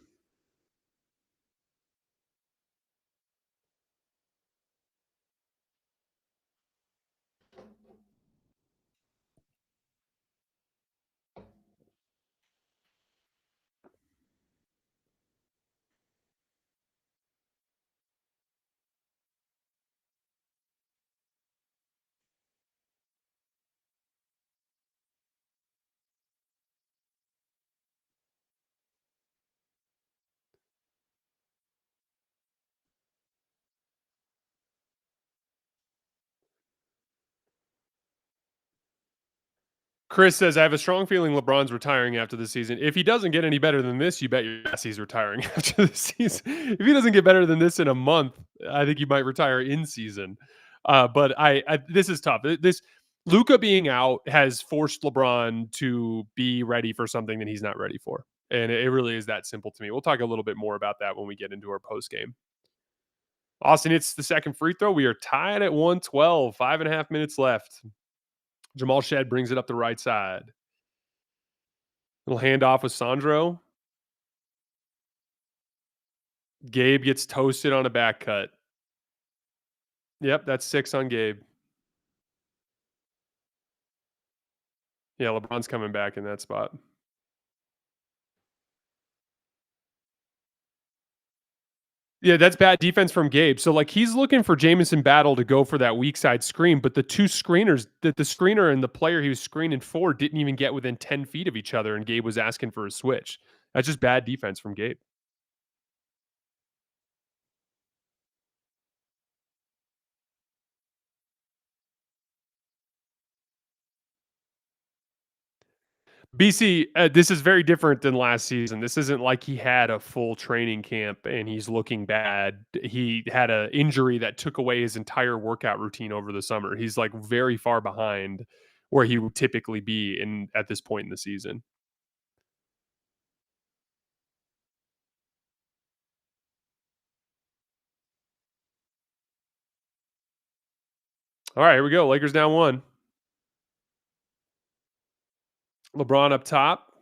Chris says, I have a strong feeling LeBron's retiring after the season. If he doesn't get any better than this, you bet your ass he's retiring after the season. If he doesn't get better than this in a month, I think he might retire in season. But this is tough. This Luca being out has forced LeBron to be ready for something that he's not ready for. And it really is that simple to me. We'll talk a little bit more about that when we get into our post game. Austin hits the second free throw. We are tied at 112, 5.5 minutes left. Jamal Shed brings it up the right side. Little handoff with Sandro. Gabe gets toasted on a back cut. Yep, that's 6 on Gabe. Yeah, LeBron's coming back in that spot. Yeah, that's bad defense from Gabe. So, like, he's looking for Jamison Battle to go for that weak side screen, but the two screeners, the screener and the player he was screening for didn't even get within 10 feet of each other, and Gabe was asking for a switch. That's just bad defense from Gabe. BC, this is very different than last season. This isn't like he had a full training camp and he's looking bad. He had an injury that took away his entire workout routine over the summer. He's like very far behind where he would typically be in at this point in the season. All right, here we go. Lakers down 1. LeBron up top,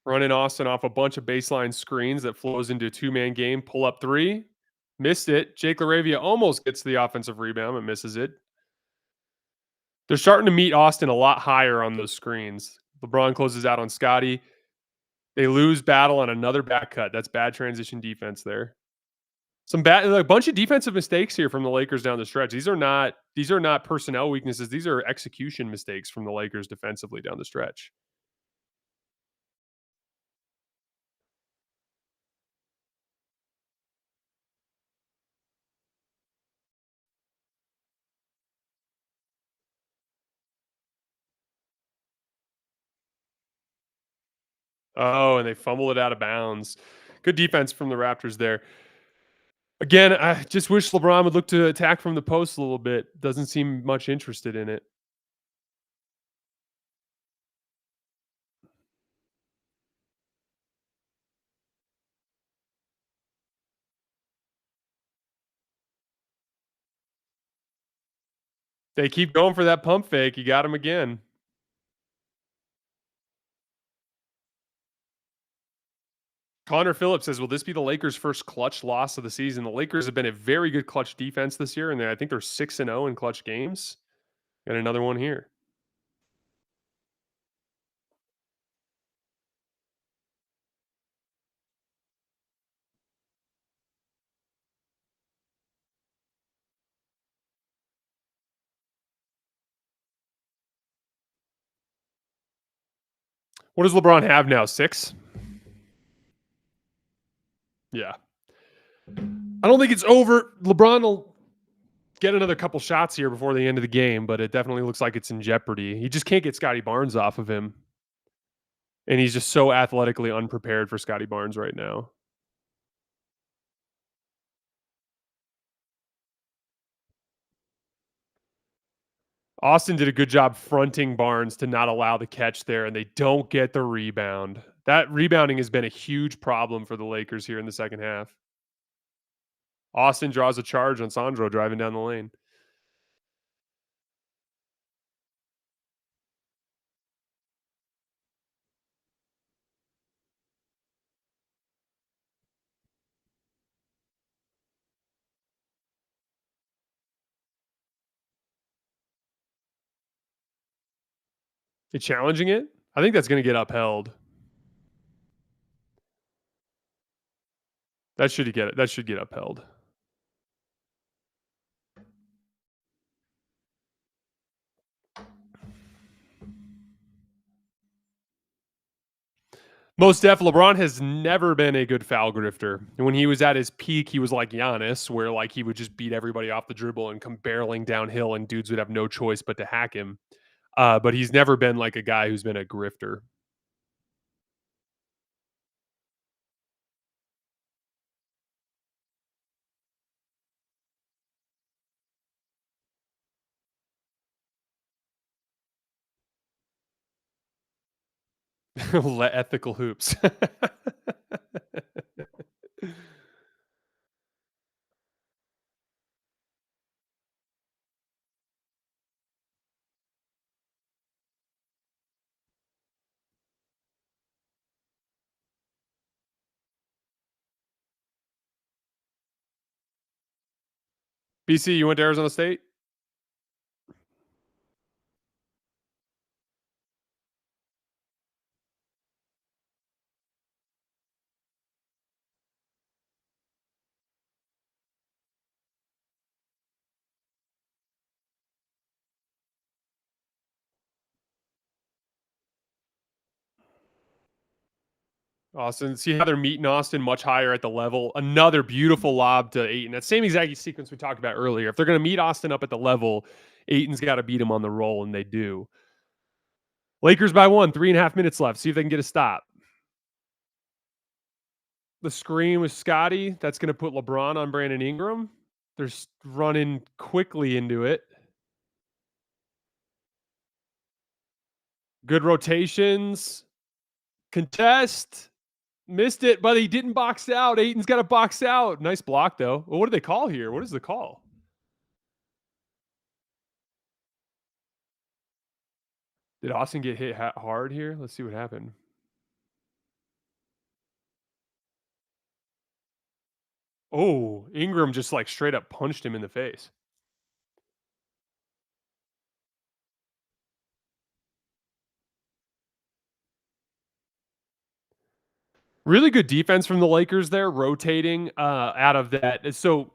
running Austin off a bunch of baseline screens that flows into a two-man game. Pull up 3. Missed it. Jake LaRavia almost gets the offensive rebound and misses it. They're starting to meet Austin a lot higher on those screens. LeBron closes out on Scottie. They lose battle on another back cut. That's bad transition defense there. A bunch of defensive mistakes here from the Lakers down the stretch. These are not personnel weaknesses. These are execution mistakes from the Lakers defensively down the stretch. Oh, and they fumbled it out of bounds. Good defense from the Raptors there. Again, I just wish LeBron would look to attack from the post a little bit. Doesn't seem much interested in it. They keep going for that pump fake. You got him again. Connor Phillips says, will this be the Lakers' first clutch loss of the season? The Lakers have been a very good clutch defense this year, and I think they're 6-0 in clutch games. Got another one here. What does LeBron have now? 6? Yeah. I don't think it's over. LeBron will get another couple shots here before the end of the game, but it definitely looks like it's in jeopardy. He just can't get Scottie Barnes off of him. And he's just so athletically unprepared for Scottie Barnes right now. Austin did a good job fronting Barnes to not allow the catch there, and they don't get the rebound. That rebounding has been a huge problem for the Lakers here in the second half. Austin draws a charge on Sandro driving down the lane. You challenging it? I think that's going to get upheld. That should get upheld. Most def, LeBron has never been a good foul grifter. And when he was at his peak, he was like Giannis, where like he would just beat everybody off the dribble and come barreling downhill, and dudes would have no choice but to hack him. But he's never been like a guy who's been a grifter. Ethical hoops. BC, you went to Arizona State? Austin, see how they're meeting Austin much higher at the level. Another beautiful lob to Ayton. That same exact sequence we talked about earlier. If they're going to meet Austin up at the level, Ayton's got to beat him on the roll, and they do. Lakers by 1, 3.5 minutes left. See if they can get a stop. The screen with Scottie. That's going to put LeBron on Brandon Ingram. They're running quickly into it. Good rotations. Contest. Missed it, but he didn't box out. Ayton's got to box out. Nice block, though. Well, what do they call here? What is the call? Did Austin get hit hard here? Let's see what happened. Oh, Ingram just like straight up punched him in the face. Really good defense from the Lakers there, rotating out of that. So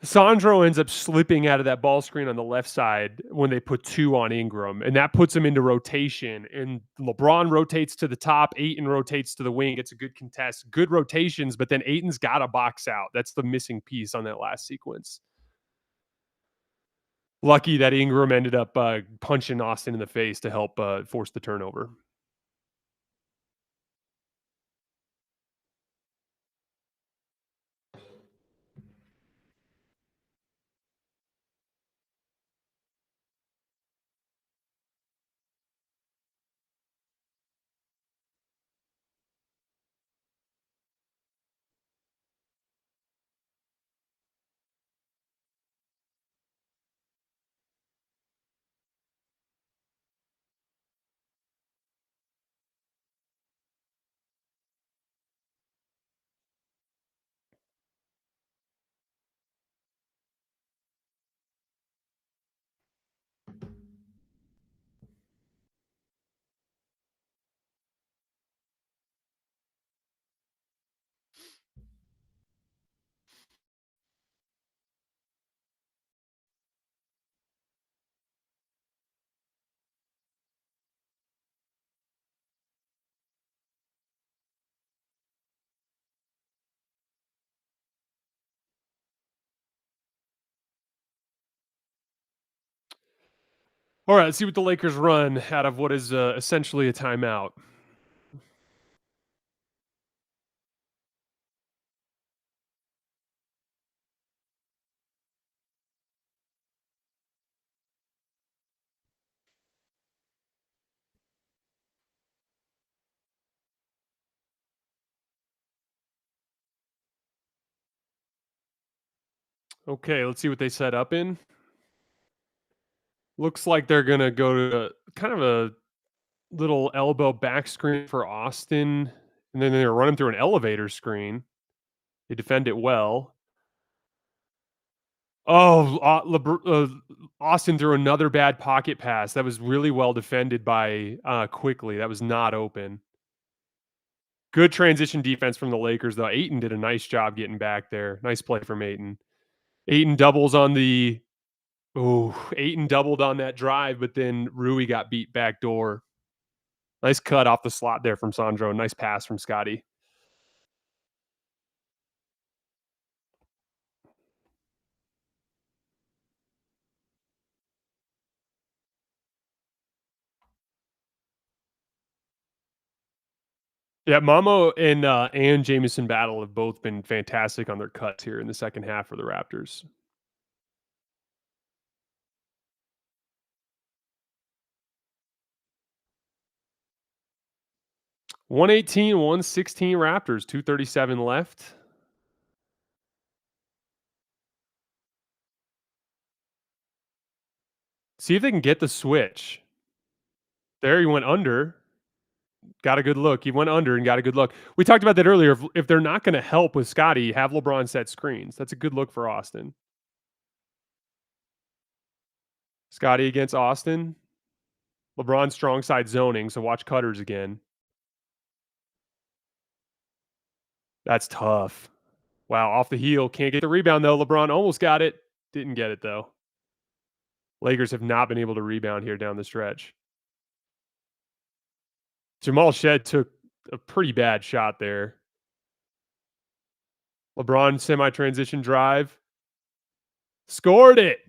Sandro ends up slipping out of that ball screen on the left side when they put 2 on Ingram, and that puts him into rotation. And LeBron rotates to the top, Ayton rotates to the wing. It's a good contest, good rotations, but then Ayton's got to box out. That's the missing piece on that last sequence. Lucky that Ingram ended up punching Austin in the face to help force the turnover. All right, let's see what the Lakers run out of what is essentially a timeout. Okay, let's see what they set up in. Looks like they're going to go to kind of a little elbow back screen for Austin, and then they're running through an elevator screen. They defend it well. Oh, Austin threw another bad pocket pass. That was really well defended by Quickly. That was not open. Good transition defense from the Lakers, though. Ayton did a nice job getting back there. Nice play from Ayton. Ayton doubles on the Ayton doubled on that drive, but then Rui got beat back door. Nice cut off the slot there from Sandro. Nice pass from Scottie. Yeah, Mamo and Jamison Battle have both been fantastic on their cuts here in the second half for the Raptors. $118, $116 Raptors, 2:37 left. See if they can get the switch. There he went under. Got a good look. He went under and got a good look. We talked about that earlier. If they're not going to help with Scottie, have LeBron set screens. That's a good look for Austin. Scottie against Austin. LeBron strong side zoning, so watch cutters again. That's tough. Wow, off the heel. Can't get the rebound, though. LeBron almost got it. Didn't get it, though. Lakers have not been able to rebound here down the stretch. Jamal Shed took a pretty bad shot there. LeBron semi-transition drive. Scored it.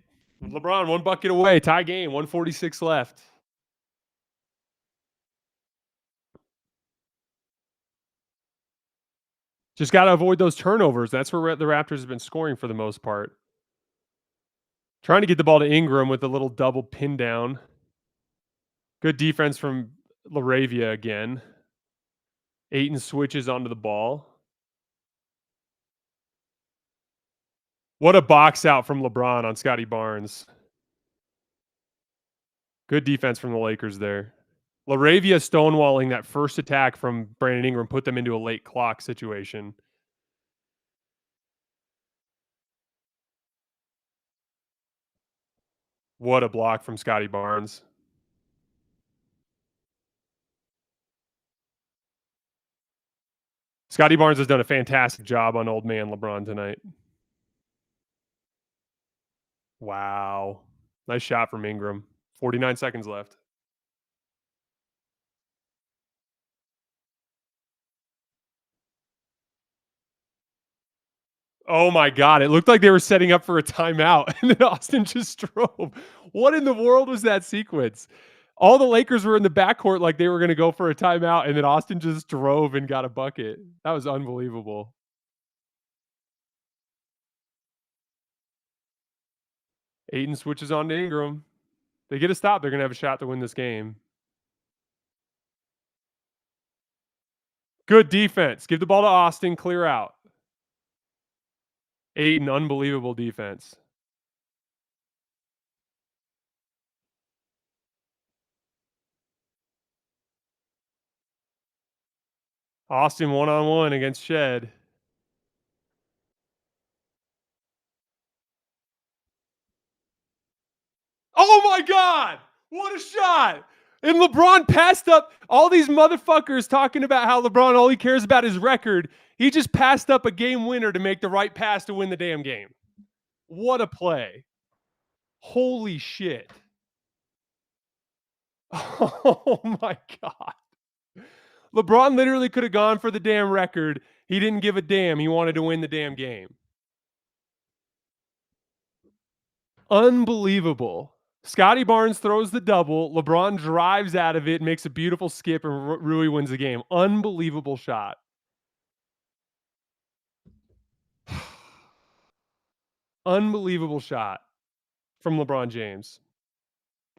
LeBron, 1 bucket away. Tie game. 1:46 left. Just got to avoid those turnovers. That's where the Raptors have been scoring for the most part. Trying to get the ball to Ingram with a little double pin down. Good defense from LaRavia again. Ayton switches onto the ball. What a box out from LeBron on Scottie Barnes. Good defense from the Lakers there. Laravia stonewalling that first attack from Brandon Ingram put them into a late clock situation. What a block from Scottie Barnes. Scottie Barnes has done a fantastic job on old man LeBron tonight. Wow. Nice shot from Ingram. 49 seconds left. Oh my God. It looked like they were setting up for a timeout, and then Austin just drove. What in the world was that sequence? All the Lakers were in the backcourt like they were going to go for a timeout, and then Austin just drove and got a bucket. That was unbelievable. Ayton switches on to Ingram. They get a stop. They're going to have a shot to win this game. Good defense. Give the ball to Austin. Clear out. Ayton, unbelievable defense. Austin one-on-one against Shed. Oh my God! What a shot! And LeBron passed up all these motherfuckers talking about how LeBron all he cares about is record. He just passed up a game winner to make the right pass to win the damn game. What a play. Holy shit. Oh my God. LeBron literally could have gone for the damn record. He didn't give a damn. He wanted to win the damn game. Unbelievable. Scottie Barnes throws the double. LeBron drives out of it, makes a beautiful skip, and Rui wins the game. Unbelievable shot. Unbelievable shot from LeBron James.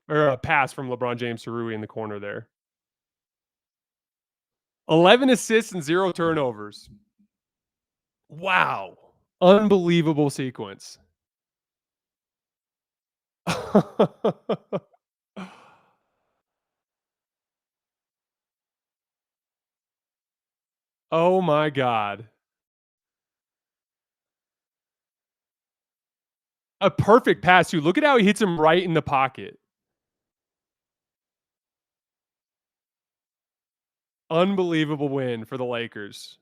Or a pass from LeBron James to Rui in the corner there. 11 assists and 0 turnovers. Wow. Unbelievable sequence. Oh my God. A perfect pass, too. Look at how he hits him right in the pocket. Unbelievable win for the Lakers.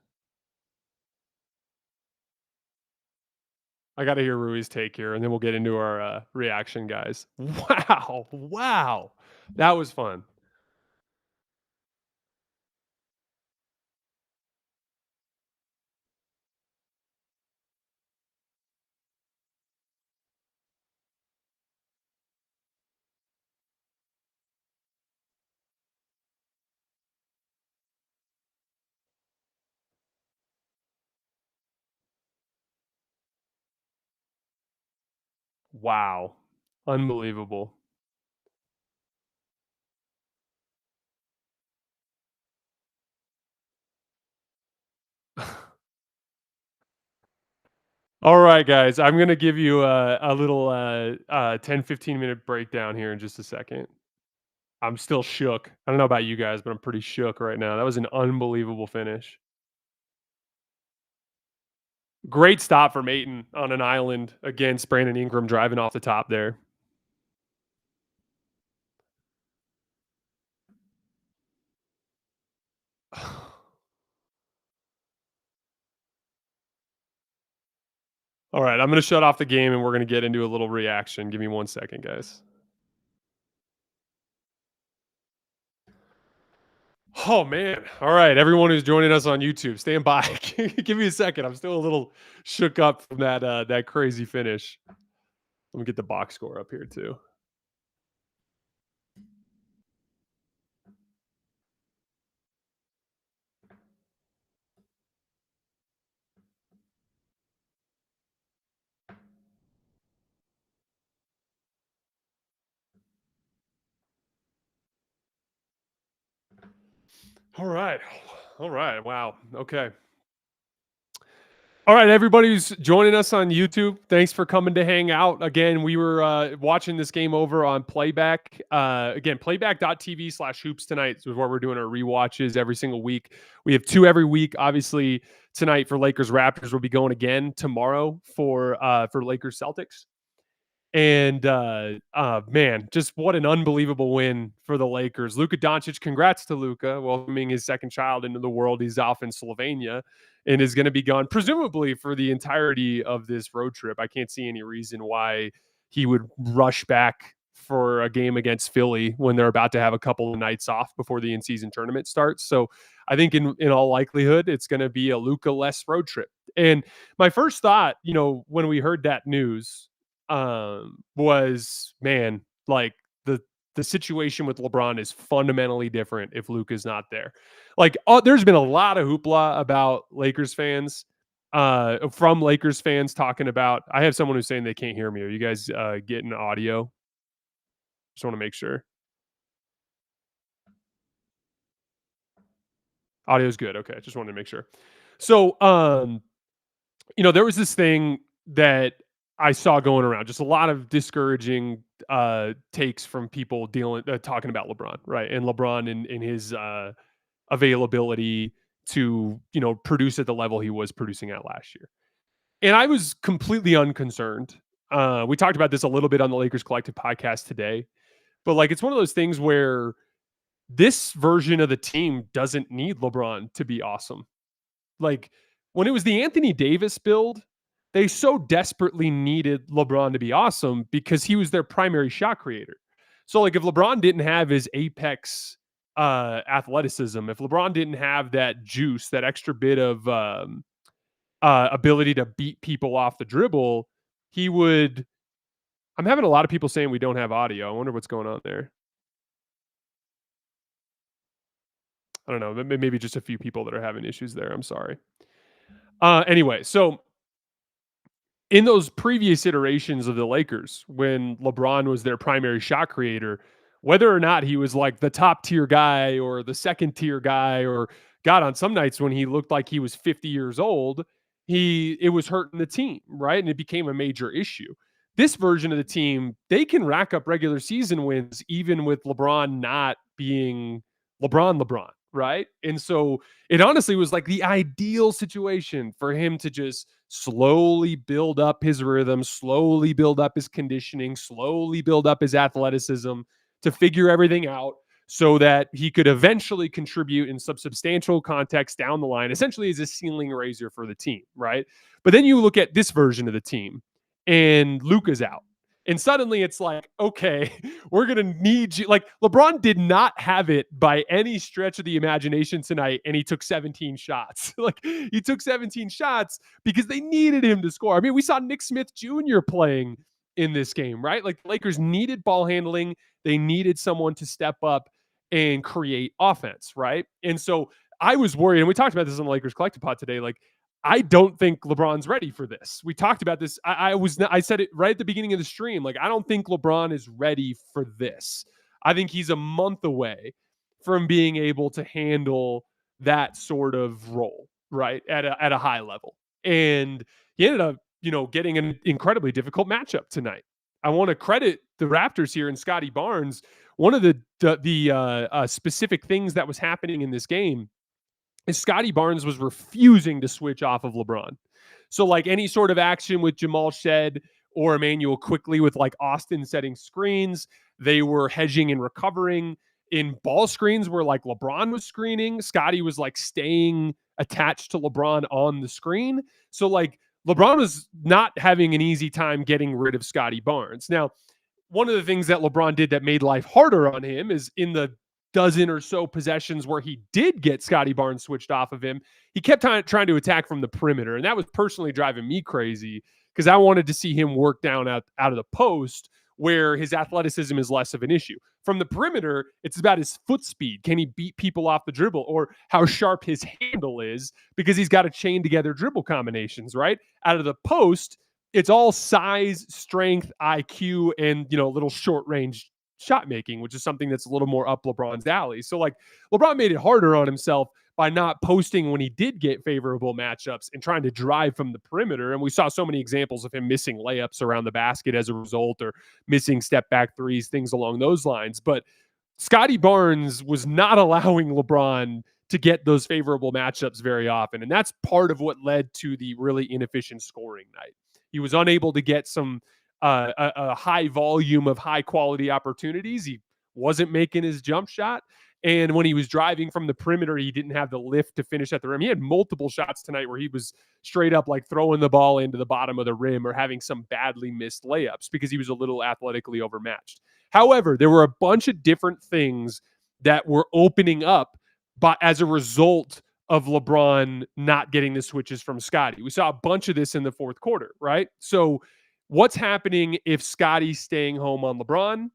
I got to hear Rui's take here, and then we'll get into our reaction, guys. Wow. Wow. That was fun. Wow. Unbelievable. All right, guys. I'm going to give you a little 10, 15-minute breakdown here in just a second. I'm still shook. I don't know about you guys, but I'm pretty shook right now. That was an unbelievable finish. Great stop from Ayton on an island against Brandon Ingram driving off the top there. All right, I'm going to shut off the game and we're going to get into a little reaction. Give me 1 second, guys. Oh man. All right, everyone who's joining us on YouTube, stand by. Give me a second. I'm still a little shook up from that crazy finish. Let me get the box score up here too. All right. All right. Wow. Okay. All right, everybody who's joining us on YouTube, thanks for coming to hang out. Again, we were watching this game over on Playback. Again, playback.tv/hoops tonight is where we're doing our rewatches every single week. We have 2 every week. Obviously, tonight for Lakers Raptors, we'll be going again tomorrow for Lakers Celtics. And man, just what an unbelievable win for the Lakers. Luka Doncic, congrats to Luka, welcoming his second child into the world. He's off in Slovenia and is going to be gone presumably for the entirety of this road trip. I can't see any reason why he would rush back for a game against Philly when they're about to have a couple of nights off before the in-season tournament starts. So I think in all likelihood, it's going to be a Luka-less road trip. And my first thought, when we heard that news, was, man, like the situation with LeBron is fundamentally different if Luka's not there. Like, there's been a lot of hoopla about Lakers fans, from Lakers fans talking about. I have someone who's saying they can't hear me. Are you guys getting audio? Just want to make sure. Audio's good. Okay, just wanted to make sure. So, there was this thing that I saw going around, just a lot of discouraging takes from people talking about LeBron, right? And LeBron in his availability to, produce at the level he was producing at last year. And I was completely unconcerned. We talked about this a little bit on the Lakers Collective podcast today, but like, it's one of those things where this version of the team doesn't need LeBron to be awesome. Like, when it was the Anthony Davis build, they so desperately needed LeBron to be awesome because he was their primary shot creator. So, like, if LeBron didn't have his apex athleticism, if LeBron didn't have that juice, that extra bit of ability to beat people off the dribble, he would. I'm having a lot of people saying we don't have audio. I wonder what's going on there. I don't know. Maybe just a few people that are having issues there. I'm sorry. Anyway, so in those previous iterations of the Lakers, when LeBron was their primary shot creator, whether or not he was like the top tier guy or the second tier guy, or God, on some nights when he looked like he was 50 years old, it was hurting the team, right? And it became a major issue. This version of the team, they can rack up regular season wins even with LeBron not being LeBron, right? And so it honestly was like the ideal situation for him to just slowly build up his rhythm, slowly build up his conditioning, slowly build up his athleticism to figure everything out so that he could eventually contribute in some substantial context down the line, essentially as a ceiling raiser for the team, right? But then you look at this version of the team and Luka's out. And suddenly it's like, okay, we're going to need you. Like, LeBron did not have it by any stretch of the imagination tonight, and he took 17 shots. Like, he took 17 shots because they needed him to score. I mean, we saw Nick Smith Jr. playing in this game, right? Like, the Lakers needed ball handling. They needed someone to step up and create offense, right? And so I was worried, and we talked about this on the Lakers Collective Pod today, like, I don't think LeBron's ready for this. We talked about this. I said it right at the beginning of the stream. Like, I don't think LeBron is ready for this. I think he's a month away from being able to handle that sort of role, right, at a high level. And he ended up, getting an incredibly difficult matchup tonight. I want to credit the Raptors here and Scottie Barnes. One of the specific things that was happening in this game is Scottie Barnes was refusing to switch off of LeBron. So, like, any sort of action with Jamal Shed or Emmanuel Quickly with like Austin setting screens, they were hedging and recovering. In ball screens where like LeBron was screening, Scottie was like staying attached to LeBron on the screen. So like LeBron was not having an easy time getting rid of Scottie Barnes. Now, one of the things that LeBron did that made life harder on him is in the dozen or so possessions where he did get Scottie Barnes switched off of him, he kept trying to attack from the perimeter. And that was personally driving me crazy because I wanted to see him work down out of the post where his athleticism is less of an issue. From the perimeter, it's about his foot speed. Can he beat people off the dribble, or how sharp his handle is because he's got to chain together dribble combinations, right? Out of the post, it's all size, strength, IQ, and, little short range shot making, which is something that's a little more up LeBron's alley. So like LeBron made it harder on himself by not posting when he did get favorable matchups and trying to drive from the perimeter. And we saw so many examples of him missing layups around the basket as a result, or missing step back threes, things along those lines. But Scottie Barnes was not allowing LeBron to get those favorable matchups very often. And that's part of what led to the really inefficient scoring night. He was unable to get some a high volume of high quality opportunities. He wasn't making his jump shot. And when he was driving from the perimeter, he didn't have the lift to finish at the rim. He had multiple shots tonight where he was straight up like throwing the ball into the bottom of the rim or having some badly missed layups because he was a little athletically overmatched. However, there were a bunch of different things that were opening up as a result of LeBron not getting the switches from Scottie. We saw a bunch of this in the fourth quarter, right? So what's happening if Scottie's staying home on LeBron?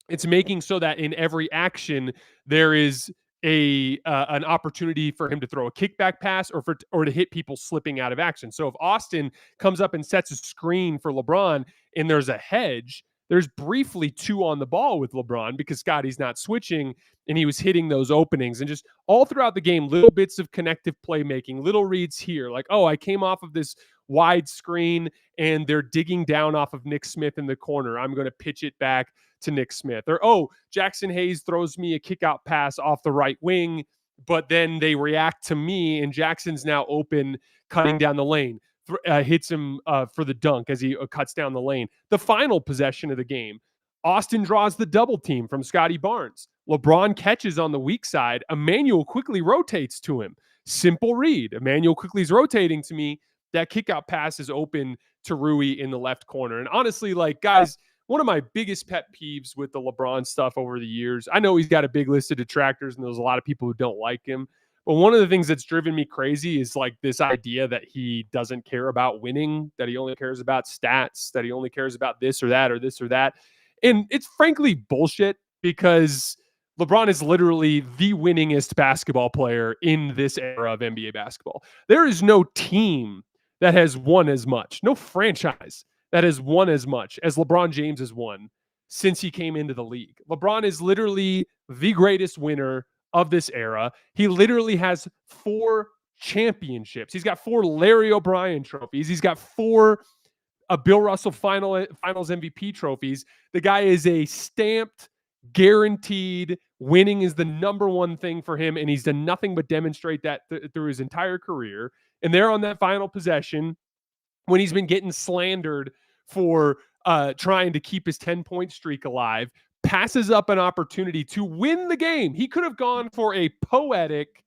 It's making so that in every action there is an opportunity for him to throw a kickback pass or to hit people slipping out of action. So if Austin comes up and sets a screen for LeBron and there's a hedge, there's briefly 2 on the ball with LeBron because Scottie's not switching and he was hitting those openings. And just all throughout the game, little bits of connective playmaking, little reads here, like, oh, I came off of this wide screen and they're digging down off of Nick Smith in the corner. I'm going to pitch it back to Nick Smith. Or, oh, Jackson Hayes throws me a kick out pass off the right wing, but then they react to me and Jackson's now open, cutting down the lane. Hits him for the dunk as he cuts down the lane. The final possession of the game, Austin draws the double team from Scottie Barnes. LeBron catches on the weak side. Emmanuel quickly rotates to him. Simple read. Emmanuel quickly is rotating to me. That kickout pass is open to Rui in the left corner. And honestly, like, guys, one of my biggest pet peeves with the LeBron stuff over the years, I know he's got a big list of detractors and there's a lot of people who don't like him. But one of the things that's driven me crazy is like this idea that he doesn't care about winning, that he only cares about stats, that he only cares about this or that or this or that. And it's frankly bullshit because LeBron is literally the winningest basketball player in this era of NBA basketball. There is no team that has won as much, no franchise that has won as much as LeBron James has won since he came into the league. LeBron is literally the greatest winner of this era. He literally has 4 championships. He's got 4 Larry O'Brien trophies. He's got 4 Bill Russell Finals MVP trophies. The guy is a stamped, guaranteed winning is the number one thing for him, and he's done nothing but demonstrate that through his entire career. And there on that final possession, when he's been getting slandered for trying to keep his 10-point streak alive, passes up an opportunity to win the game. He could have gone for a poetic.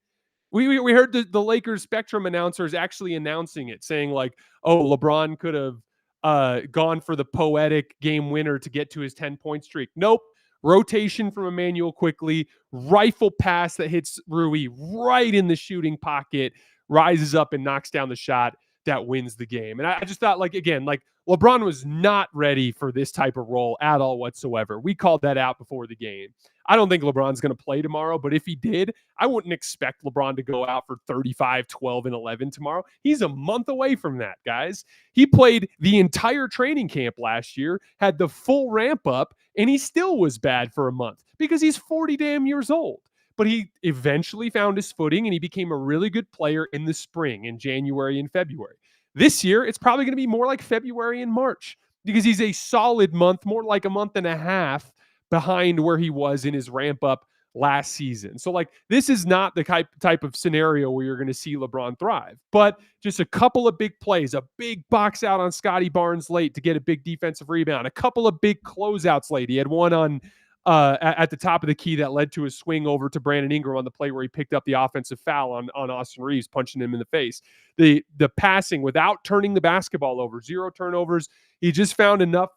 We heard the Lakers Spectrum announcers actually announcing it, saying like, oh, LeBron could have gone for the poetic game winner to get to his 10-point streak. Nope. Rotation from Emmanuel quickly, rifle pass that hits Rui right in the shooting pocket, rises up and knocks down the shot that wins the game. And I just thought, like, again, like LeBron was not ready for this type of role at all whatsoever. We called that out before the game. I don't think LeBron's going to play tomorrow, but if he did, I wouldn't expect LeBron to go out for 35, 12, and 11 tomorrow. He's a month away from that, guys. He played the entire training camp last year, had the full ramp up, and he still was bad for a month because he's 40 damn years old. But he eventually found his footing and he became a really good player in the spring, in January and February. This year, it's probably going to be more like February and March because he's a solid month, more like a month and a half behind where he was in his ramp up last season. So like, this is not the type of scenario where you're going to see LeBron thrive, but just a couple of big plays, a big box out on Scottie Barnes late to get a big defensive rebound, a couple of big closeouts late. He had one on at the top of the key that led to a swing over to Brandon Ingram on the play where he picked up the offensive foul on Austin Reaves, punching him in the face. The passing without turning the basketball over, 0 turnovers. He just found enough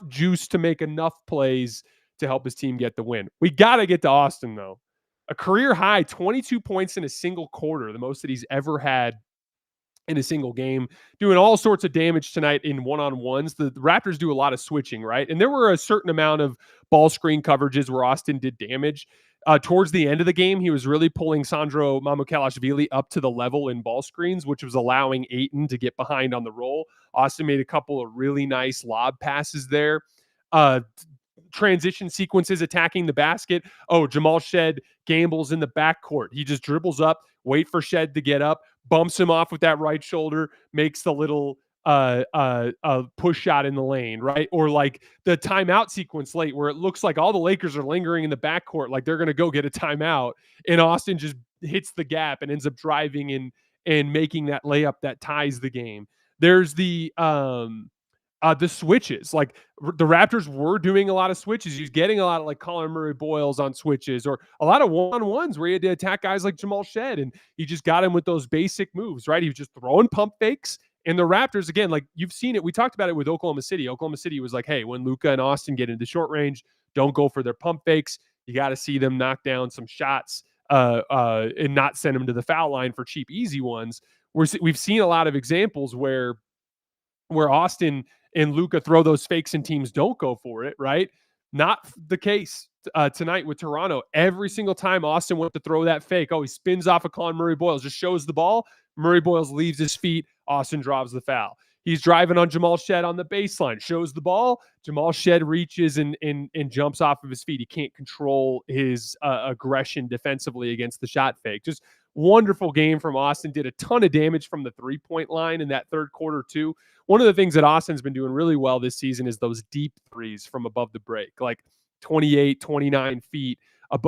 juice to make enough plays to help his team get the win. We got to get to Austin, though. A career high, 22 points in a single quarter, the most that he's ever had in a single game, doing all sorts of damage tonight in one-on-ones. The Raptors do a lot of switching, right? And there were a certain amount of ball screen coverages where Austin did damage. Towards the end of the game, he was really pulling Sandro Mamukelashvili up to the level in ball screens, which was allowing Ayton to get behind on the roll. Austin made a couple of really nice lob passes there. transition sequences attacking the basket. Oh, Jamal Shed gambles in the backcourt. He just dribbles up, wait for Shed to get up, bumps him off with that right shoulder, makes the little push shot in the lane, right? Or like the timeout sequence late where it looks like all the Lakers are lingering in the backcourt, like they're going to go get a timeout, and Austin just hits the gap and ends up driving in and making that layup that ties the game. There's the switches. Like the Raptors were doing a lot of switches. He's getting a lot of like Colin Murray Boyles on switches, or a lot of one-on-ones where he had to attack guys like Jamal Shed, and he just got him with those basic moves, right? He was just throwing pump fakes. And the Raptors, again, like you've seen it. We talked about it with Oklahoma City. Oklahoma City was like, hey, when Luka and Austin get into short range, don't go for their pump fakes. You got to see them knock down some shots and not send them to the foul line for cheap, easy ones. We've seen a lot of examples where Austin and Luka throw those fakes and teams don't go for it, right? Not the case tonight with Toronto. Every single time Austin went to throw that fake, he spins off of Colin Murray Boyles, just shows the ball. Murray Boyles leaves his feet. Austin drives the foul. He's driving on Jamal Shed on the baseline, shows the ball. Jamal Shed reaches and jumps off of his feet. He can't control his aggression defensively against the shot fake. Just wonderful game from Austin. Did a ton of damage from the three-point line in that third quarter too. One of the things that Austin's been doing really well this season is those deep threes from above the break, like 28, 29 feet,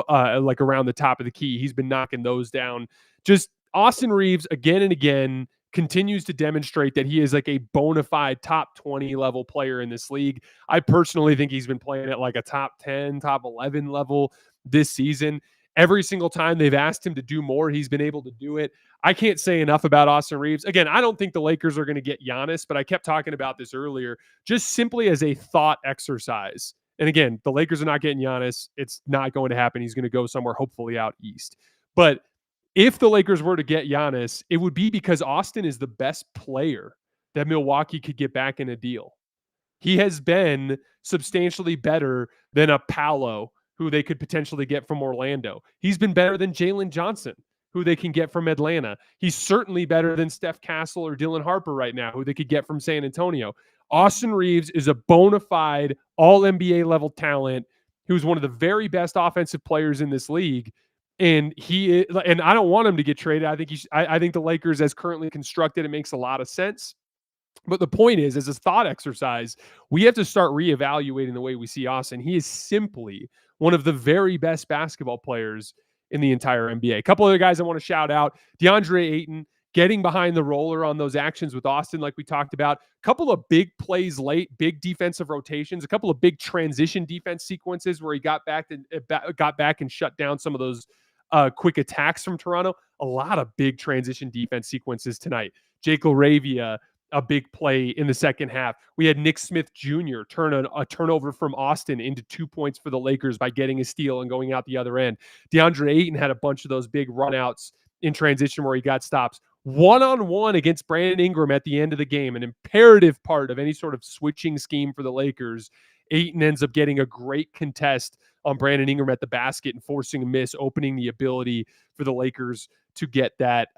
like around the top of the key. He's been knocking those down. Just Austin Reaves, again and again, continues to demonstrate that he is like a bona fide top 20 level player in this league. I personally think he's been playing at like a top 10, top 11 level this season. Every single time they've asked him to do more, he's been able to do it. I can't say enough about Austin Reaves. Again, I don't think the Lakers are going to get Giannis, but I kept talking about this earlier, just simply as a thought exercise. And again, the Lakers are not getting Giannis. It's not going to happen. He's going to go somewhere, hopefully out east. But if the Lakers were to get Giannis, it would be because Austin is the best player that Milwaukee could get back in a deal. He has been substantially better than a Paolo, who they could potentially get from Orlando. He's been better than Jalen Johnson, who they can get from Atlanta. He's certainly better than Steph Castle or Dylan Harper right now, who they could get from San Antonio. Austin Reaves is a bona fide all-NBA level talent who's one of the very best offensive players in this league. And I don't want him to get traded. I think the Lakers, as currently constructed, it makes a lot of sense. But the point is, as a thought exercise, we have to start reevaluating the way we see Austin. He is simply one of the very best basketball players in the entire NBA. A couple other guys I want to shout out: DeAndre Ayton getting behind the roller on those actions with Austin, like we talked about. A couple of big plays late, big defensive rotations, a couple of big transition defense sequences where he got back and shut down some of those quick attacks from Toronto. A lot of big transition defense sequences tonight. Jake LaRavia, a big play in the second half. We had Nick Smith Jr. turn a turnover from Austin into 2 points for the Lakers by getting a steal and going out the other end. DeAndre Ayton had a bunch of those big runouts in transition where he got stops. One-on-one against Brandon Ingram at the end of the game, an imperative part of any sort of switching scheme for the Lakers. Ayton ends up getting a great contest on Brandon Ingram at the basket and forcing a miss, opening the ability for the Lakers to get that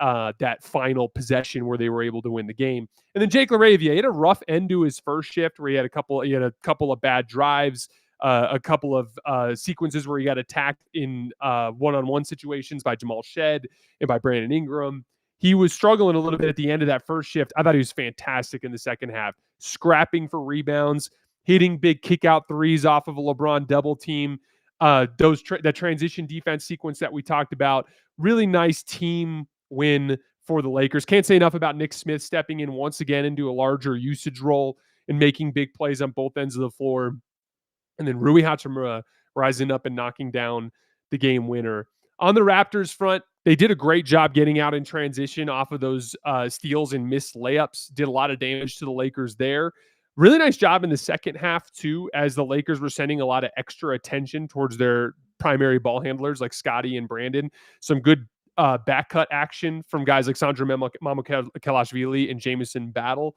final possession where they were able to win the game. And then Jake LaRavia, he had a rough end to his first shift where he had a couple of bad drives, a couple of sequences where he got attacked in one-on-one situations by Jamal Shed and by Brandon Ingram. He was struggling a little bit at the end of that first shift. I thought he was fantastic in the second half, scrapping for rebounds, hitting big kick-out threes off of a LeBron double team. That transition defense sequence that we talked about, really nice team win for the Lakers. Can't say enough about Nick Smith stepping in once again into a larger usage role and making big plays on both ends of the floor. And then Rui Hachimura rising up and knocking down the game winner. On the Raptors front, they did a great job getting out in transition off of those steals and missed layups. Did a lot of damage to the Lakers there. Really nice job in the second half, too, as the Lakers were sending a lot of extra attention towards their primary ball handlers like Scottie and Brandon. Some good back cut action from guys like Sandro Mamukelashvili and Jamison Battle.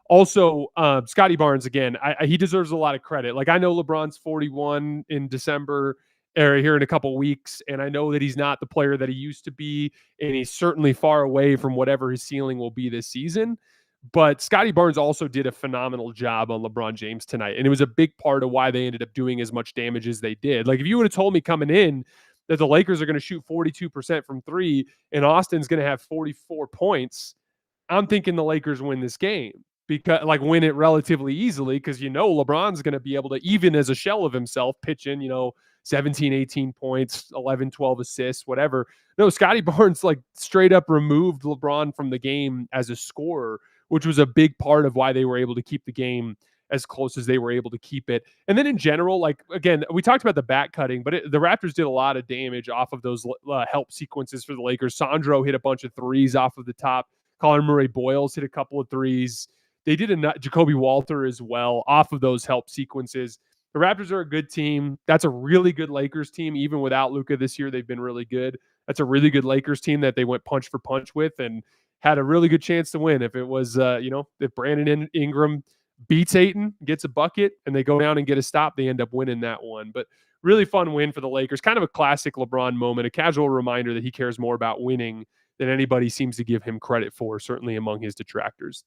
Also, Scottie Barnes, again, he deserves a lot of credit. Like, I know LeBron's 41 in December, or here in a couple weeks, and I know that he's not the player that he used to be, and he's certainly far away from whatever his ceiling will be this season. But Scottie Barnes also did a phenomenal job on LeBron James tonight. And it was a big part of why they ended up doing as much damage as they did. Like, if you would have told me coming in that the Lakers are going to shoot 42% from three and Austin's going to have 44 points, I'm thinking the Lakers win this game, because like win it relatively easily, because LeBron's going to be able to, even as a shell of himself, pitch in 17, 18 points, 11, 12 assists, whatever. No, Scottie Barnes like straight up removed LeBron from the game as a scorer, which was a big part of why they were able to keep the game as close as they were able to keep it. And then in general, like, again, we talked about the back cutting, but the Raptors did a lot of damage off of those help sequences for the Lakers. Sandro hit a bunch of threes off of the top. Colin Murray-Boyles hit a couple of threes. They did Jacoby Walter as well off of those help sequences. The Raptors are a good team. That's a really good Lakers team. Even without Luka this year, they've been really good. That's a really good Lakers team that they went punch for punch with and had a really good chance to win. If it was, if Brandon Ingram beats Ayton, gets a bucket, and they go down and get a stop, they end up winning that one. But really fun win for the Lakers. Kind of a classic LeBron moment, a casual reminder that he cares more about winning than anybody seems to give him credit for, certainly among his detractors.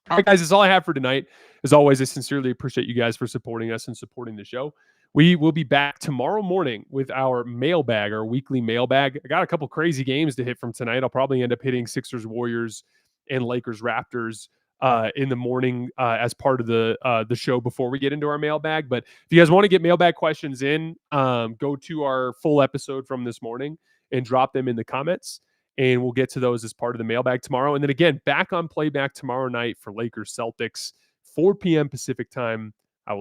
All right, guys, that's all I have for tonight. As always, I sincerely appreciate you guys for supporting us and supporting the show. We will be back tomorrow morning with our mailbag, our weekly mailbag. I got a couple crazy games to hit from tonight. I'll probably end up hitting Sixers, Warriors, and Lakers, Raptors in the morning as part of the show before we get into our mailbag. But if you guys want to get mailbag questions in, go to our full episode from this morning and drop them in the comments. And we'll get to those as part of the mailbag tomorrow. And then again, back on playback tomorrow night for Lakers Celtics, 4 p.m. Pacific time,